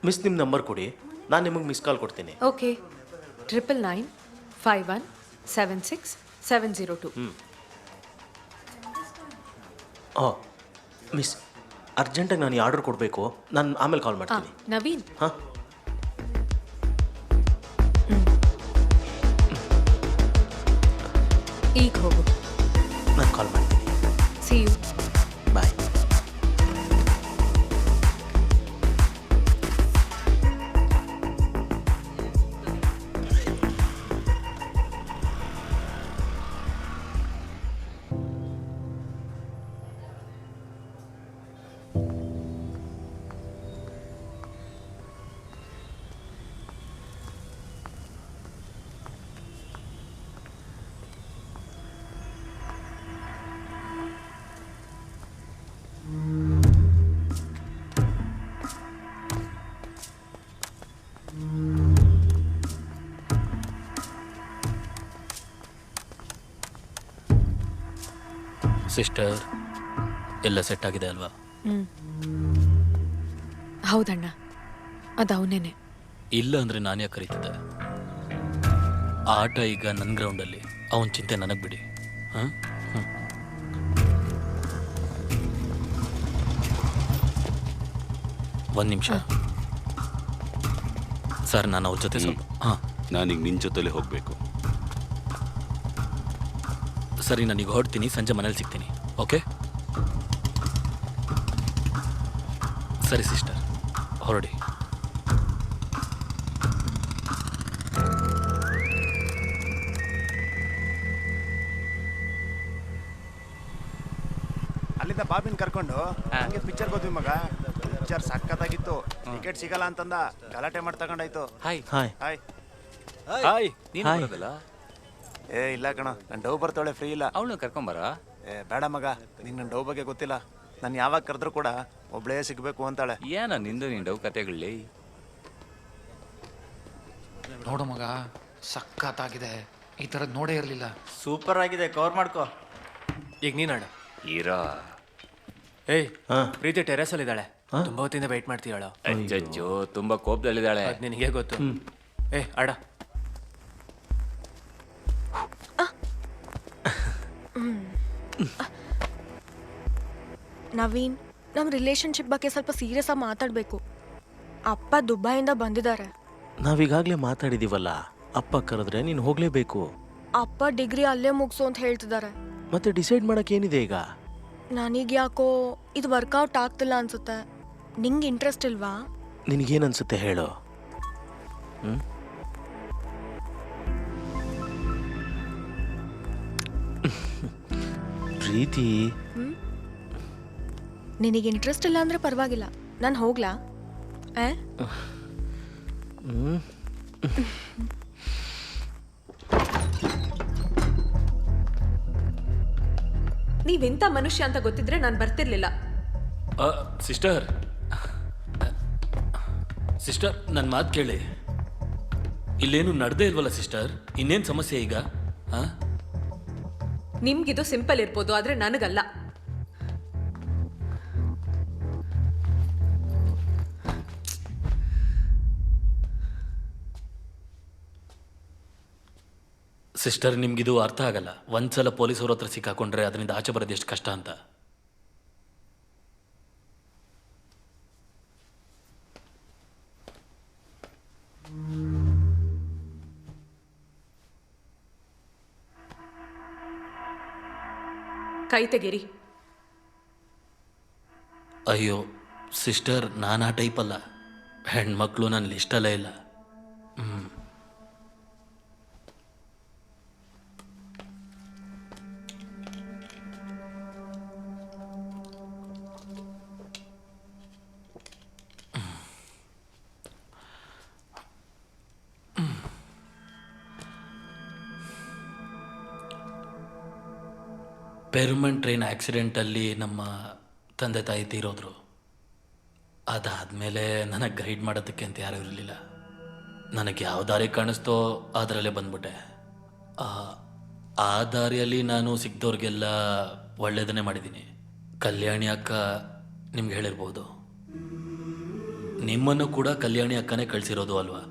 ಮಿಸ್, ನಿಮ್ಮ ನಂಬರ್ ಕೊಡಿ, ನಾನು ನಿಮಗೆ ಮಿಸ್ ಕಾಲ್ ಕೊಡ್ತೀನಿ. ಓಕೆ, 9991767702. ಓ ಮಿಸ್, ಅರ್ಜೆಂಟಾಗಿ ನಾನು ಈ ಆರ್ಡರ್ ಕೊಡಬೇಕು, ನಾನು ಆಮೇಲೆ ಕಾಲ್ ಮಾಡ್ತೀನಿ. ನವೀನ್, ಹಾಂ, ಈಗ ಹೋಗು. ನಾನು ಕಾಲ್ ಮಾಡ್ತೀನಿ. See you. ಬಾಯ್. ಸಿಸ್ಟರ್ ಎಲ್ಲ ಸೆಟ್ ಆಗಿದೆ ಅಲ್ವಾ? ಹೌದಣ್ಣ, ಅದು ಅವನೇನೆ. ಇಲ್ಲ ಅಂದರೆ ನಾನು ಯಾಕೆ ಕರೀತಿದ್ದೆ? ಆಟ ಈಗ ನನ್ನ ಗ್ರೌಂಡಲ್ಲಿ, ಅವನ ಚಿಂತೆ ನನಗೆ ಬಿಡಿ. ಹಾಂ, ಒಂದು ನಿಮಿಷ ಸರ್, ನಾನು ಅವ್ರ ಜೊತೆ ಸ್ವಲ್ಪ ನಾನೀಗ ನಿನ್ನ ಜೊತೆಲೇ ಹೋಗಬೇಕು. ಸರಿ, ನಾನೀಗ ಹೊರಡ್ತೀನಿ, ಸಂಜೆ ಮನೇಲಿ ಸಿಗ್ತೀನಿ. ಓಕೆ ಸರಿ ಸಿಸ್ಟರ್, ಹೊರಡಿ. ಅಲ್ಲಿಂದ ಬಾಬಿನ್ ಕರ್ಕೊಂಡು ಹಂಗೆ ಪಿಕ್ಚರ್ಗೆ ಹೋದ್ವಿ ಮಗ. ಪಿಕ್ಚರ್ ಸಖತ್ತಾಗಿತ್ತು. ಟಿಕೆಟ್ ಸಿಗಲ್ಲ ಅಂತಂದ, ಗಲಾಟೆ ಮಾಡಿ ತಗೊಂಡಾಯ್ತು. Hi hi hi hi. ನೀನು ಬರೋದಲ್ಲ? ಏ ಇಲ್ಲ ಕಣ, ನನ್ನ ಡವ್ ಬರ್ತಾಳೆ, ಫ್ರೀ ಇಲ್ಲ. ಅವಳು ಕರ್ಕೊಂಬರ. ಏ ಬೇಡ ಮಗ, ನಿಂಗೆ ನನ್ನ ಡವ್ ಬಗ್ಗೆ ಗೊತ್ತಿಲ್ಲ. ನಾನು ಯಾವಾಗ ಕರೆದ್ರೂ ಕೂಡ ಒಬ್ಳೇ ಸಿಗ್ಬೇಕು ಅಂತಾಳೆ. ಏನ ನಿಂದು ನೀನು ಡವ್ ಕತೆಗಳಲ್ಲಿ? ನೋಡು ಮಗ, ಸಖತ್ತಾಗಿದೆ. ಈ ಥರದ್ದು ನೋಡೇ ಇರಲಿಲ್ಲ. ಸೂಪರ್ ಆಗಿದೆ, ಕವರ್ ಮಾಡ್ಕೋ. ಈಗ ನೀನಾಡ. ಇರಾ ಏಯ್, ಪ್ರೀತಿ ಟೆರೆಸಲ್ಲಿ ಇದ್ದಾಳೆ. ತುಂಬಾ ಹೊತ್ತಿಂದ ವೆಯ್ಟ್ ಮಾಡ್ತೀಯಾಳು. ಅಜ್ಜಜ್ಜೋ, ತುಂಬಾ ಕೋಪದಲ್ಲಿದ್ದಾಳೆ. ಅದು ನಿನಗೆ ಗೊತ್ತು. ಏ ಆಡ. ನವೀನ್, ನಮ್ಮ ರಿಲೇಶನ್ಶಿಪ್ ಬಗ್ಗೆ ಸ್ವಲ್ಪ ಸೀರಿಯಸ್ ಆಗಿ ಮಾತಾಡಬೇಕು. ಅಪ್ಪ ದುಬೈಯಿಂದ ಬಂದಿದ್ದಾರೆ. ನಾವೀಗಾಗಲೇ ಮಾತಾಡಿದೀವಲ್ಲ, ಅಪ್ಪ ಕರೆದ್ರೆ ನೀನು ಹೋಗಲೇಬೇಕು. ಅಪ್ಪ ಡಿಗ್ರಿ ಅಲ್ಲೇ ಮುಗಿಸು ಅಂತ ಹೇಳ್ತಿದ್ದಾರೆ. ಮತ್ತೆ ಡಿಸೈಡ್ ಮಾಡಕ್ಕೆ ಏನಿದೆ ಈಗ? ನನಗೆ ಯಾಕೋ ಇದು ವರ್ಕೌಟ್ ಆಗ್ತಿಲ್ಲ ಅನ್ಸುತ್ತೆ. ನಿಂಗೆ ಇಂಟ್ರೆಸ್ಟ್ ಇಲ್ವಾ? ನಿನಗೇನನ್ಸುತ್ತೆ ಹೇಳು. ಪ್ರೀತಿ, ನಿನಗೆ ಇಂಟ್ರೆಸ್ಟ್ ಇಲ್ಲ ಅಂದ್ರೆ ಪರವಾಗಿಲ್ಲ, ನಾನು ಹೋಗ್ಲಾ? ನೀವೆಂತ ಮನುಷ್ಯ ಅಂತ ಗೊತ್ತಿದ್ರೆ ನಾನು ಬರ್ತಿರ್ಲಿಲ್ಲ. ಸಿಸ್ಟರ್, ಸಿಸ್ಟರ್, ನನ್ನ ಮಾತು ಕೇಳಿ. ಇಲ್ಲೇನು ನಡೆದೇ ಇಲ್ವಲ್ಲ ಸಿಸ್ಟರ್? ಇನ್ನೇನು ಸಮಸ್ಯೆ ಈಗ? ನಿಮ್ಗಿದು ಸಿಂಪಲ್ ಇರ್ಬೋದು, ಆದ್ರೆ ನನಗಲ್ಲ. ಸಿಸ್ಟರ್, ನಿಮ್ಗಿದು ಅರ್ಥ ಆಗಲ್ಲ. ಒಂದ್ಸಲ ಪೊಲೀಸವ್ರ ಹತ್ರ ಸಿಕ್ಕಾಕೊಂಡ್ರೆ ಅದರಿಂದ ಆಚೆ ಬರೋದು ಎಷ್ಟು ಕಷ್ಟ ಅಂತ. ಕೈ ತೆಗೀರಿ. ಅಯ್ಯೋ ಸಿಸ್ಟರ್, ನಾನು ಆ ಟೈಪ್ ಅಲ್ಲ. ಹೆಣ್ಮಕ್ಳು ನನ್ನ ಲಿಸ್ಟಲ್ಲೇ ಇಲ್ಲ. ಪೆರ್ಮನ್ ಟ್ರೈನ್ ಆಕ್ಸಿಡೆಂಟಲ್ಲಿ ನಮ್ಮ ತಂದೆ ತಾಯಿ ತೀರೋದ್ರು. ಅದಾದಮೇಲೆ ನನಗೆ ಗೈಡ್ ಮಾಡೋದಕ್ಕೆ ಅಂತ ಯಾರೂ ಇರಲಿಲ್ಲ. ನನಗೆ ಯಾವ ದಾರಿ ಕಾಣಿಸ್ತೋ ಅದರಲ್ಲೇ ಬಂದ್ಬಿಟ್ಟೆ. ಆ ದಾರಿಯಲ್ಲಿ ನಾನು ಸಿಕ್ದವ್ರಿಗೆಲ್ಲ ಒಳ್ಳೆಯದನ್ನೇ ಮಾಡಿದ್ದೀನಿ. ಕಲ್ಯಾಣಿ ಅಕ್ಕ ನಿಮ್ಗೆ ಹೇಳಿರ್ಬೋದು. ನಿಮ್ಮನ್ನು ಕೂಡ ಕಲ್ಯಾಣಿ ಅಕ್ಕನೇ ಕಳಿಸಿರೋದು ಅಲ್ವಾ?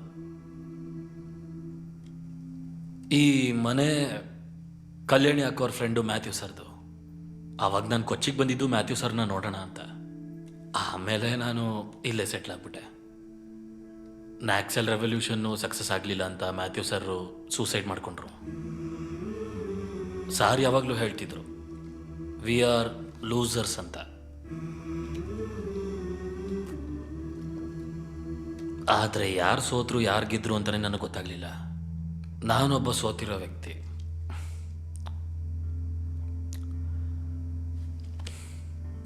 ಈ ಮನೆ ಕಲ್ಯಾಣಿ ಅಕ್ಕ ಅವ್ರ ಫ್ರೆಂಡು ಮ್ಯಾಥ್ಯೂ ಸರ್ದು. ಆವಾಗ ನಾನು ಕೊಚ್ಚಿಗೆ ಬಂದಿದ್ದು ಮ್ಯಾಥ್ಯೂ ಸರ್ನ ನೋಡೋಣ ಅಂತ. ಆಮೇಲೆ ನಾನು ಇಲ್ಲೇ ಸೆಟ್ಲ್ ಆಗ್ಬಿಟ್ಟೆ. ನ್ಯಾಕ್ಸಲ್ ರೆವಲ್ಯೂಷನ್ನು ಸಕ್ಸಸ್ ಆಗಲಿಲ್ಲ ಅಂತ ಮ್ಯಾಥ್ಯೂ ಸರ್ರು ಸೂಸೈಡ್ ಮಾಡಿಕೊಂಡ್ರು. ಸಾರ್ ಯಾವಾಗಲೂ ಹೇಳ್ತಿದ್ರು, ವಿ ಆರ್ ಲೂಸರ್ಸ್ ಅಂತ. ಆದರೆ ಯಾರು ಸೋತರು ಯಾರು ಗೆದ್ರು ಅಂತಲೇ ನನಗೆ ಗೊತ್ತಾಗಲಿಲ್ಲ. ನಾನೊಬ್ಬ ಸೋತಿರೋ ವ್ಯಕ್ತಿ.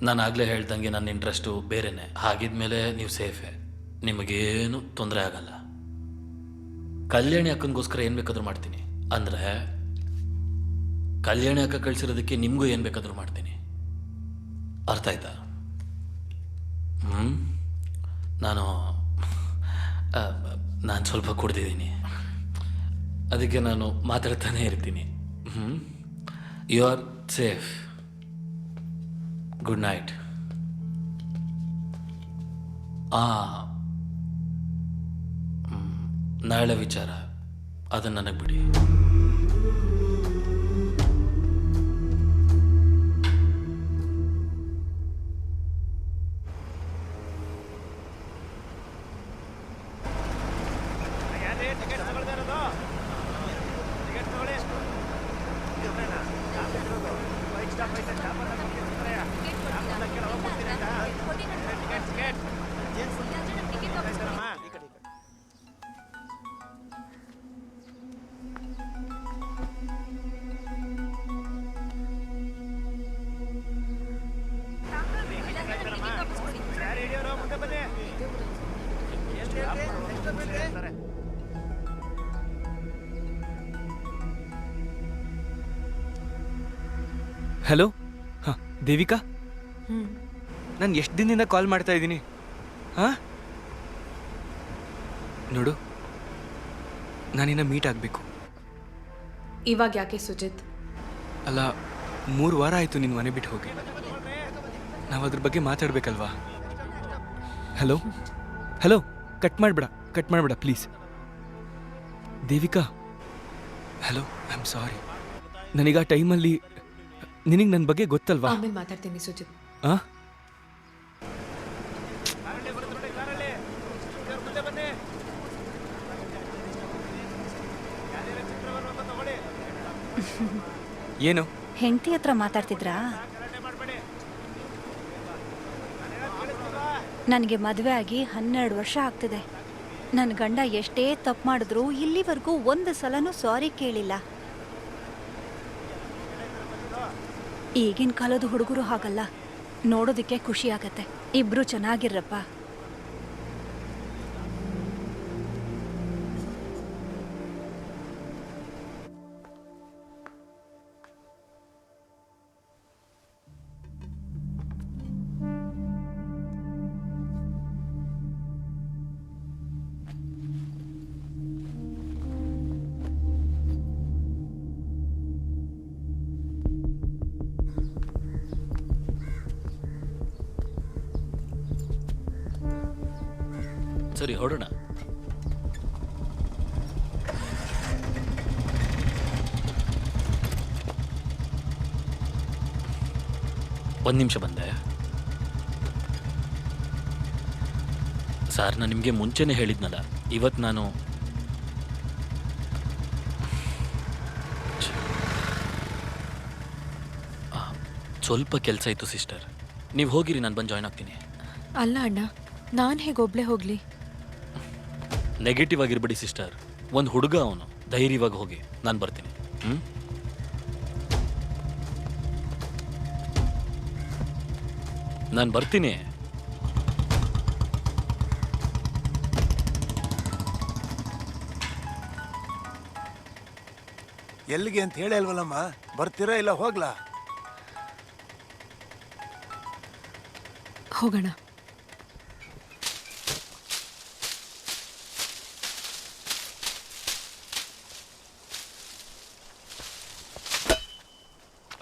ನಾನಾಗಲೇ ಹೇಳ್ದಂಗೆ ನನ್ನ ಇಂಟ್ರೆಸ್ಟು ಬೇರೆನೆ. ಹಾಗಿದ್ಮೇಲೆ ನೀವು ಸೇಫೆ, ನಿಮಗೇನು ತೊಂದರೆ ಆಗಲ್ಲ. ಕಲ್ಯಾಣಿ ಅಕ್ಕನಿಗೋಸ್ಕರ ಏನು ಬೇಕಾದರೂ ಮಾಡ್ತೀನಿ. ಅಂದರೆ ಕಲ್ಯಾಣಿ ಅಕ್ಕ ಕಳಿಸಿರೋದಕ್ಕೆ ನಿಮಗೂ ಏನು ಬೇಕಾದರೂ ಮಾಡ್ತೀನಿ. ಅರ್ಥ ಆಯ್ತಾ? ನಾನು ಸ್ವಲ್ಪ ಕುಡ್ದಿದ್ದೀನಿ, ಅದಕ್ಕೆ ನಾನು ಮಾತಾಡ್ತಾನೆ ಇರ್ತೀನಿ. You are safe. Good night. ನಾಳೆ ವಿಚಾರ ಅದನ್ನು ನನಗೆ ಬಿಡಿ. ಹಲೋ. ಹಾಂ ದೇವಿಕಾ, ನಾನು ಎಷ್ಟು ದಿನದಿಂದ ಕಾಲ್ ಮಾಡ್ತಾ ಇದ್ದೀನಿ. ಹಾಂ ನೋಡು, ನಾನಿನ್ನ ಮೀಟ್ ಆಗಬೇಕು. ಇವಾಗ ಯಾಕೆ ಸುಜಿತ್? ಅಲ್ಲ, 3 ವಾರ ಆಯಿತು ನಿನ್ನ ಮನೆ ಬಿಟ್ಟು ಹೋಗಿ. ನಾವು ಅದ್ರ ಬಗ್ಗೆ ಮಾತಾಡ್ಬೇಕಲ್ವಾ? ಹಲೋ ಹಲೋ, ಕಟ್ ಮಾಡಬೇಡ please. Devika, hello, I am sorry. ನನಗೆ ಆ ಟೈಮಲ್ಲಿ ನಿನಗೆ ನನ್ನ ಬಗ್ಗೆ ಗೊತ್ತಲ್ವಾ? ಆಮೇಲೆ ಮಾತಾಡ್ತೀನಿ ಸುಜಿತ್. ಹಾಂ ಏನು? ಹೆಂಡತಿ ಹತ್ರ ಮಾತಾಡ್ತಿದ್ರಾ? ನನಗೆ ಮದುವೆ ಆಗಿ 12 ವರ್ಷ ಆಗ್ತಿದೆ. ನನ್ನ ಗಂಡ ಎಷ್ಟೇ ತಪ್ಪು ಮಾಡಿದ್ರು ಇಲ್ಲಿವರೆಗೂ ಒಂದು ಸಲನೂ ಸಾರಿ ಕೇಳಿಲ್ಲ. ಈಗಿನ ಕಾಲದ ಹುಡುಗರು ಹಾಗಲ್ಲ, ನೋಡೋದಕ್ಕೆ ಖುಷಿ ಆಗತ್ತೆ. ಇಬ್ರು ಚೆನ್ನಾಗಿರ್ರಪ್ಪ. ಸರಿ, ಹೊರಡೋಣ. ಒಂದು ನಿಮಿಷ ಬಂದೆ. ಸರ್, ನಾನು ನಿಮಗೆ ಮುಂಚೆನೇ ಹೇಳಿದ್ನಲ್ಲ, ಇವತ್ತು ನಾನು ಸ್ವಲ್ಪ ಕೆಲಸ ಇತ್ತು ಸಿಸ್ಟರ್. ನೀವು ಹೋಗಿರಿ, ನಾನು ಬಂದು ಜಾಯ್ನ್ ಆಗ್ತೀನಿ. ಅಲ್ಲ ಅಣ್ಣ, ನಾನು ಹೇಗೆ ಒಬ್ಳೆ ಹೋಗ್ಲಿ? ನೆಗೆಟಿವ್ ಆಗಿರ್ಬೇಡಿ ಸಿಸ್ಟರ್. ಒಂದು ಹುಡುಗ ಅವನು, ಧೈರ್ಯವಾಗಿ ಹೋಗಿ. ನಾನು ಬರ್ತೀನಿ. ನಾನು ಬರ್ತೀನಿ. ಎಲ್ಲಿಗೆ ಅಂತ ಹೇಳಿ ಅಲ್ವಲ್ಲಮ್ಮ? ಬರ್ತೀರಾ ಇಲ್ಲ ಹೋಗ್ಲಾ? ಹೋಗೋಣ.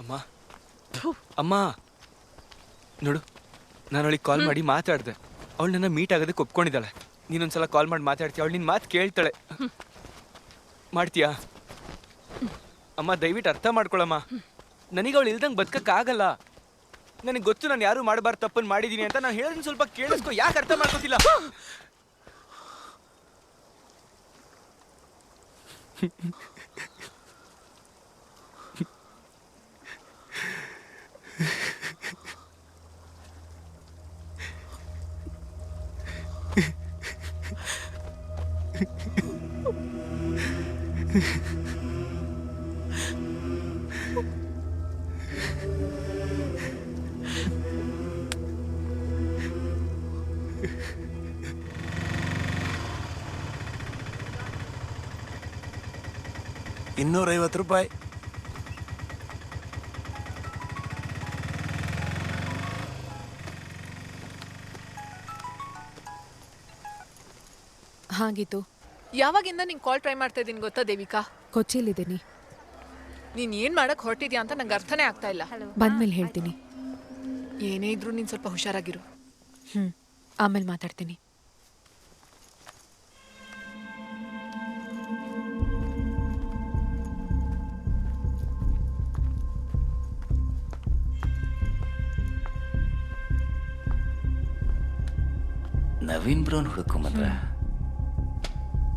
ಅಮ್ಮ ಅಮ್ಮ ನೋಡು, ನಾನು ಅವಳಿಗೆ ಕಾಲ್ ಮಾಡಿ ಮಾತಾಡಿದೆ. ಅವಳು ನನ್ನ ಮೀಟ್ ಆಗೋದಕ್ಕೆ ಒಪ್ಕೊಂಡಿದ್ದಾಳೆ. ನೀನೊಂದ್ಸಲ ಕಾಲ್ ಮಾಡಿ ಮಾತಾಡ್ತೀಯ, ಅವಳು ನಿನ್ನ ಮಾತು ಕೇಳ್ತಾಳೆ. ಮಾಡ್ತೀಯಾ? ಅಮ್ಮ ದಯವಿಟ್ಟು ಅರ್ಥ ಮಾಡ್ಕೊಳಮ್ಮ. ನನಗೆ ಅವಳು ಇಲ್ದಂಗೆ ಬದುಕಕ್ಕಾಗಲ್ಲ. ನನಗೆ ಗೊತ್ತು ನಾನು ಯಾರು ಮಾಡಬಾರ್ದು ತಪ್ಪನ್ನು ಮಾಡಿದ್ದೀನಿ ಅಂತ. ನಾನು ಹೇಳೋದನ್ನ ಸ್ವಲ್ಪ ಕೇಳಿಸ್ಕೊ. ಯಾಕೆ ಅರ್ಥ ಮಾಡ್ಕೋತಿಲ್ಲ? ₹250. ಹಾಗಿತ್ತು. ಯಾವಾಗಿಂದ ನಿಂಗೆ ಕಾಲ್ ಟ್ರೈ ಮಾಡ್ತಾ ಇದ್ದೀನಿ ಗೊತ್ತಾ ದೇವಿಕಾ? ಕೊಚ್ಚಿಲಿದ್ದೀನಿ. ನೀನ್ ಏನ್ ಮಾಡಕ್ ಹೊರಟಿದ್ಯಾ ಅಂತ ನಂಗೆ ಅರ್ಥನೇ ಆಗ್ತಾ ಇಲ್ಲ. ಬಂದ್ಮೇಲೆ ಹೇಳ್ತೀನಿ. ಏನೇ ಇದ್ರೂ ನೀನು ಸ್ವಲ್ಪ ಹುಷಾರಾಗಿರು. ಆಮೇಲೆ ಮಾತಾಡ್ತೀನಿ. ನವೀನ್ ಬ್ರೋನ್ ಹುಡುಕೊಂಬಂದ್ರ?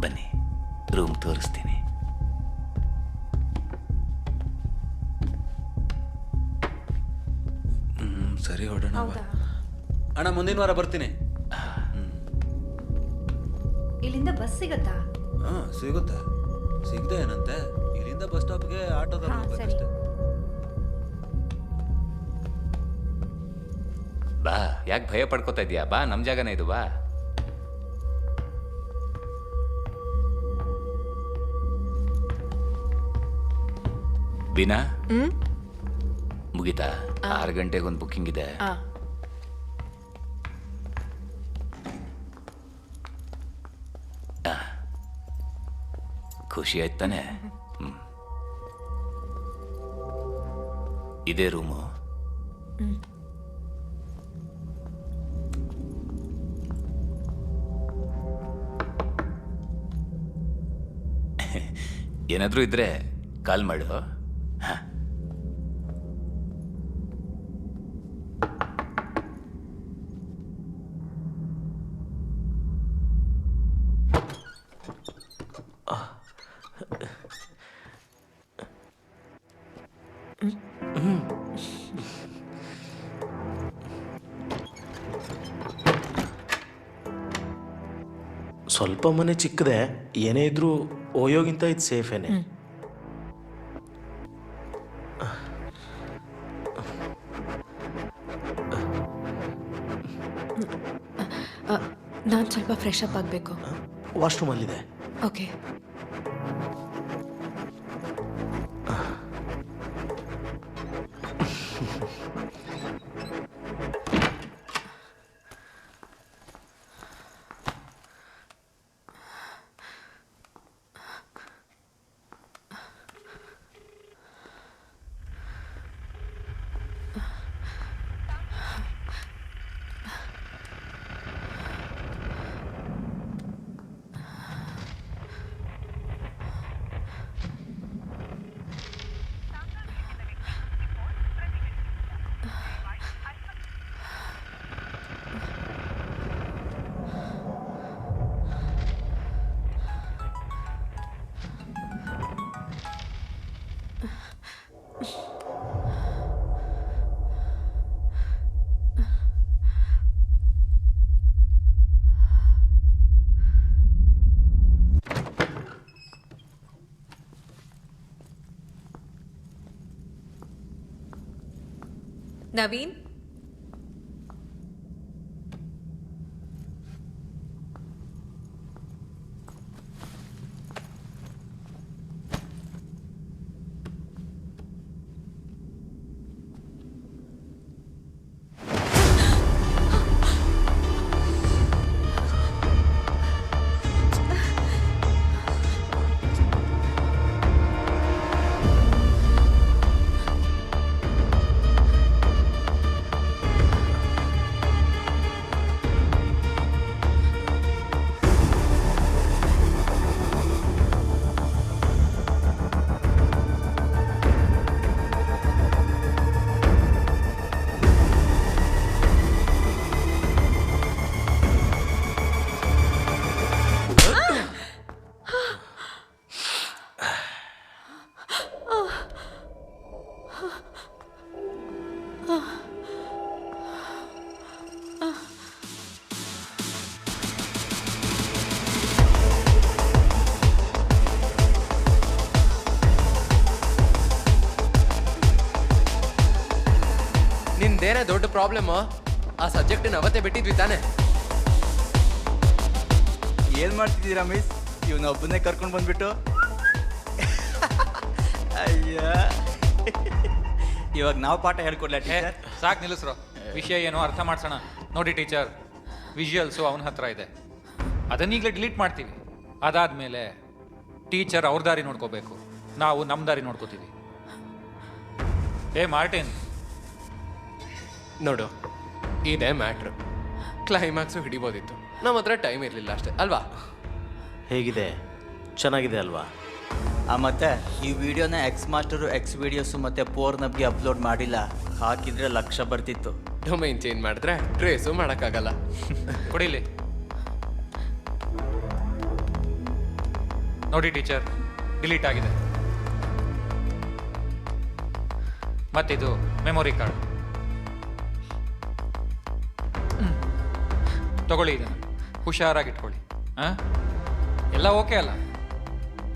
ಬನ್ನಿ, ರೂಮ್ ತೋರಿಸ್ತೀನಿ. ಸರಿ ಹೊಡೋಣ. ಅಣ್ಣ ಮುಂದಿನ ವಾರ ಬರ್ತೀನಿ. ಇಲ್ಲಿಂದ ಬಸ್ ಸಿಗತ್ತಾ? ಹಾಂ ಸಿಗುತ್ತೆ. ಸಿಗದೆ ಏನಂತೆ, ಇಲ್ಲಿಂದ ಬಸ್ ಸ್ಟಾಪ್ಗೆ ಆಟೋದಲ್ಲಿ ಹೋಗ್ಬೇಕಷ್ಟೇ. ಬಾ, ಯಾಕೆ ಭಯ ಪಡ್ಕೋತಾ ಇದೀಯಾ? ಬಾ, ನಮ್ಮ ಜಾಗನೇ ಇದು, ಬಾ. ಬೀನಾ, ಮುಗಿತಾ? 6 ಗಂಟೆಗೆ ಒಂದು ಬುಕ್ಕಿಂಗ್ ಇದೆ. ಖುಷಿ ಆಯ್ತು ತಾನೆ? ಇದೇ ರೂಮು. ಏನಾದರೂ ಇದ್ರೆ ಕಾಲ್ ಮಾಡು. ಹಾಂ, ಸ್ವಲ್ಪ ಮನೆ ಚಿಕ್ಕದೆ, ಏನೇ ಇದ್ರೂ ಓಯೋಗಿಂತ ಇದು ಸೇಫೇನೆ. ನಾನು ಸ್ವಲ್ಪ ಫ್ರೆಶ್ ಅಪ್ ಆಗಬೇಕು. ವಾಶ್ರೂಮಲ್ಲಿದೆ. ಓಕೆ. ನವೀನ್, ನಿಂದೇನೇ ದೊಡ್ಡ ಪ್ರಾಬ್ಲಮ್? ಆ ಸಬ್ಜೆಕ್ಟ್ ಅವತ್ತೇ ಬಿಟ್ಟಿದ್ವಿ ತಾನೆ? ಏನ್ ಮಾಡ್ತಿದ್ದೀರಾ ಮಿಸ್? ಇವನೊಬ್ಬನೇ ಕರ್ಕೊಂಡು ಬಂದ್ಬಿಟ್ಟು. ಅಯ್ಯ, ಇವಾಗ ನಾವು ಪಾಠ ಹೇಳ್ಕೊಡ್ಲ ಟೀಚರ್? ಸಾಕು ನಿಲ್ಲಿಸ್ರು. ವಿಷಯ ಏನೋ ಅರ್ಥ ಮಾಡ್ಸೋಣ. ನೋಡಿ ಟೀಚರ್, ವಿಜುವಲ್ಸು ಅವನ ಹತ್ರ ಇದೆ, ಅದನ್ನೀಗಲೇ ಡಿಲೀಟ್ ಮಾಡ್ತೀವಿ. ಅದಾದಮೇಲೆ ಟೀಚರ್ ಅವ್ರ ದಾರಿ ನೋಡ್ಕೋಬೇಕು, ನಾವು ನಮ್ಮ ದಾರಿ ನೋಡ್ಕೋತೀವಿ. ಏ ಮಾರ್ಟಿನ್, ನೋಡು ಇದೇ ಮ್ಯಾಟ್ರು. ಕ್ಲೈಮ್ಯಾಕ್ಸು ಹಿಡಿಬೋದಿತ್ತು, ನಮ್ಮ ಹತ್ರ ಟೈಮ್ ಇರಲಿಲ್ಲ ಅಷ್ಟೇ ಅಲ್ವಾ? ಹೇಗಿದೆ, ಚೆನ್ನಾಗಿದೆ ಅಲ್ವಾ? ಮತ್ತೆ ಈ ವಿಡಿಯೋನ ಎಕ್ಸ್ ಮಾಸ್ಟರು ಎಕ್ಸ್ ವಿಡಿಯೋಸು ಮತ್ತು ಪೋರ್ನಬ್ಗೆ ಅಪ್ಲೋಡ್ ಮಾಡಿಲ್ಲ, ಹಾಕಿದ್ರೆ ಲಕ್ಷ ಬರ್ತಿತ್ತು. ಡೊಮೈನ್ ಚೇಂಜ್ ಮಾಡಿದ್ರೆ ಟ್ರೇಸು ಮಾಡೋಕ್ಕಾಗಲ್ಲ. ಕೊಡಿಲಿ ನೋಡಿ ಟೀಚರ್, ಡಿಲೀಟ್ ಆಗಿದೆ. ಮತ್ತಿದು ಮೆಮೊರಿ ಕಾರ್ಡ್ ತಗೊಳ್ಳಿ, ಇದನ್ನು ಹುಷಾರಾಗಿಟ್ಕೊಳ್ಳಿ. ಎಲ್ಲ ಓಕೆ ಅಲ್ಲ?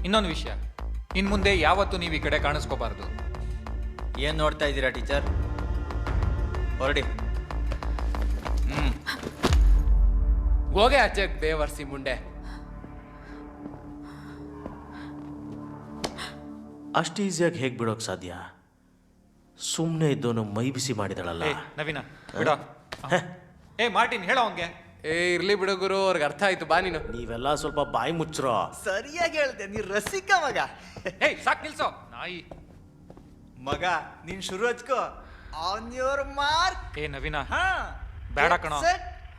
ಇನ್ನೊಂದು ವಿಷಯ, ಇನ್ನು ಮುಂದೆ ಯಾವತ್ತೂ ನೀವು ಈ ಕಡೆ ಕಾಣಿಸ್ಕೋಬಾರ್ದು. ಏನು ನೋಡ್ತಾ ಇದ್ದೀರಾ ಟೀಚರ್? ಹೊರಡಿ. ಹೋಗೆ ಆಚೆ ಬೇವರ್ಸಿ ಮುಂಡೆ. ಅಷ್ಟು ಈಸಿಯಾಗಿ ಹೇಗೆ ಬಿಡೋಕೆ ಸಾಧ್ಯ? ಸುಮ್ಮನೆ ಇದ್ದವನು ಮೈ ಬಿಸಿ ಮಾಡಿದಳಲ್ಲ. ನವೀನ ಬಿಡ. ಮಾರ್ಟಿನ್ ಹೇಳೋ ಅವನ್ಗೆ. ಇರ್ಲಿ ಬಿಡು ಗುರು, ಅವ್ರಿಗೆ ಅರ್ಥ ಆಯ್ತು. ಬಾ ನೀನು. ನೀವೆಲ್ಲ ಸ್ವಲ್ಪ ಬಾಯಿ ಮುಚ್ಚರೋ. ಸರಿಯಾಗಿ ಹೇಳ್ದೆ, ನೀ ರಸಿಕ ಮಗ. ಸಾಕ್ ನಿಲ್ಸೋ ನಾಯಿ ಮಗ. ನೀನ್ ಶುರು ಹಚ್ಕೋ. On your mark. ನವೀನ ಬೇಡ ಕಣೋ,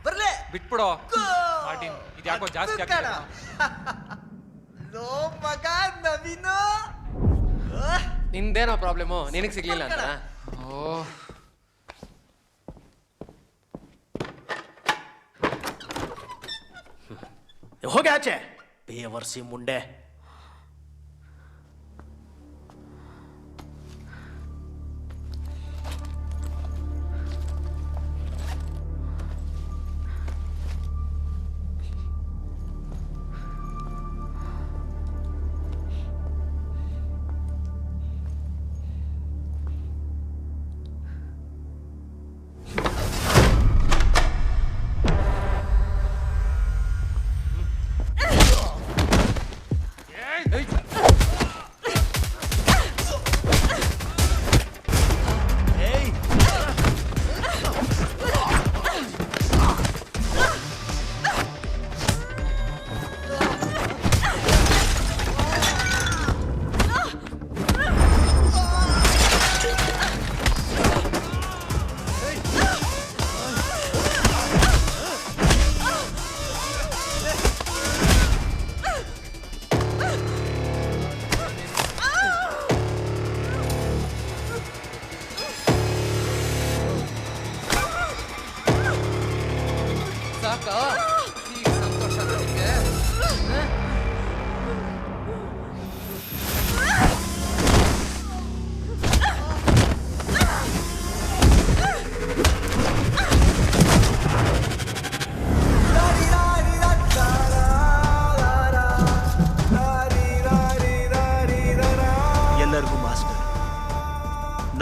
ಬರ್ಲೆ ಬಿಟ್ಬಿಡೋ. ಮಾರ್ಟಿನ್ ಇದ್ಯಾಕೋ ಜಾಸ್ತಿ ಆಗ್ತದೆ. ಲೋ ಮಗ ನವೀನ, ನಿಂದೇನೋ ಪ್ರಾಬ್ಲಮು, ನಿನಗೆ ಸಿಗ್ಲಿಲ್ಲ ಅಂತ. ಹೋಗಿ ಆಚೆ ಬೇವರ್ಸಿ ಮುಂಡೆ.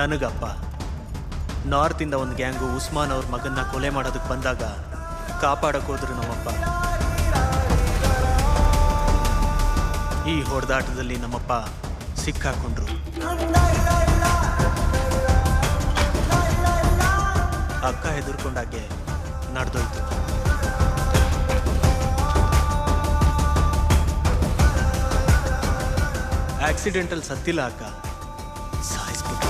ನನಗಪ್ಪ. ನಾರ್ತಿಂದ ಒಂದು ಗ್ಯಾಂಗು ಉಸ್ಮಾನ್ ಅವ್ರ ಮಗನ್ನ ಕೊಲೆ ಮಾಡೋದಕ್ಕೆ ಬಂದಾಗ ಕಾಪಾಡಕ್ಕೆ ಹೋದ್ರು ನಮ್ಮಪ್ಪ. ಈ ಹೊಡೆದಾಟದಲ್ಲಿ ನಮ್ಮಪ್ಪ ಸಿಕ್ಕಾಕೊಂಡ್ರು. ಅಕ್ಕ ಹೆದರ್ಕೊಂಡಾಗೆ ನಡೆದೋಯ್ತು. ಆಕ್ಸಿಡೆಂಟಲ್ ಸತ್ತಿಲ್ಲ ಅಕ್ಕ, ಸಾಯಿಸ್ಬಿಟ್ಟು.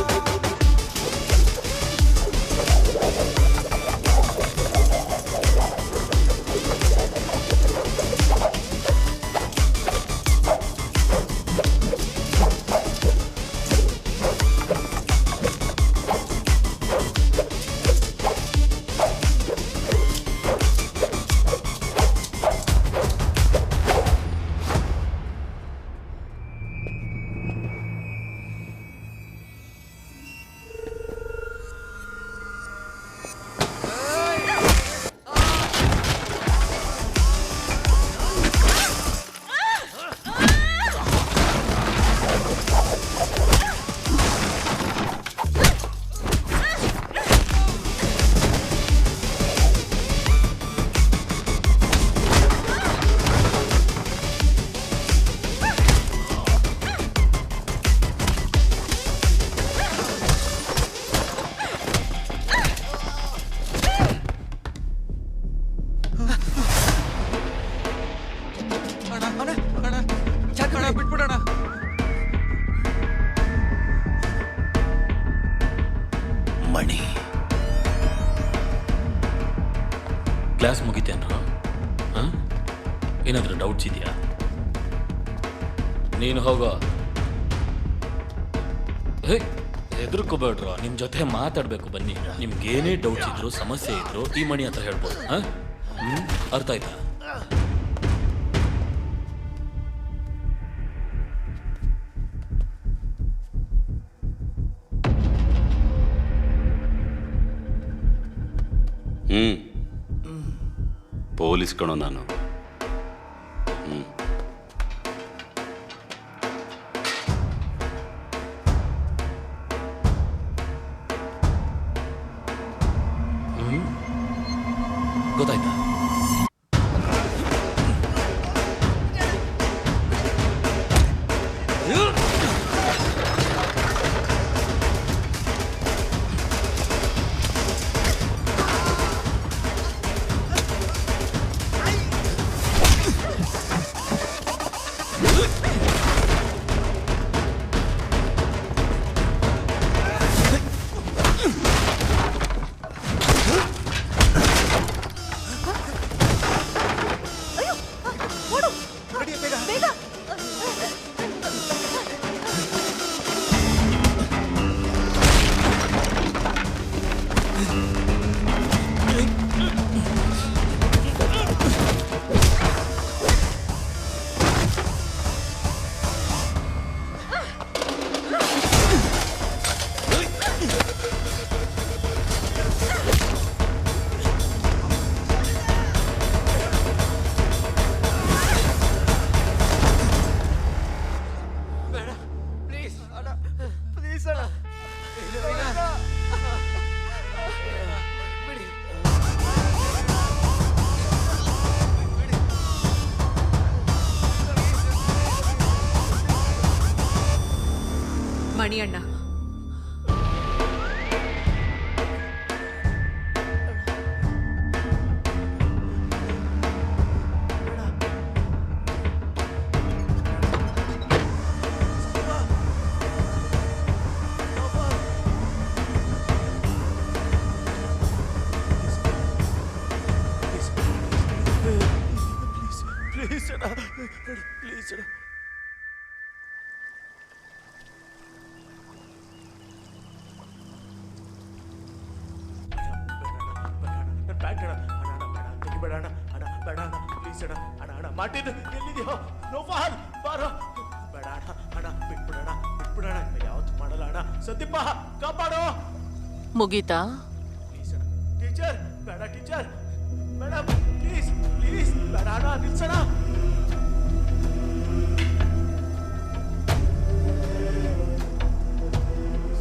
ಕ್ಲಾಸ್ ಮುಗಿತೇನ್ರು? ಹಾಂ, ಏನಾದರೂ ಡೌಟ್ಸ್ ಇದೆಯಾ? ನೀನು ಹೋಗೋ. ಹೇ, ಹೆದರ್ಕೋಬೇಡ್ರು, ನಿಮ್ಮ ಜೊತೆ ಮಾತಾಡಬೇಕು. ಬನ್ನಿ, ನಿಮ್ಗೇನೇ ಡೌಟ್ಸ್ ಇದ್ರು, ಸಮಸ್ಯೆ ಇದ್ರು ಈ ಮಣಿ ಹತ್ರ ಹೇಳ್ಬೋದು. ಹಾಂ, ಅರ್ಥ ಆಯ್ತಾ? ಪೊಲೀಸ್ ಕಣೋ ನಾನು. ಗೊತ್ತಾಯ್ತಾ? ಮಣಿಯಣ್ಣ, ಮುಗೀತಾ? ಟೀಚರ್ ಬೇಡ, ಟೀಚರ್ ಮೇಡಮ್ ಪ್ಲೀಸ್ ಪ್ಲೀಸ್ ಬೇಡ ಅಣ್ಣ, ನಿಲ್ಸೋಣ.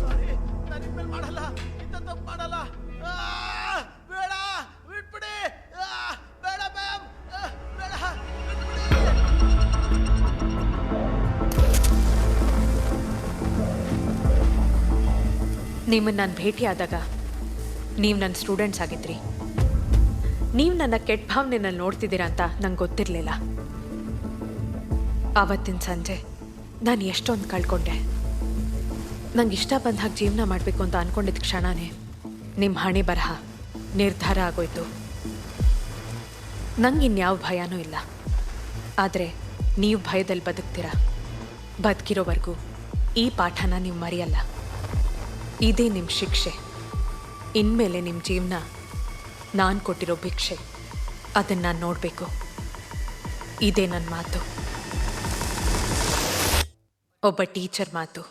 ಸಾರಿ, ನಾನು ಇನ್ಮೇಲೆ ಮಾಡಲ್ಲ, ಇಂಥ ತಪ್ಪು ಮಾಡಲ್ಲ. ಬೇಡ, ಬಿಟ್ಬಿಡಿ. ಬೇಡ ಮ್ಯಾಮ್, ಬೇಡ, ನಿಮ್ಮನ್ನು ನಾನು ಭೇಟಿಯಾದಾಗ ನೀವು ನನ್ನ ಸ್ಟೂಡೆಂಟ್ಸ್ ಆಗಿದ್ರಿ. ನೀವು ನನ್ನ ಕೆಟ್ಟ ಭಾವನೆನಲ್ಲಿ ನೋಡ್ತಿದ್ದೀರಾ ಅಂತ ನಂಗೆ ಗೊತ್ತಿರಲಿಲ್ಲ. ಆವತ್ತಿನ ಸಂಜೆ ನಾನು ಎಷ್ಟೊಂದು ಕಳ್ಕೊಂಡೆ. ನಂಗೆ ಇಷ್ಟ ಬಂದ ಹಾಗೆ ಜೀವನ ಮಾಡಬೇಕು ಅಂತ ಅಂದ್ಕೊಂಡಿದ್ದ ಕ್ಷಣನೇ ನಿಮ್ಮ ಹಣೆ ಬರಹ ನಿರ್ಧಾರ ಆಗೋಯ್ತು. ನಂಗೆ ಇನ್ಯಾವ ಭಯನೂ ಇಲ್ಲ. ಆದರೆ ನೀವು ಭಯದಲ್ಲಿ ಬದುಕ್ತೀರಾ. ಬದುಕಿರೋವರೆಗೂ ಈ ಪಾಠನ ನೀವು ಮರೆಯಲ್ಲ. ಇದೇ ನಿಮ್ಮ ಶಿಕ್ಷೆ. ಇನ್ಮೇಲೆ ನಿಮ್ಮ ಜೀವನ ನಾನು ಕೊಟ್ಟಿರೋ ಭಿಕ್ಷೆ. ಅದನ್ನು ನಾನು ನೋಡಬೇಕು. ಇದೇ ನನ್ನ ಮಾತು, ಒಬ್ಬ ಟೀಚರ್ ಮಾತು.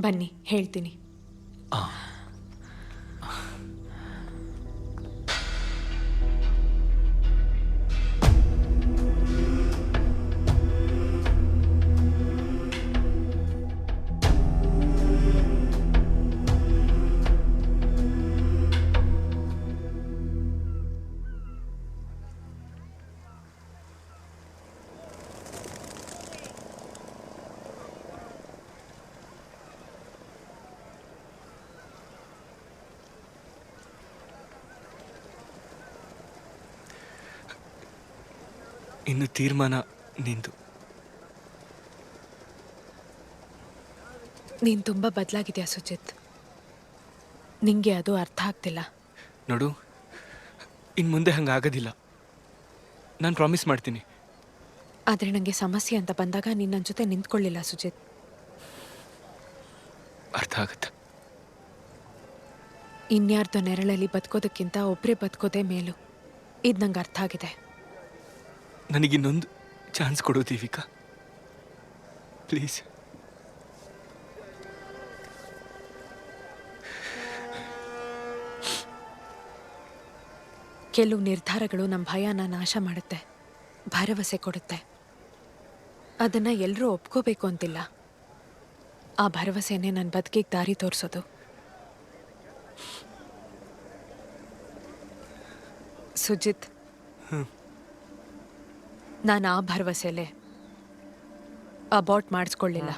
ಬನ್ನಿ, ಹೇಳ್ತೀನಿ. ಇನ್ನು ತೀರ್ಮಾನ ನಿಂದು. ನೀನು ತುಂಬ ಬದಲಾಗಿದೆಯಾ ಸುಜಿತ್. ನಿಂಗೆ ಅದು ಅರ್ಥ ಆಗ್ತಿಲ್ಲ. ನೋಡು, ಇನ್ನು ಮುಂದೆ ಹಂಗಾಗೋದಿಲ್ಲ. ನಾನು ಪ್ರಾಮಿಸ್ ಮಾಡ್ತೀನಿ. ಆದರೆ ನನಗೆ ಸಮಸ್ಯೆ ಅಂತ ಬಂದಾಗ ನೀನು ನನ್ನ ಜೊತೆ ನಿಂತ್ಕೊಳ್ಳಿಲ್ಲ ಸುಜಿತ್. ಅರ್ಥ ಆಗುತ್ತೆ. ಇನ್ಯಾರ್ದೋ ನೆರಳಲ್ಲಿ ಬದುಕೋದಕ್ಕಿಂತ ಒಬ್ಬರೇ ಬದುಕೋದೇ ಮೇಲು. ಇದು ನಂಗೆ ಅರ್ಥ ಆಗಿದೆ. ನನಗಿನ್ನೊಂದು ಚಾನ್ಸ್ ಕೊಡು ದೀವಿಕಾ, ಪ್ಲೀಸ್. ಕೆಲವು ನಿರ್ಧಾರಗಳು ನಮ್ಮ ಭಯನ ನಾಶ ಮಾಡುತ್ತೆ, ಭರವಸೆ ಕೊಡುತ್ತೆ. ಅದನ್ನು ಎಲ್ಲರೂ ಒಪ್ಕೋಬೇಕು ಅಂತಿಲ್ಲ. ಆ ಭರವಸೆನೇ ನನ್ನ ಬದುಕಿಗೆ ದಾರಿ ತೋರಿಸೋದು. ಸುಜಿತ್, ನಾನು ಆ ಭರವಸೆಲೆ ಅಬಾರ್ಟ್ ಮಾಡಿಸ್ಕೊಳ್ಳಿಲ್ಲ.